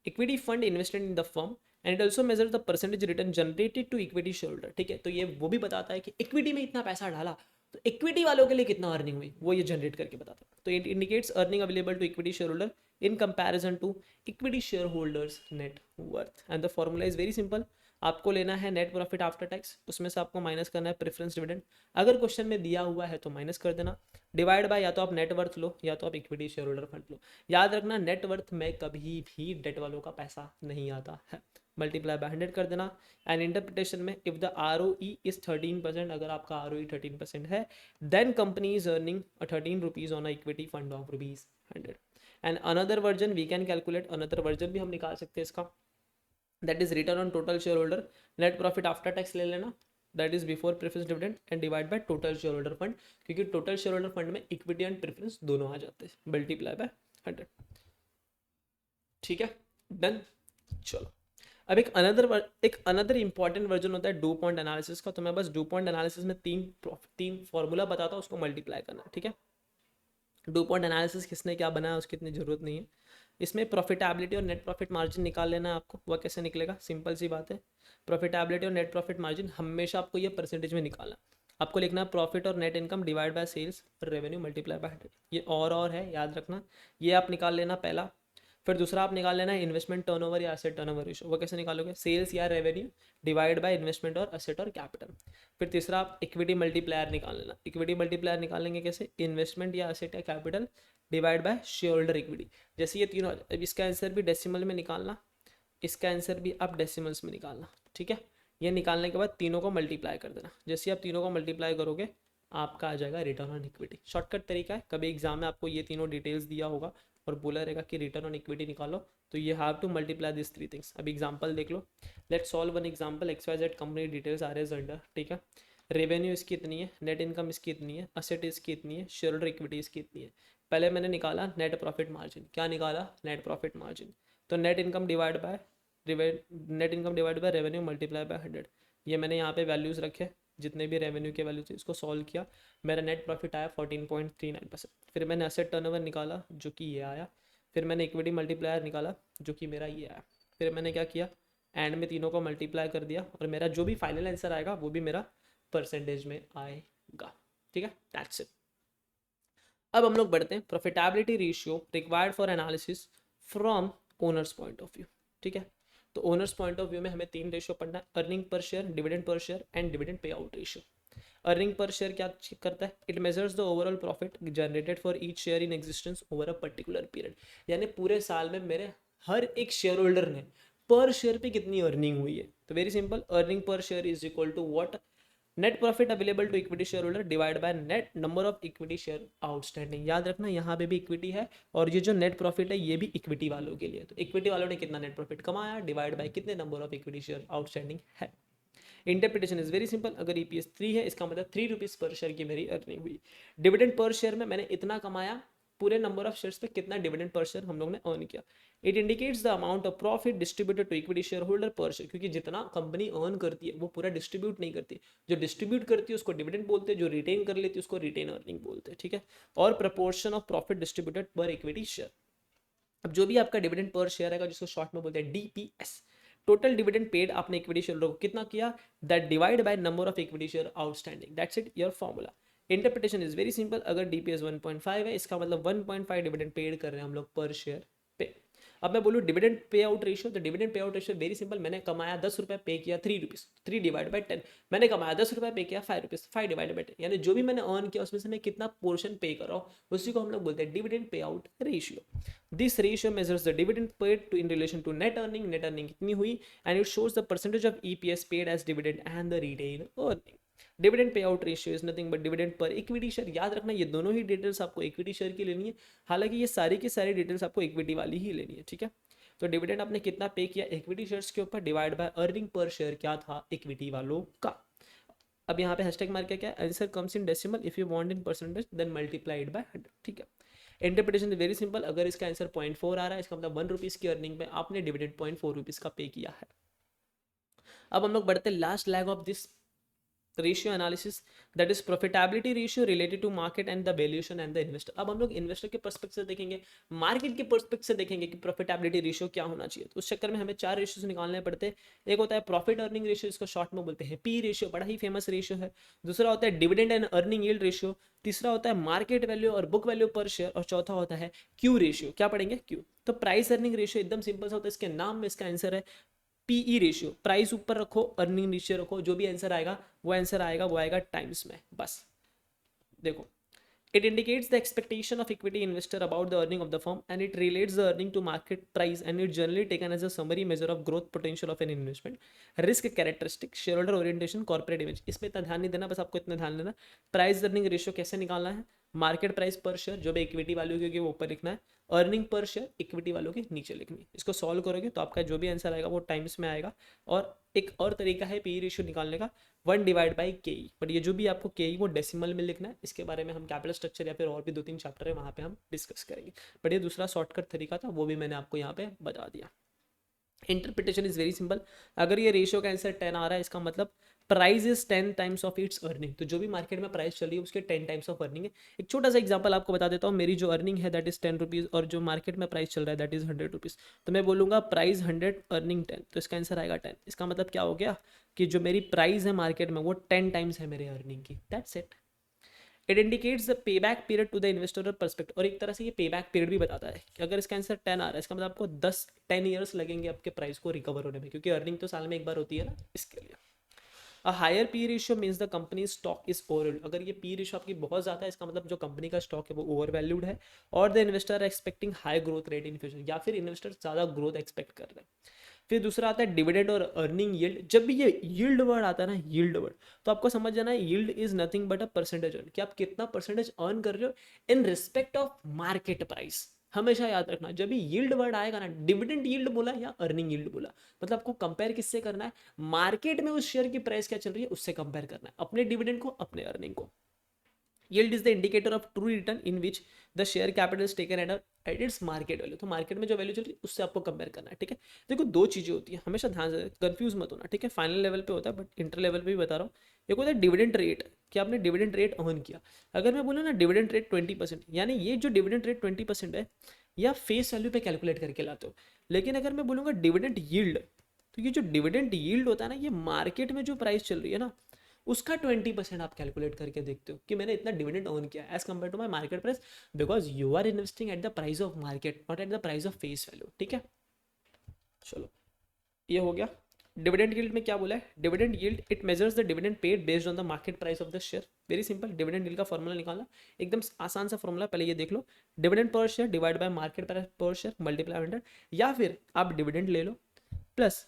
equity fund invested in the firm and it also measures the percentage return generated to equity shareholder, ठीक है। तो ये वो भी बताता है कि इक्विटी में इतना पैसा डाला तो इक्विटी वालों के लिए कितना अर्निंग हुई, वो ये जनरेट करके बताता है। तो it indicates earning available to equity share holder in comparison to equity share holders net worth, and the formula is very simple. आपको लेना है नेट प्रॉफिट आफ्टर टैक्स, उसमें से आपको माइनस करना है प्रेफरेंस डिविडेंड, अगर क्वेश्चन में दिया हुआ है तो माइनस कर देना, डिवाइड बाय या तो आप नेटवर्थ लो या तो आप इक्विटी शेयर होल्डर फंड लो। याद रखना नेटवर्थ में कभी भी डेट वालों का पैसा नहीं आता है, मल्टीप्लाई बाय 100 कर देना। एंड इंटरप्रिटेशन में इफ द ROE इज 13%, अगर आपका ROE 13% है, then company is earning 13 rupees on equity fund of ₹100। And another version we can calculate, another version भी हम निकाल सकते हैं इसका, that is return on total share holder, net profit after tax ले लेना, that is before preference dividend and divide by total share holder fund, क्योंकि total share holder fund में इक्विटी एंड प्रेफरेंस दोनों आ जाते हैं, मल्टीप्लाई बाय 100। ठीक है, done. चलो अब एक अनदर इंपॉर्टेंट वर्जन होता है डू पॉइंट एनालिसिस का, तो मैं बस डू पॉइंट एनालिसिस में तीन फॉर्मूला बताता हूँ, उसको मल्टीप्लाई करना, ठीक है। डू पॉइंट एनालिसिस किसने क्या बनाया उसकी इतनी जरूरत नहीं है। इसमें प्रॉफिटेबिलिटी और नेट प्रॉफिट मार्जिन निकाल लेना है आपको, वह कैसे निकलेगा, सिंपल सी बात है। प्रॉफिटेबिलिटी और नेट प्रॉफिट मार्जिन हमेशा आपको ये परसेंटेज में निकालना, आपको लिखना है प्रॉफिट और net income divide by sales revenue multiply by 100, ये और है, याद रखना, ये आप निकाल लेना पहला। फिर दूसरा आप निकाल लेना है इन्वेस्टमेंट टर्नओवर या एसेट टर्नओवर रेशियो, वो कैसे निकालोगे, सेल्स या रेवेन्यू डिवाइड बाय इन्वेस्टमेंट और एसेट और कैपिटल। फिर तीसरा आप इक्विटी मल्टीप्लायर निकाल लेना, इक्विटी मल्टीप्लायर निकालेंगे कैसे, इन्वेस्टमेंट या एसेट या capital divide by share holder equity. जैसे ये तीनों, अब इसका आंसर भी डेसिमल में निकालना, इसका आंसर भी आप डेसिमल्स में निकालना, ठीक है। ये निकालने के बाद तीनों को मल्टीप्लाई कर देना, जैसे आप तीनों को मल्टीप्लाई करोगे आपका आ जाएगा रिटर्न ऑन इक्विटी। शॉर्टकट तरीका है, कभी एग्जाम में आपको ये तीनों डिटेल्स दिया होगा और बोला रहेगा कि रिटर्न ऑन इक्विटी निकालो, तो ये have to multiply this three things. अब एग्जांपल देख लो, let's solve one example, XYZ company details are as under, ठीक है। रेवेन्यू इसकी इतनी है, नेट इनकम इसकी इतनी है, असेट इसकी इतनी है, शेयर होल्डर इक्विटी इसकी इतनी है। पहले मैंने निकाला नेट प्रॉफिट मार्जिन, क्या निकाला, नेट प्रॉफिट मार्जिन, तो net income divide by revenue multiply by 100, ये मैंने यहाँ पे वैल्यूज रखे, जितने भी रेवेन्यू के वैल्यू थे इसको सॉल्व किया, मेरा नेट प्रॉफिट आया 14.39%। फिर मैंने एसेट टर्नओवर निकाला जो कि ये आया, फिर मैंने इक्विटी मल्टीप्लायर निकाला जो कि मेरा ये आया, फिर मैंने क्या किया, एंड में तीनों को मल्टीप्लाई कर दिया और मेरा जो भी फाइनल आंसर आएगा वो भी मेरा परसेंटेज में आएगा, ठीक है, दैट्स इट। अब हम लोग बढ़ते हैं profitability ratio required for analysis from owners point of view, ठीक है। तो ओनर्स पॉइंट ऑफ व्यू में हमें 3 रेशियो पढ़ना है, earning per share, dividend per share and dividend pay out ratio. Earning per share क्या करता है, it measures the overall profit generated for each share in existence over a particular period, यानी पूरे साल में मेरे हर एक शेयर होल्डर ने पर शेयर पे कितनी अर्निंग हुई है। तो very simple, earning per share is equal to what, net profit available to equity share holder divide by net number of equity share outstanding. याद रखना यहाँ पे भी इक्विटी है और ये जो नेट प्रॉफिट है ये भी इक्विटी वालों के लिए, तो इक्विटी वालों ने कितना नेट प्रॉफिट कमाया डिवाइड बाय कितने number of equity share outstanding है। इंटरप्रिटेशन इज वेरी सिंपल, अगर EPS 3 है इसका मतलब 3 रुपीज पर शेयर की मेरी अर्निंग हुई। डिविडेंड पर शेयर में मैंने इतना कमाया, पूरे नंबर ऑफ शेयर्स पे कितना डिविडेंड पर शेयर हम लोग ने अर्न किया। It indicates the amount of profit distributed to equity share holder per share, क्योंकि जितना कंपनी अर्न करती है वो पूरा डिस्ट्रीब्यूट नहीं करती, जो डिस्ट्रीब्यूट करती है उसको डिविडेंड बोलते हैं, जो रिटेन कर लेती है उसको रिटेन अर्निंग बोलते हैं, ठीक है। और प्रपोर्शन ऑफ प्रॉफिट डिस्ट्रीब्यूटेड पर इक्विटी शेयर, अब जो भी आपका डिविडेंड पर शेयर है जिसको शॉर्ट में बोलते हैं DPS, टोटल डिविडेंड पेड आपने इक्विटी शेयर को कितना किया, that divide by number of equity share outstanding, that's it your formula. Interpretation is very simple, अगर DPS 1.5 है इसका मतलब 1.5 डिविडेंड पेड कर रहे हैं हम लोग पर शेयर पे। अब मैं बोलूँ डिविडेंड पे आउट रेशियो, तो dividend pay out ratio very simple, मैंने कमाया 10 रुपये, पे किया 3 रुपीज़, 3 डिवाइड बाई 10, मैंने कमाया 10 रुपये, पे किया 5 रुपीज़, 5 डिवाइड बाई 10, यानी जो भी मैंने अर्न किया उसमें से मैं कितना पोर्शन पे कर रहा हूँ उसी को हम लोग बोलते हैं dividend pay out ratio. This ratio measures the dividend paid to in relation to net earning, net earning कितनी हुई, and it shows the percentage of EPS paid as dividend and the retain earning. Dividend pay out ratio is nothing but dividend per equity share. याद रखना ये दोनों ही details आपको equity share की लेनी है, हालांकि ये सारी की सारी डिटेल्स आपको इक्विटी वाली ही लेनी है, ठीक है। तो डिविडेंड आपने कितना पे किया इक्विटी शेयर्स के ऊपर divide by earning per share क्या था इक्विटी वालों का। अब यहाँ पे हैशटैग मार क्या answer comes in decimal, if you want in percentage then multiplied by 100, ठीक है। इंटरप्रिटेशन वेरी सिंपल, अगर इसका आंसर 0.4 आ रहा है इसका मतलब 1 रुपीज़ की अर्निंग पे आपने डिविडेंड 0.4 रुपीज़ का पे किया है। अब हम लोग बढ़ते last leg of this ratio analysis, that is profitability ratio related to market and the valuation and the investor. अब हम लोग इन्वेस्टर के पर्सपेक्टिव से देखेंगे, मार्केट के पर्सपेक्टिव से देखेंगे कि प्रॉफिटेबिलिटी रेशियो क्या होना चाहिए। तो उस चक्कर में हमें 4 रेशियोज निकालने पड़ते हैं। एक होता है प्रॉफिट अर्निंग रेशियो, इसको शॉर्ट में बोलते हैं P रेशियो, बड़ा ही फेमस रेशियो है। दूसरा होता है dividend and earning yield ratio, तीसरा होता है मार्केट वैल्यू और बुक वैल्यू पर शेयर, और चौथा होता है Q रेशियो। क्या पढ़ेंगे Q। तो प्राइस अर्निंग रेशियो एकदम सिंपल सा होता है, इसके नाम में इसका आंसर है पीई रेशियो, प्राइस ऊपर रखो, अर्निंग नीचे रखो, जो भी आंसर आएगा वो आएगा टाइम्स में, बस। देखो, it indicates the expectation of equity investor about the earning of the firm, and it relates the earning to market price, and it generally taken as a summary measure of growth potential of an investment, risk characteristic, shareholder orientation, corporate image। इसमें इतना ध्यान नहीं देना, बस आपको इतना ध्यान देना प्राइस अर्निंग रेशियो कैसे निकालना है, मार्केट प्राइस पर शेयर जो भी इक्विटी वैल्यू की होगी वो ऊपर लिखना है, अर्निंग पर शेयर इक्विटी वालों के नीचे लिखनी है। इसको सॉल्व करोगे तो आपका जो भी आंसर आएगा वो टाइम्स में आएगा। और एक और तरीका है पी रेशियो निकालने का, 1 डिवाइड बाई के ई, बट ये जो भी आपको के ई वो डेसिमल में लिखना है। इसके बारे में हम कैपिटल स्ट्रक्चर या फिर और भी 2-3 चैप्टर है वहाँ पे हम डिस्कस करेंगे, बट ये दूसरा शॉर्टकट तरीका था, वो भी मैंने आपको यहाँ पे बता दिया। इंटरप्रिटेशन इज वेरी सिंपल, अगर ये रेशियो का आंसर 10 आ रहा है, इसका मतलब price is 10 times of its earning, तो जो भी मार्केट में प्राइस चल रही है उसके 10 टाइम्स ऑफ अर्निंग है। एक छोटा सा एग्जांपल आपको बता देता हूँ, मेरी जो अर्निंग है दैट इज 10 रुपीज़ और जो मार्केट में प्राइस चल रहा है दैट इज 100 रुपीज़, तो मैं बोलूँगा प्राइस 100 अर्निंग 10, तो इसका आंसर आएगा 10। इसका मतलब क्या हो गया कि जो मेरी प्राइस है मार्केट में वो 10 टाइम्स है मेरे अर्निंग की, that's it. It indicates the pay back period to the investor perspective, और एक तरह से ये पे बैक पीरियड भी बताता है कि अगर इसका आंसर 10 आ रहा है, इसका मतलब आपको 10 ईयर्स लगेंगे आपके प्राइस को रिकवर होने में, क्योंकि अर्निंग तो साल में एक बार होती है ना, इसके लिए। A higher P ratio means the company stock is over, अगर ये पी रेशियो आपकी बहुत ज़्यादा है, इसका मतलब जो कंपनी का स्टॉक है वो ओवर वैल्यूड है, और the investor are expecting high growth rate in future, या फिर इन्वेस्टर ज़्यादा ग्रोथ एक्सपेक्ट कर रहे हैं। फिर दूसरा आता है डिविडेंड और अर्निंग यील्ड। जब भी ये यील्ड वर्ड आता है ना, यील्ड वर्ड, तो आपको समझ जाना है yield is nothing but a percentage earn, कि आप कितना परसेंटेज अर्न कर रहे हो in respect of market price. हमेशा याद रखना, जब भी यील्ड वर्ड आएगा ना, डिविडेंड यील्ड बोला या अर्निंग यील्ड बोला, मतलब आपको कंपेयर किससे करना है, मार्केट में उस शेयर की प्राइस क्या चल रही है उससे कंपेयर करना है, अपने डिविडेंड को अपने अर्निंग को। yield is the indicator of true return in which the share capital is taken at its market value, तो मार्केट में जो वैल्यू चल रही है उससे आपको कंपेयर करना है, ठीक है। देखो, दो चीजें होती हैं, हमेशा ध्यान से कंफ्यूज मत होना, ठीक है। फाइनल लेवल पे होता है बट इंटर लेवल पे भी बता रहा हूँ। एक होता है डिविडेंड रेट, कि आपने डिविडेंड रेट अर्न किया। अगर मैं बोलूँ ना डिविडेंड रेट 20%, यानी ये जो डिविडेंड रेट 20% है या फेस वैल्यू पे कैलकुलेट करके लाते हो। लेकिन अगर मैं बोलूँगा डिविडेंड यील्ड, तो ये जो डिविडेंड यील्ड होता है ना, ये मार्केट में जो प्राइस चल रही है ना उसका 20% आप कैलकुलेट करके देखते हो कि मैंने इतना डिविडेंड अर्न किया as compare to my market price, because you are investing at the price of market, not at the price of face value, ठीक है। चलो, ये हो गया। डिविडेंड यील्ड में क्या बोला है, dividend yield it measures the dividend paid based on the market price of the share. Very simple, dividend yield का फॉर्मूला निकालना एकदम आसान सा फॉर्मूला, पहले ये देख लो, dividend per share divide by market price per share multiply 100, या फिर आप डिविडेंड ले लो plus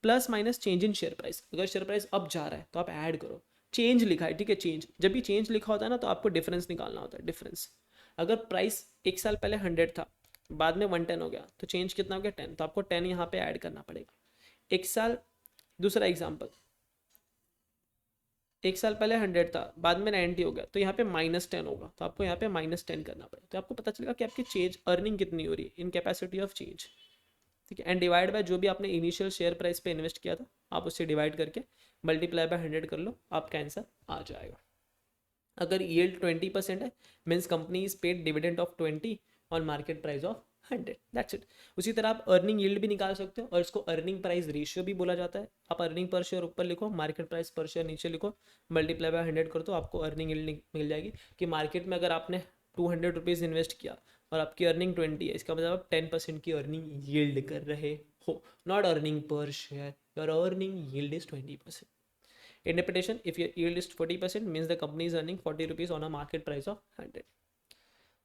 plus minus change in share price, अगर शेयर प्राइस अप जा रहा है तो आप ऐड करो, चेंज लिखा है, ठीक है, चेंज, जब भी चेंज लिखा होता है ना तो आपको डिफरेंस निकालना होता है, डिफरेंस। अगर प्राइस एक साल पहले 100 था, बाद में 110 हो गया, तो चेंज कितना हो गया 10, तो आपको 10 यहाँ पे ऐड करना पड़ेगा। एक साल, दूसरा एग्जाम्पल, एक साल पहले 100 था, बाद में 90 हो गया, तो यहाँ पे -10 होगा, तो आपको यहाँ पे -10 करना पड़ेगा, तो आपको पता चलेगा कि आपकी चेंज अर्निंग कितनी हो रही है इन कैपेसिटी ऑफ चेंज, ठीक है। एंड डिवाइड बाय जो भी आपने इनिशियल शेयर प्राइस पे इन्वेस्ट किया था, आप उससे डिवाइड करके मल्टीप्लाई बाय 100 कर लो, आपका आंसर आ जाएगा। अगर यील्ड 20% है means company is paid dividend of 20 on market price of 100, that's it. उसी तरह आप अर्निंग यील्ड भी निकाल सकते हो, और इसको अर्निंग प्राइस रेशियो भी बोला जाता है। आप अर्निंग पर शेयर ऊपर लिखो, मार्केट प्राइस पर शेयर नीचे लिखो, मल्टीप्लाई बाय 100 कर दो, आपको अर्निंग यील्ड मिल जाएगी। कि मार्केट में अगर आपने 200 रुपीज़ इन्वेस्ट किया और आपकी अर्निंग 20 है, इसका मतलब आप 10% की अर्निंग यील्ड कर रहे हो, not earning per share, your earning yield is 20%। Interpretation, if your yield is 40% means the company is earning 40 rupees on a market price of 100।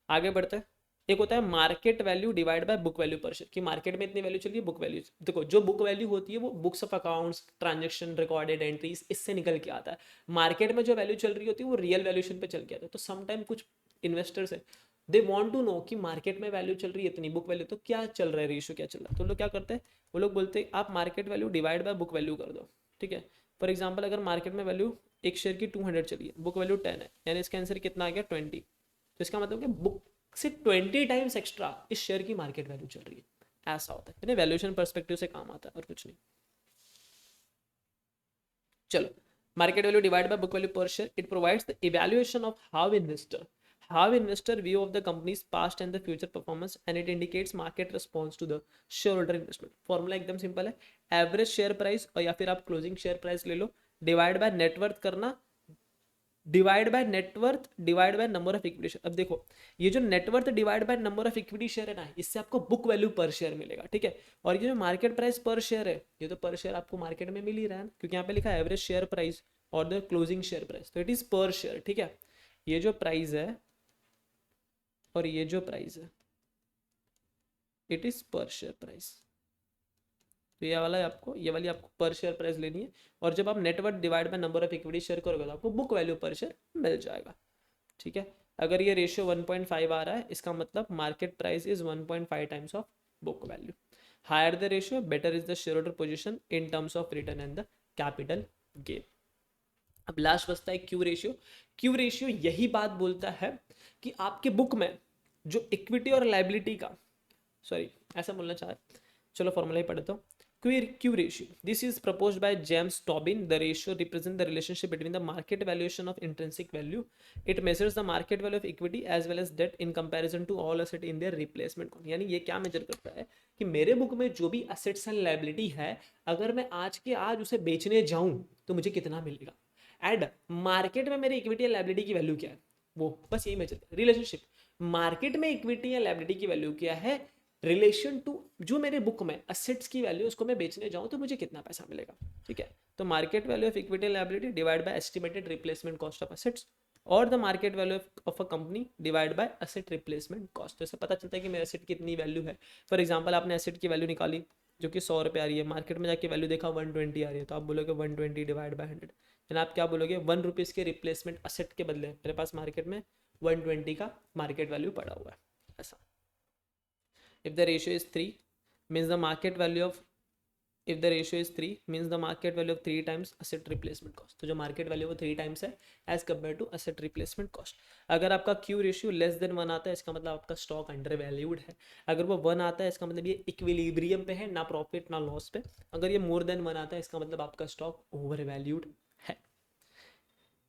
आगे बढ़ते हैं। एक होता है market value divide by book value पर शेयर, कि market में इतनी वैल्यू चल रही है, बुक वैल्यू, देखो जो बुक वैल्यू होती है वो books of accounts, transaction, recorded entries, इससे निकल के आता है। मार्केट में जो वैल्यू चल रही होती है वो रियल वैल्यूएशन पे चल के आता है। तो समटाइम कुछ इन्वेस्टर्स है, दे वांट टू नो कि मार्केट में वैल्यू चल रही है इतनी, बुक वैल्यू तो क्या चल रहा है, रेशियो क्या चल रहा है, तो लोग क्या करते हैं, वो लोग बोलते हैं आप market value divide by book value कर दो, ठीक है। फॉर एग्जाम्पल, अगर मार्केट में वैल्यू एक शेयर की 200 चली है, बुक वैल्यू 10 है, यानी इसका आंसर कितना आ गया 20, तो इसका मतलब कि बुक से 20 टाइम्स एक्स्ट्रा इस शेयर की मार्केट वैल्यू चल रही है, ऐसा होता है, यानी वैल्यूएशन पर्सपेक्टिव से काम आता है और कुछ नहीं। चलो, market value divided by book value per share, it provides the evaluation of how investor view of the company's past and the future performance, and it indicates market response to the shareholder investment। Formula एकदम simple है, average share price और या फिर आप closing share price ले लो, divide by net worth करना, divide by net worth divide by number of equity share. अब देखो ये जो net worth divide by number of equity share है ना, इससे आपको बुक वैल्यू पर शेयर मिलेगा, ठीक है। और ये जो मार्केट प्राइस पर शेयर है, ये तो पर शेयर आपको मार्केट में मिल ही रहा है ना, क्योंकि यहाँ पे लिखा है एवरेज शेयर प्राइस और द क्लोजिंग शेयर प्राइस, तो इट इज पर शेयर, ठीक है। ये जो प्राइस है और ये जो प्राइस है, इट इज पर शेयर प्राइस। तो ये वाला आपको, ये वाली आपको पर शेयर प्राइस लेनी है। और जब आप net worth divide by number of equity share करोगे तो आपको बुक वैल्यू पर शेयर मिल जाएगा, ठीक है। अगर ये रेशियो 1.5 आ रहा है, इसका मतलब market price is 1.5 times of book value. Higher the ratio better is the share holder position in terms of return and the capital gain. अब लास्ट बचता है क्यू रेशियो। क्यू रेशियो यही बात बोलता है कि आपके बुक में जो इक्विटी और लाइबिलिटी का, सॉरी ऐसा बोलना चाहे, चलो फॉर्मूला ही पढ़ता हूँ। Q ratio. This is proposed by James Tobin. The ratio represents the relationship between the market valuation of intrinsic value. It measures the market value of equity as well as debt in comparison to all assets in their replacement. यानी ये क्या major करता है कि मेरे book में जो भी assets एंड liability है, अगर मैं आज के आज उसे बेचने जाऊं तो मुझे कितना मिलेगा, एंड मार्केट में मेरी इक्विटी या लाइबिलिटी की वैल्यू क्या है, वो बस यही मेजर रिलेशनशिप। मार्केट में इक्विटी या लाइबिलिटी की वैल्यू क्या है रिलेशन टू जो मेरे बुक में असेट्स की वैल्यू, उसको मैं बेचने जाऊं तो मुझे कितना पैसा मिलेगा, ठीक है। तो market value of equity liability divide by estimated replacement cost of assets और the market value of a company divide by asset replacement cost. तो इससे पता चलता है कि मेरे असेट की कितनी वैल्यू है। फॉर एग्जांपल आपने असेट की वैल्यू निकाली जो कि 100 रुपये आ रही है, मार्केट में जाके वैल्यू देखा 120 आ रही है, तो आप बोलोगे 120 डिवाइड बाय 100, यानी आप क्या बोलोगे 1 रुपीज़ के रिप्लेसमेंट असेट के बदले मेरे पास मार्केट में 120 का मार्केट वैल्यू पड़ा हुआ है, ऐसा। If the ratio is 3 means the market value of, if the ratio is 3 means the market value of 3 times asset replacement cost। तो जो market value वो 3 times है as compared to asset replacement cost। अगर आपका Q ratio less than 1 आता है, इसका मतलब आपका stock under valued है। अगर वो 1 आता है, इसका मतलब ये equilibrium पे है, ना profit ना loss पे। अगर ये more than 1 आता है, इसका मतलब आपका stock over valued है।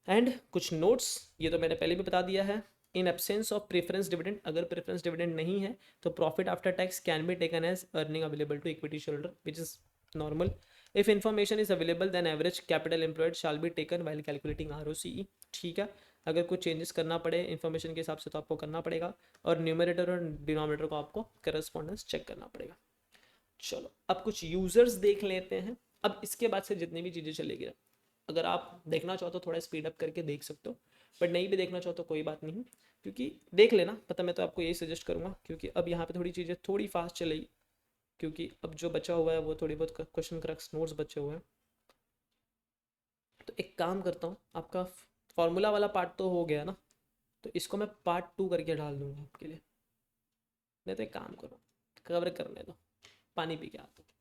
एंड कुछ नोट्स, ये तो मैंने पहले भी बता दिया है। In absence of preference dividend, अगर प्रेफरेंस डिविडेंड नहीं है तो profit after tax can be taken as earning available to equity share holder which is normal. If information is available then average capital employed shall be taken while calculating ROCE, ठीक है। अगर कुछ changes करना पड़े information के हिसाब से तो आपको करना पड़ेगा, और न्यूमरेटर और डिनोमिनेटर को आपको करस्पॉन्डेंस चेक करना पड़ेगा। चलो अब कुछ यूजर्स देख लेते हैं। अब इसके बाद से जितनी भी चीज़ें चलेगी, अगर आप देखना चाहो तो थोड़ा स्पीड अप करके देख सकते हो, बट नहीं भी देखना चाहो तो कोई बात नहीं, क्योंकि देख लेना पता, मैं तो आपको यही सजेस्ट करूँगा, क्योंकि अब यहाँ पे थोड़ी चीज़ें थोड़ी फास्ट चलेगी, क्योंकि अब जो बचा हुआ है वो थोड़ी बहुत क्वेश्चन क्रक्स नोट्स बचे हुए हैं। तो एक काम करता हूँ, आपका फॉर्मूला वाला पार्ट तो हो गया ना, तो इसको मैं पार्ट 2 करके डाल दूँगा आपके लिए। नहीं तो एक काम करो, कवर करने दो, पानी पी के आता हूँ।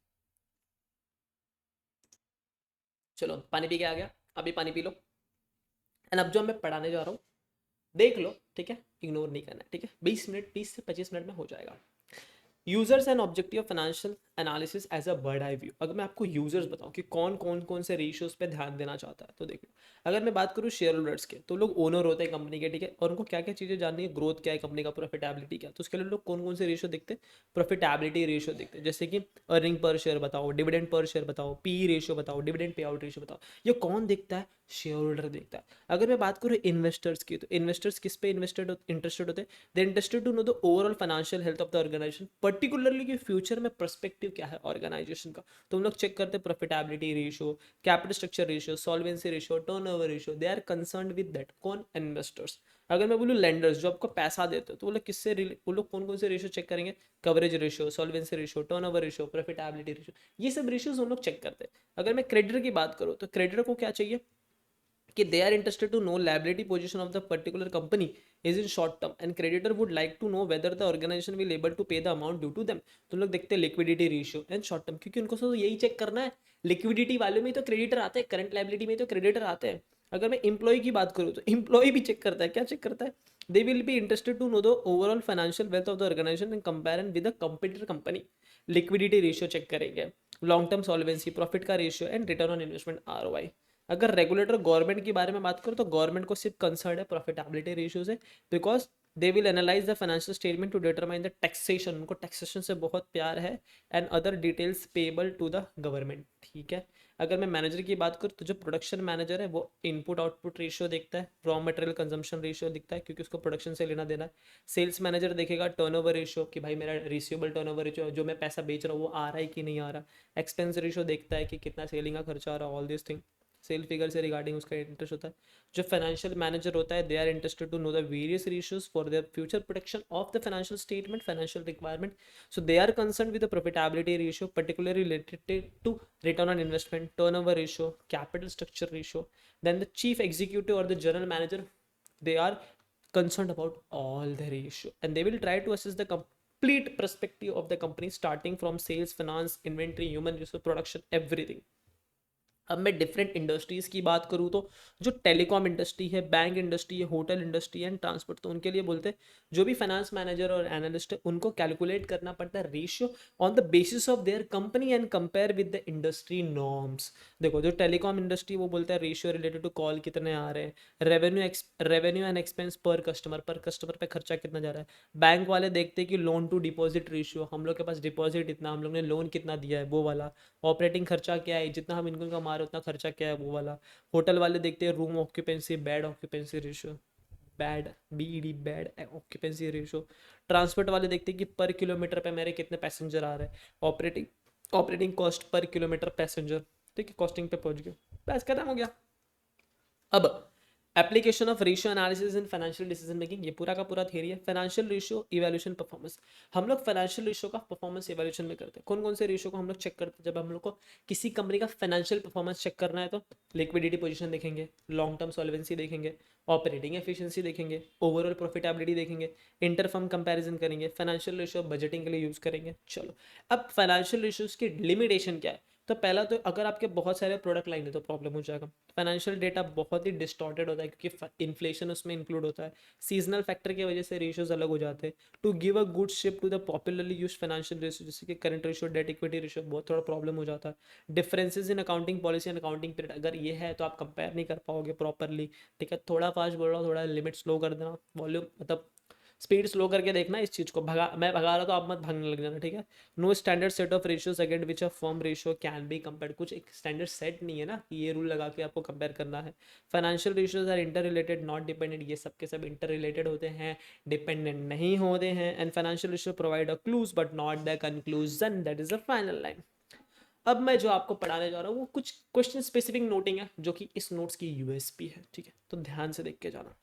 चलो पानी पी के आ गया, अभी पानी पी लो। एंड अब जो मैं पढ़ाने जा रहा हूँ देख लो, ठीक है, इग्नोर नहीं करना है, ठीक है। 20 मिनट 20 से 25 मिनट में हो जाएगा। Users and objective of financial analysis as a bird eye view. अगर मैं आपको यूजर्स बताऊं कि कौन से रेशियोज पे ध्यान देना चाहता है, तो देखो अगर मैं बात करूं शेयर होल्डर्स के, तो लोग ओनर होते हैं कंपनी के, ठीक है, और उनको क्या क्या चीज़ें जाननी है, ग्रोथ क्या है कंपनी का, प्रॉफिटेबिलिटी क्या है, तो उसके लिए लोग कौन कौन से रेशियो देखते हैं, प्रॉफिटेबिलिटी रेशियो देखते हैं, जैसे कि अर्निंग पर शेयर बताओ, डिविडेंड पर शेयर बताओ, पी रेशियो बताओ, डिविडेंड पे आउट रेशियो बताओ। ये कौन देखता है, शेयर होल्डर देखता है। अगर मैं बात करूँ इन्वेस्टर्स की, तो इन्वेस्टर्स किस पे इंटरेस्टेड होते हैं, they interested to know the overall financial health of the organisation, particularly कि फ्यूचर में पर्सपेक्टिव क्या है ऑर्गेनाइजेशन का। तो हम लोग चेक करते हैं profitability ratio, capital structure ratio, solvency ratio, turnover ratio, they are concerned with that. कौन, इन्वेस्टर्स। अगर मैं बोलूँ लेंडर्स जो आपको पैसा देते हो, तो वो लोग किससे, वो लोग कौन कौन से रेशियो चेक करेंगे, coverage ratio, solvency ratio, turnover ratio, profitability ratio, ये सब रेशियोज हम लोग चेक करते हैं। अगर मैं क्रेडिटर की बात करूँ, तो क्रेडिटर को क्या चाहिए कि they are interested to know liability position of the particular company is in short term and creditor would like to know whether the organization will able to pay the amount due to them। तो लोग देखते हैं liquidity ratio and short term, क्योंकि उनको तो यही check करना है। लिक्विडिटी वाले में तो क्रेडिटर आते हैं, करंट लाइबिलिटी में तो क्रेडिटर आते हैं। अगर मैं एम्प्लॉय की बात करूँ तो एम्प्लॉय भी चेक करता है, क्या चेक करता है, they will be interested to know the overall financial wealth of the organisation in comparison with the competitor company. Liquidity ratio check करेंगे, लॉन्ग टर्म सॉल्वेंसी, प्रॉफिट का ratio and return on investment ROI। अगर regulator government के बारे में बात करो तो government को सिर्फ कंसर्न है प्रॉफिटेबिलिटी रेशियो से, because they will analyse the financial statement to determine the taxation, उनको टैक्सेशन से बहुत प्यार है, and other details payable to the government, ठीक है। अगर मैं मैनेजर की बात करूँ तो जो प्रोडक्शन मैनेजर है वो इनपुट आउटपुट रेशियो देखता है, रॉ मटेरियल कंजम्पशन रेशियो दिखता है क्योंकि उसको प्रोडक्शन से लेना देना है। सेल्स मैनेजर देखेगा टर्नओवर रेशियो कि भाई मेरा रिसीवेबल टर्नओवर रेशियो, जो मैं पैसा बेच रहा हूँ वो आ रहा है कि नहीं आ रहा। एक्सपेंस रेशियो देखता है कि कितना सेलिंग का खर्चा आ रहा है, all this thing sale figure से रिगार्डिंग उसका इंटरेस्ट होता है। जो फाइनेंशियल मैनेजर होता है, they are interested to know the various ratios for their future protection of the financial statement, financial requirement. So they are concern with the profitability ratio particularly related to return on investment, turnover ratio, capital structure ratio. Then the chief executive or the general manager, they are concerned about all the ratio, and they will try to assess the complete perspective of the company starting from sales, finance, inventory, human resource, production, everything. अब मैं different industries की बात करूँ तो जो telecom industry है, bank industry है, hotel industry and transport, तो उनके लिए बोलते हैं जो भी फाइनेंस मैनेजर और एनालिस्ट है उनको कैलकुलेट करना पड़ता है ratio on the basis of their company and compare with the industry norms. देखो जो टेलीकॉम इंडस्ट्री वो बोलता है रेशियो रिलेटेड टू कॉल कितने आ रहे हैं, रेवेन्यू एंड एक्सपेंस पर कस्टमर पे खर्चा कितना जा रहा है। बैंक वाले देखते हैं कि लोन टू डिपॉजिट रेशियो, हम लोग के पास डिपॉजिट इतना, हम लोग ने लोन कितना दिया है वो वाला। ऑपरेटिंग खर्चा क्या है, जितना हम इनकम कमा रहे उतना खर्चा क्या है वो वाला। होटल वाले देखते हैं room occupancy, bed occupancy ratio, bed occupancy ratio. Transport वाले देखते हैं कि पर किलोमीटर पे मेरे कितने पैसेंजर आ रहे हैं। Operating cost per kilometre passenger, ठीक है, कॉस्टिंग पे पहुंच गया, बस खत्म हो गया। अब application of ratio analysis in financial decision making, ये पूरा का पूरा थियरी है। फाइनेंशियल रेशियो इवैल्यूएशन परफॉर्मेंस, हम लोग फाइनेंशियल रेशियो का परफॉर्मेंस इवैल्यूएशन में करते हैं। कौन कौन से रेशियो को हम लोग चेक करते हैं जब हम लोग को किसी कंपनी का फाइनेंशियल परफॉर्मेंस चेक करना है? तो लिक्विडिटी पोजीशन देखेंगे, लॉन्ग टर्म सॉल्वेंसी देखेंगे, ऑपरेटिंग एफिशिएंसी देखेंगे, ओवरऑल प्रॉफिटेबिलिटी देखेंगे, इंटरफर्म कंपैरिजन करेंगे, फाइनेंशियल रेशियो बजटिंग के लिए यूज करेंगे। चलो, अब फाइनेंशियल रेशियोज की लिमिटेशन क्या है? तो पहला तो अगर आपके बहुत सारे प्रोडक्ट लाइन है तो प्रॉब्लम हो जाएगा। फाइनेंशियल डेटा बहुत ही डिस्टॉर्टेड होता है क्योंकि इन्फ्लेशन उसमें इंक्लूड होता है, सीजनल फैक्टर की वजह से रेशियोज अलग हो जाते हैं। To give a good shape to the popularly used financial ratio जैसे कि current ratio, debt equity ratio, बहुत थोड़ा प्रॉब्लम हो जाता है। Differences in accounting policy and accounting period, अगर ये है तो आप कंपेयर नहीं कर पाओगे प्रॉपरली, ठीक है। थोड़ा फास्ट बोल रहा हूँ, थोड़ा लिमिट स्लो कर देना, वॉल्यूम मतलब स्पीड स्लो करके देखना इस चीज़ को। मैं भगा रहा तो आप मत भागने लग जाना, ठीक है। No standard set of ratios against which a firm ratio can be compared, कुछ एक स्टैंडर्ड सेट नहीं है ना कि ये रूल लगा के आपको कंपेयर करना है। Financial ratios are interrelated not dependent, ये सब के सब इंटर रिलेटेड होते हैं, डिपेंडेंट नहीं होते हैं। And financial ratio provide a clues but not the conclusion, that is a final line. अब मैं जो आपको पढ़ाने जा रहा हूँ वो कुछ क्वेश्चन स्पेसिफिक नोटिंग है जो कि इस नोट्स की यूएसपी है, ठीक है, तो ध्यान से देख के जाना।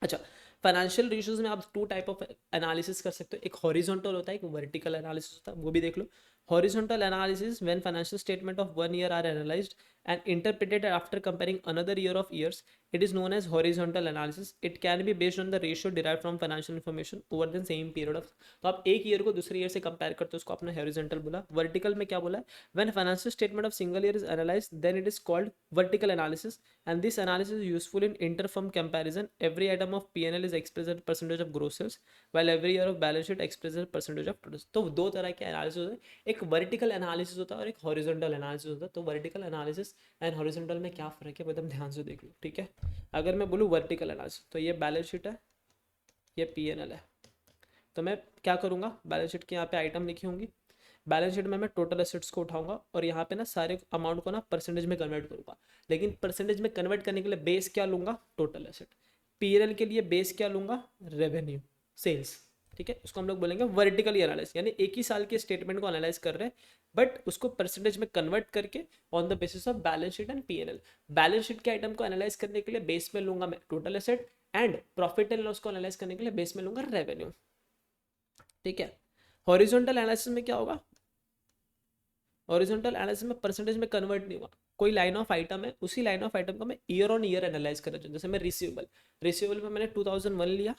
अच्छा, फाइनेंशियल रेशियोज में आप टू टाइप ऑफ एनालिसिस कर सकते हो, एक हॉरिजॉन्टल होता है, एक वर्टिकल एनालिसिस होता है, वो भी देख लो। Horizontal analysis when financial statement of one year are analysed and interpreted after comparing another year of years, it is known as horizontal analysis. It can be based on the ratio derive from financial information over the same period of, तो आप एक year को दूसरे year से compare करते हो, उसको आपने हॉरिजॉन्टल बोला। वर्टिकल में क्या बोला है? When financial statement of single year is analysed then it is called vertical analysis, and this analysis is useful in interfirm comparison. Every item of P&L is expressed as percentage of gross sales while every year of balance sheet expressed as percentage of total. तो दो तरह के analysis होते हैं, एक vertical analysis होता है और एक हॉरिजॉन्टल एनालिसिस होता है। तो वर्टिकल एनालिसिस एंड हॉरिजॉन्टल में क्या फ़र्क है एकदम ध्यान से देख लो, ठीक है। अगर मैं बोलूँ वर्टिकल एनालिसिस, तो ये बैलेंस शीट है, ये P&L है, तो मैं क्या करूँगा, बैलेंस शीट के यहाँ पे आइटम लिखी होंगी, बैलेंस शीट में मैं टोटल एसेट्स को उठाऊंगा और यहाँ पे ना सारे अमाउंट को ना परसेंटेज में कन्वर्ट करूंगा। लेकिन परसेंटेज में कन्वर्ट करने के लिए बेस क्या लूंगा? Total asset. पीएनएल के लिए बेस क्या लूंगा? रेवेन्यू, सेल्स, ठीक है। उसको हम लोग बोलेंगे वर्टिकली एनालाइज, यानी एक ही साल के स्टेटमेंट को एनालाइज कर रहे हैं बट उसको परसेंटेज में कन्वर्ट करके on the basis of balance sheet and PNL. Balance sheet के आइटम को एनालाइज करने के लिए बेस में लूंगा मैं total asset, and profit and loss को एनालाइज करने के लिए बेस में लूंगा रेवेन्यू, ठीक है। हॉरिजॉन्टल एनालिसिस में क्या होगा? हॉरिजॉन्टल एनालिसिस में परसेंटेज में कन्वर्ट नहीं हुआ, कोई लाइन ऑफ आइटम है, उसी लाइन ऑफ आइटम को मैं ईयर ऑन ईयर एनालाइज कर रहा हूँ। जैसे मैं रिसीवेबल में मैंने 2001 लिया,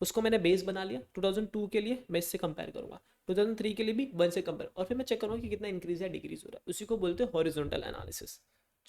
उसको मैंने बेस बना लिया, 2002 के लिए मैं इससे कंपेयर करूंगा, 2003 के लिए भी 1 से कंपेयर, और फिर मैं चेक करूँगा कि कितना इंक्रीज या डिक्रीज हो रहा है, उसी को बोलते हैं हॉरिजॉन्टल एनालिसिस।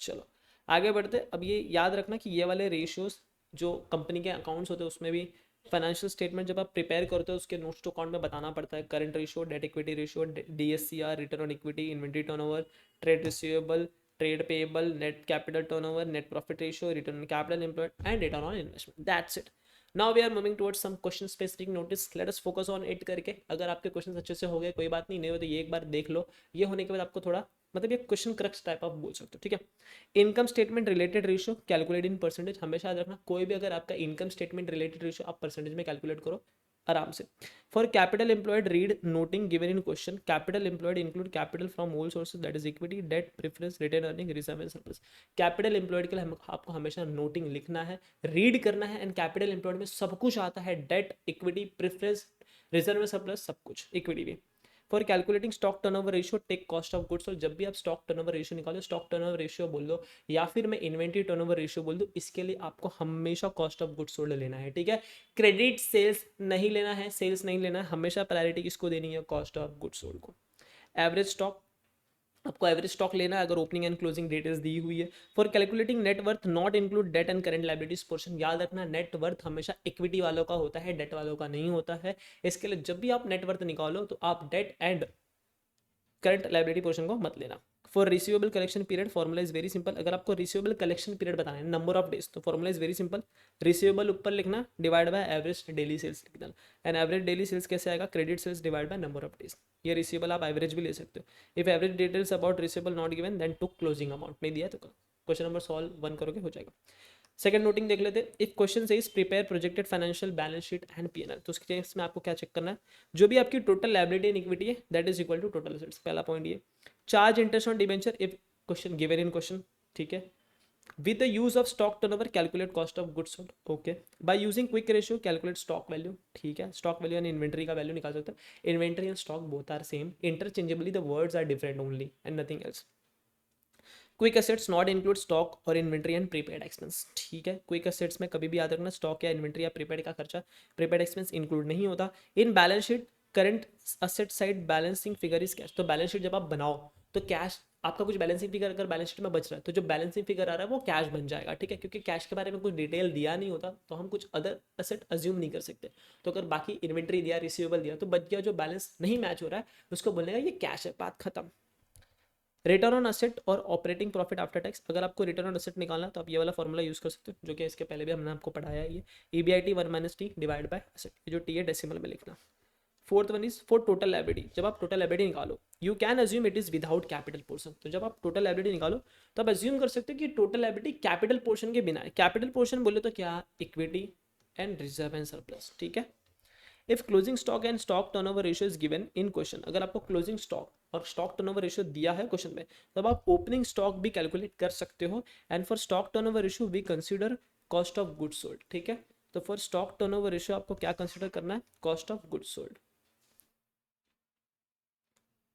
चलो आगे बढ़ते। अब ये याद रखना कि ये वाले रेशियोज जो कंपनी के अकाउंट्स होते हैं उसमें भी फाइनेंशियल स्टेटमेंट जब आप प्रिपेयर करते हो उसके नोट्स टू अकाउंट में बताना पड़ता है current ratio, debt equity ratio, DSCR, return on equity, inventory turnover, trade receivable, trade payable, net capital turnover, net profit ratio, return on capital employed and return on investment, that's it. Now we are moving towards some question specific notice, let us focus on it करके। अगर आपके question अच्छे से हो गए कोई बात नहीं, नहीं हो तो ये एक बार देख लो। ये होने के बाद आपको थोड़ा मतलब ये क्वेश्चन क्रक्स टाइप आप बोल सकते हो, ठीक है। Income statement related ratio calculate in percentage, हमेशा याद रखना कोई भी अगर आपका इनकम स्टेटमेंट रिलेटेड रेशियो आप परसेंटेज में कैलकुलेट करो आराम से। For capital employed read noting given in question, capital employed include capital from all sources that is equity, debt, preference, retain earning, reserve and surplus. Capital employed के लिए आपको हमेशा noting लिखना है, रीड करना है। एंड कैपिटल एम्प्लॉयड में सब कुछ आता है, debt, equity, preference, reserve and surplus, सब कुछ, इक्विटी भी। For calculating stock turnover ratio take cost of goods, और जब भी आप स्टॉक टर्नओवर रेशियो निकालो, स्टॉक टर्नओवर रेशियो बोल दो या फिर मैं इन्वेंट्री टर्नओवर रेशियो बोल दूं, इसके लिए आपको हमेशा कॉस्ट ऑफ गुड्स सोल्ड लेना है, ठीक है। क्रेडिट सेल्स नहीं लेना है, सेल्स नहीं लेना है, हमेशा प्रायोरिटी किसको देनी है, कॉस्ट ऑफ गुड्स सोल्ड को। एवरेज स्टॉक, आपको एवरेज स्टॉक लेना है अगर ओपनिंग एंड क्लोजिंग डिटेल्स दी हुई है। For calculating net worth not include debt and current liabilities portion, याद रखना नेट वर्थ हमेशा इक्विटी वालों का होता है, डेट वालों का नहीं होता है। इसके लिए जब भी आप नेट वर्थ निकालो तो आप debt and current liability portion को मत लेना। For receivable collection period formula is very simple, अगर आपको रिसीवेबल कलेक्शन पीरियड बताना है नंबर ऑफ डेज, तो formula is very simple, receivable ऊपर लिखना divide by average daily sales लिख देना। एंड एवरेज डेली सेल्स कैसे आएगा, credit sales divide by number of days. ये रिसीवेबल आप एवरेज भी ले सकते हो। If average details about receivable not given then to closing amount नहीं दिया तो क्वेश्चन नंबर सॉल्व 1 करोगे हो जाएगा। सेकंड नोटिंग देख लेते हैं। इफ क्वेश्चन से is prepare projected financial balance sheet and PNL, तो उसके केस में आपको क्या चेक करना है, जो भी आपकी टोटल लायबिलिटी एंड इक्विटी है that is equal to total assets, पहला पॉइंट ये। Charge interest on debenture if question given in question, ठीक है। With the use of stock turnover calculate cost of goods sold, okay. By using quick ratio calculate stock value, ठीक है। Stock value यानी inventory का value निकाल सकते हैं। Inventory and stock both are same, interchangeably the words are different only and nothing else. Quick assets not include stock और inventory and prepaid expense, ठीक है। क्विक एसेट्स में कभी भी याद रखना स्टॉक या इन्वेंट्री या प्रीपेड का खर्चा, प्रीपेड एक्सपेंस इंक्लूड नहीं होता। In balance sheet current asset side balancing figure is cash, तो बैलेंस शीट जब आप बनाओ तो कैश आपका कुछ बैलेंसिंग फिगर अगर बैलेंस शीट में बच रहा है तो जो बैलेंसिंग फिगर आ रहा है वो कैश बन जाएगा, ठीक है। क्योंकि कैश के बारे में कुछ डिटेल दिया नहीं होता तो हम कुछ अदर असेट अज्यूम नहीं कर सकते। तो अगर बाकी इन्वेंट्री दिया, रिसीवेबल दिया, तो बच गया जो बैलेंस नहीं मैच हो रहा है उसको बोलेगा ये कैश है, बात खत्म। रिटर्न ऑन असेट और ऑपरेटिंग प्रॉफिट आफ्टर टैक्स, अगर आपको रिटर्न ऑन असेट निकालना तो आप ये वाला फॉर्मूला यूज कर सकते हो जो कि इसके पहले भी हमने आपको पढ़ाया है। ये EBIT 1 - T divide by asset, ये जो टी है डेसिमल में लिखना। Fourth one is for total liability, जब आप टोटल लायबिलिटी निकालो you can assume it is without capital portion, तो जब आप टोटल लायबिलिटी निकालो तो आप अज्यूम कर सकते हो कि टोटल लायबिलिटी कैपिटल पोर्शन के बिना है। कैपिटल पोर्शन बोले तो क्या, equity and reserve and surplus, ठीक है। If closing stock and stock turnover ratio is given in question, अगर आपको क्लोजिंग स्टॉक और स्टॉक टर्नओवर रेशियो दिया है क्वेश्चन में तब आप ओपनिंग स्टॉक भी कैलकुलेट कर सकते हो। And for stock turnover ratio we consider cost of goods sold, ठीक है। तो फॉर स्टॉक टर्नओवर रेशियो आपको क्या कंसीडर करना है, कॉस्ट ऑफ गुड्स सोल्ड,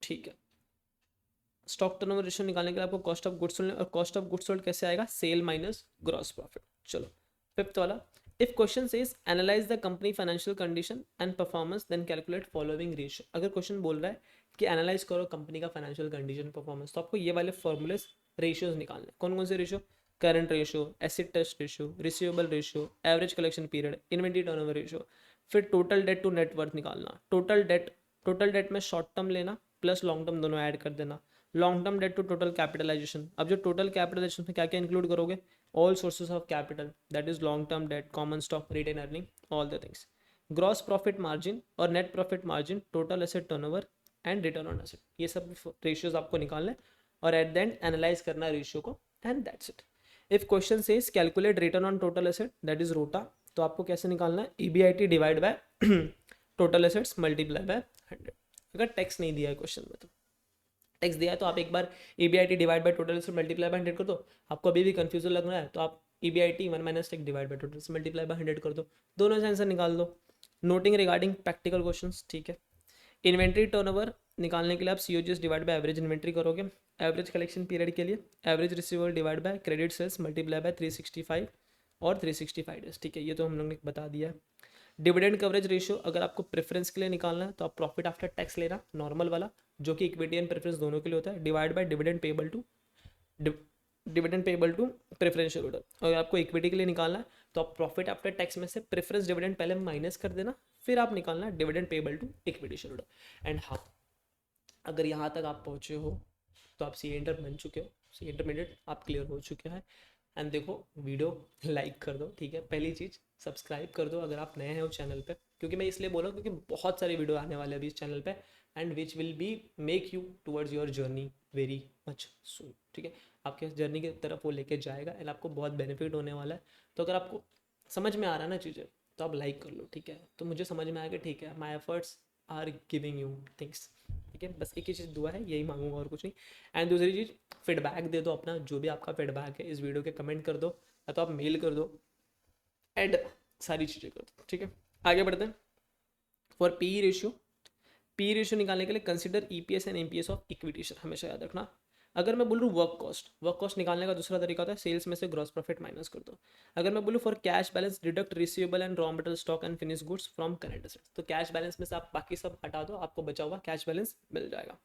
ठीक है। स्टॉक टर्नओवर रेशियो निकालने के लिए आपको कॉस्ट ऑफ गुड्स सोल्ड, और कॉस्ट ऑफ गुड्स सोल्ड कैसे आएगा, सेल माइनस ग्रॉस प्रॉफिट। चलो फिफ्थ वाला, if question says analyse the company financial condition and performance then calculate following ratio, अगर क्वेश्चन बोल रहा है कि एनालाइज करो कंपनी का फाइनेंशियल कंडीशन परफॉर्मेंस, तो आपको ये वाले फॉर्मूलेस रेशियोज निकालने। कौन कौन से ratio, current ratio, acid test ratio, receivable ratio, average collection period, inventory turnover ratio. फिर टोटल डेट टू नेटवर्थ निकालना। टोटल डेट में शॉर्ट टर्म लेना प्लस लॉन्ग टर्म दोनों ऐड कर देना। Long term debt to total capitalisation, अब जो total capitalisation में क्या क्या इंक्लूड करोगे, all sources of capital that is long term debt, common stock, retained earning, all the things। gross profit margin और net profit margin, total asset turnover and return on asset, ये सब ratios आपको निकालना है और at the end analyze करना है ratio को and that's it। if question says calculate return on total asset that is ROTA, तो आपको कैसे निकालना है, EBIT divide by total assets multiply by 100। अगर टैक्स नहीं दिया है क्वेश्चन में, तो टैक्स दिया है तो आप एक बार EBIT डिवाइड बाय टोटल से मल्टीप्लाई बाय 100 कर दो। आपको अभी भी कंफ्यूजन लग रहा है तो आप EBIT 1 - T divide by total से मल्टीप्लाई बाय 100 कर दो, दोनों से आंसर निकाल दो। नोटिंग रिगार्डिंग प्रैक्टिकल क्वेश्चंस, ठीक है। इन्वेंट्री टर्नओवर निकालने के लिए आप COGS divide by average inventory करोगे। एवरेज कलेक्शन पीरियड के लिए average receivable divide by credit sales multiply by 365 और 365 डेज, ठीक है। ये तो हम लोग ने बता दिया है। डिविडेंड कवरेज रेशियो, अगर आपको प्रेफरेंस के लिए निकालना है तो आप प्रॉफिट आफ्टर टैक्स लेना नॉर्मल वाला, जो कि इक्विटी एंड प्रेफरेंस दोनों के लिए होता है, divide by dividend payable to preference share holder. अगर आपको इक्विटी के लिए निकालना है तो आप प्रॉफिट आफ्टर टैक्स में से प्रेफरेंस डिविडेंड पहले माइनस कर देना, फिर आप निकालना dividend payable to equity share holder. And हाँ, अगर यहाँ तक आप पहुँचे हो तो आप सी इंटर बन चुके हो, सी इंटरमीडिएट आप क्लियर हो चुके हैं। एंड देखो वीडियो लाइक कर दो, ठीक है। पहली चीज़ सब्सक्राइब कर दो अगर आप नए हैं उस चैनल पे, क्योंकि मैं इसलिए बोल रहा हूँ क्योंकि बहुत सारे वीडियो आने वाले हैं अभी इस चैनल पे, and which will be make you towards your journey very much soon, ठीक है। आपके जर्नी की तरफ वो लेके जाएगा एंड आपको बहुत बेनिफिट होने वाला है। तो अगर आपको समझ में आ रहा है ना चीज़ें, तो आप लाइक कर लो, ठीक है। तो मुझे समझ में आया कि ठीक है, my efforts are giving you things, ठीक है। बस एक ही चीज़ दुआ है, यही मांगूंगा और कुछ नहीं। एंड दूसरी चीज़, फीडबैक दे दो अपना, जो भी आपका फीडबैक है इस वीडियो के कमेंट कर दो, या तो आप मेल कर दो, एंड सारी चीज़ें कर दो, ठीक है। आगे बढ़ते हैं। फॉर पी रेशियो निकालने के लिए consider EPS and MPS of equity share, हमेशा याद रखना। अगर मैं बोलूँ वर्क कॉस्ट निकालने का दूसरा तरीका होता है सेल्स में से ग्रॉस प्रॉफिट माइनस कर दो। अगर मैं बोलूँ for cash balance deduct receivable and raw material stock and finish goods from current assets, तो कैश बैलेंस में से आप बाकी सब हटा दो, आपको बचा हुआ कैश बैलेंस मिल जाएगा।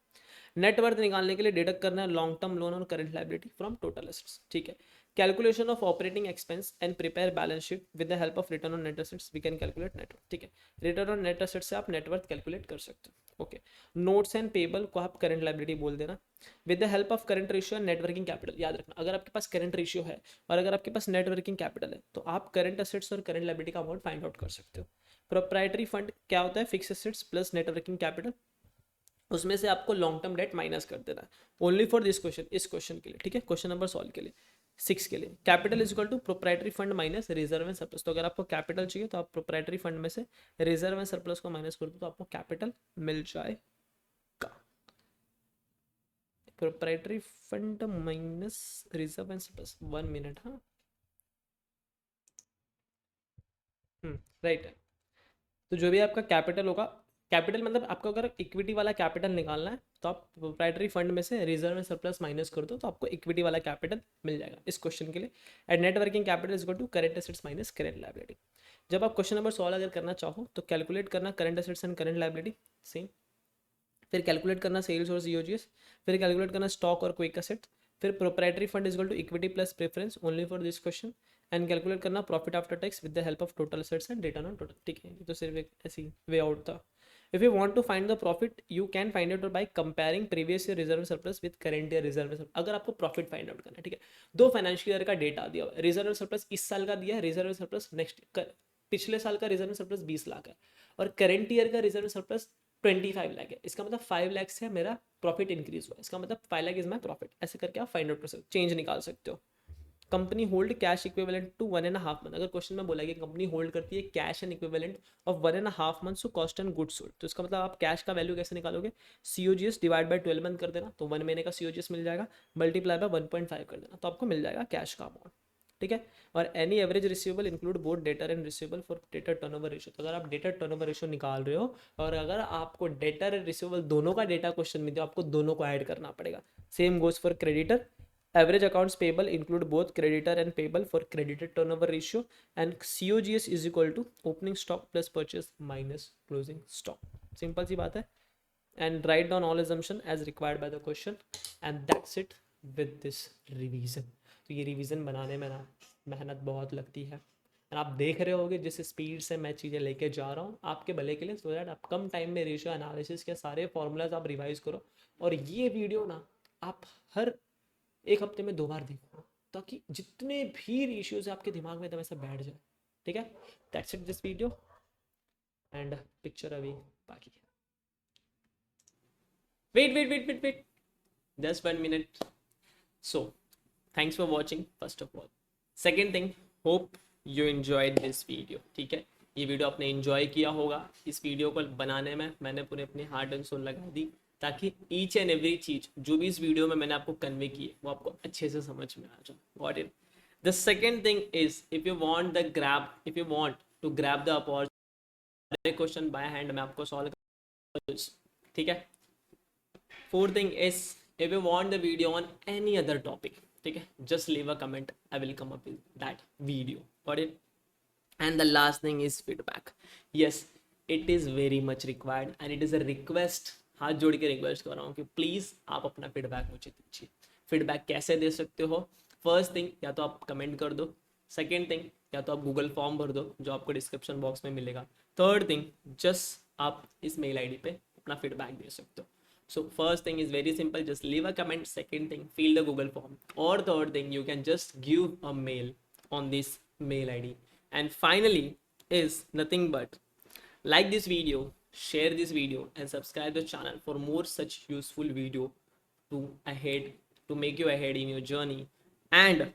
नेटवर्थ निकालने के लिए डिडक्ट करना है लॉन्ग टर्म लोन और current liability from total assets, ठीक है। Calculation of operating expense and prepare balance sheet with the help of return on net assets we can calculate net worth, ठीक है। रिटर्न ऑन नेट एसेट्स से आप net worth calculate कर सकते हो, okay. Notes and payable को आप करंट लाइबिलिटी बोल देना with the help of current ratio and networking capital, याद रखना। अगर आपके पास करंट रेशियो है और अगर आपके पास नेटवर्किंग कैपिटल है तो आप करंट एसेट्स और करंट लाइबिलिटी का अमाउंट फाइंड आउट कर सकते हो। प्रोप्राइटरी फंड क्या होता है, fix assets plus networking capital, उसमें से आपको लॉन्ग टर्म डेट माइनस कर देना है ओनली फॉर दिस क्वेश्चन, इस क्वेश्चन के लिए, ठीक है। क्वेश्चन नंबर सॉल्व के लिए 6 के लिए capital is equal to proprietary fund minus reserve and surplus. तो अगर आपको कैपिटल चाहिए तो आप प्रोप्राइटरी फंड में से रिजर्व एंड सरप्लस को माइनस कर दो तो आपको कैपिटल मिल जाएगा। Proprietary fund minus reserve and surplus, 1 minute, हाँ। राइट है। तो जो भी आपका कैपिटल होगा, कैपिटल मतलब आपको अगर इक्विटी वाला कैपिटल निकालना है तो आप प्रोप्राइटरी फंड में से रिजर्व एंड सरप्लस माइनस कर दो तो आपको इक्विटी वाला कैपिटल मिल जाएगा इस क्वेश्चन के लिए। And net working capital is equal to current assets minus current liability. जब आप क्वेश्चन नंबर 16 अगर करना चाहो तो कैलकुलेट करना current assets and current liability same, फिर कैलकुलेट करना सेल्स और सीओजीएस, फिर कैलकुलेट करना स्टॉक और क्विक एसेट, फिर proprietary fund equal to equity plus preference only for this question, and calculate करना profit after tax with the help of total assets and return on total, ठीक है। ये तो सिर्फ एक ऐसी वे आउट था। If you want to find the profit you can find out by comparing previous year reserve surplus with current year reserve surplus. अगर आपको प्रॉफिट फाइंड आउट करना है, ठीक है, दो फाइनेंशियल ईयर का डेटा दिया हुआ है, रिजर्व सरप्लस इस साल का दिया है, रिजर्व सरप्लस नेक्स्ट पिछले साल का रिजर्व सरप्लस 20 लाख है और करंट ईयर का रिजर्व सरप्लस 25 लाख है। इसका मतलब 5 लाख से मेरा प्रॉफिट इंक्रीज हुआ, इसका मतलब 5 लाख इज माई प्रॉफिट। ऐसे करके आप फाइंड आउट कर सकते हो, चेंज निकाल सकते हो। Company hold cash equivalent to 1.5 month, अगर क्वेश्चन में बोला कि कंपनी होल्ड करती है cash and equivalent of 1.5 month to cost and goods sold, तो इसका मतलब आप कैश का वैल्यू कैसे निकालोगे, सीओजीएस डिवाइड बाय 12 मंथ कर देना तो 1 महीने का सीओजीएस मिल जाएगा, मल्टीप्लाई बाय 1.5 कर देना तो आपको मिल जाएगा कैश का अमाउंट, ठीक है। और any average receivable include both debtor and receivable for debtor turnover ratio, तो अगर आप डेटर टर्नओवर रेशियो निकाल रहे हो और अगर आपको डेटर एंड रिसीवेबल दोनों का डेटा क्वेश्चन में दिया आपको दोनों को ऐड करना पड़ेगा। Same goes for creditor, average accounts payable include both creditor and payable for creditor turnover ratio, and COGS is equal to opening stock plus purchase minus closing stock, simple सी बात है। and write down all assumption as required by the question, and that's it with this revision। तो ये revision बनाने में ना मेहनत बहुत लगती है और आप देख रहे होगे जिस स्पीड से मैं चीज़ें लेके जा रहा हूँ आपके भले के लिए, सो दैट आप कम टाइम में रेशियो एनालिसिस के सारे फॉर्मूलाज आप रिवाइज करो। और ये वीडियो ना आप हर एक हफ्ते में 2 बार देखो ताकि जितने भी रेशियोज आपके दिमाग में एकदम ऐसा बैठ जाए, ठीक है। That's it this video, and picture अभी बाकी है। Wait just 1 minute. So thanks for watching first of all. Second thing, hope you enjoyed this video, ठीक है। ये वीडियो आपने एंजॉय किया होगा। इस वीडियो को बनाने में मैंने पूरे अपनी हार्ट एंड सोल लगा दी ताकि ईच एंड एवरी चीज जो भी इस वीडियो में मैंने आपको कन्वे की है वो आपको अच्छे से समझ में आ जाए। Got it. The second thing is if you want to grab the opportunity question by hand मैं आपको सॉल्व कर, ठीक है। Fourth thing is if you want the video on any other topic, ठीक है, just leave a comment, I will come up with that video. Got it. And the last thing is feedback. Yes, it is very much required and it is a request, हाथ जोड़ के request कर रहा हूँ कि please आप अपना feedback मुझे दीजिए। फीडबैक कैसे दे सकते हो? फर्स्ट थिंग, या तो आप कमेंट कर दो। सेकेंड थिंग, या तो आप गूगल फॉर्म भर दो जो आपको डिस्क्रिप्शन बॉक्स में मिलेगा। थर्ड थिंग, जस्ट आप इस मेल आईडी पे अपना फीडबैक दे सकते हो। So first thing is very simple, just leave a comment. Second thing, fill the Google form. Or third thing, you can just give a mail on this mail ID. And finally is nothing but like this video, share this video, and subscribe the channel for more such useful video to ahead, to make you ahead in your journey. And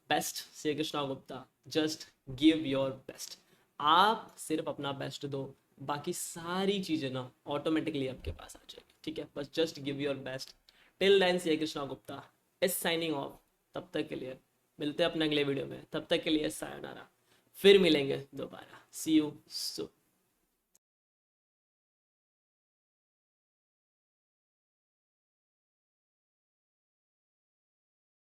best Shri Krishna Gupta, just give your best. आप सिर्फ अपना best दो, बाकी सारी चीज़ें ना automatically आपके पास आ जाएगी. ठीक है, बस just give your best. Till then Shri Krishna Gupta is signing off. तब तक के लिए मिलते हैं अपने अगले वीडियो में. तब तक के लिए सायोनारा. फिर मिलेंगे दोबारा. सी यू सून.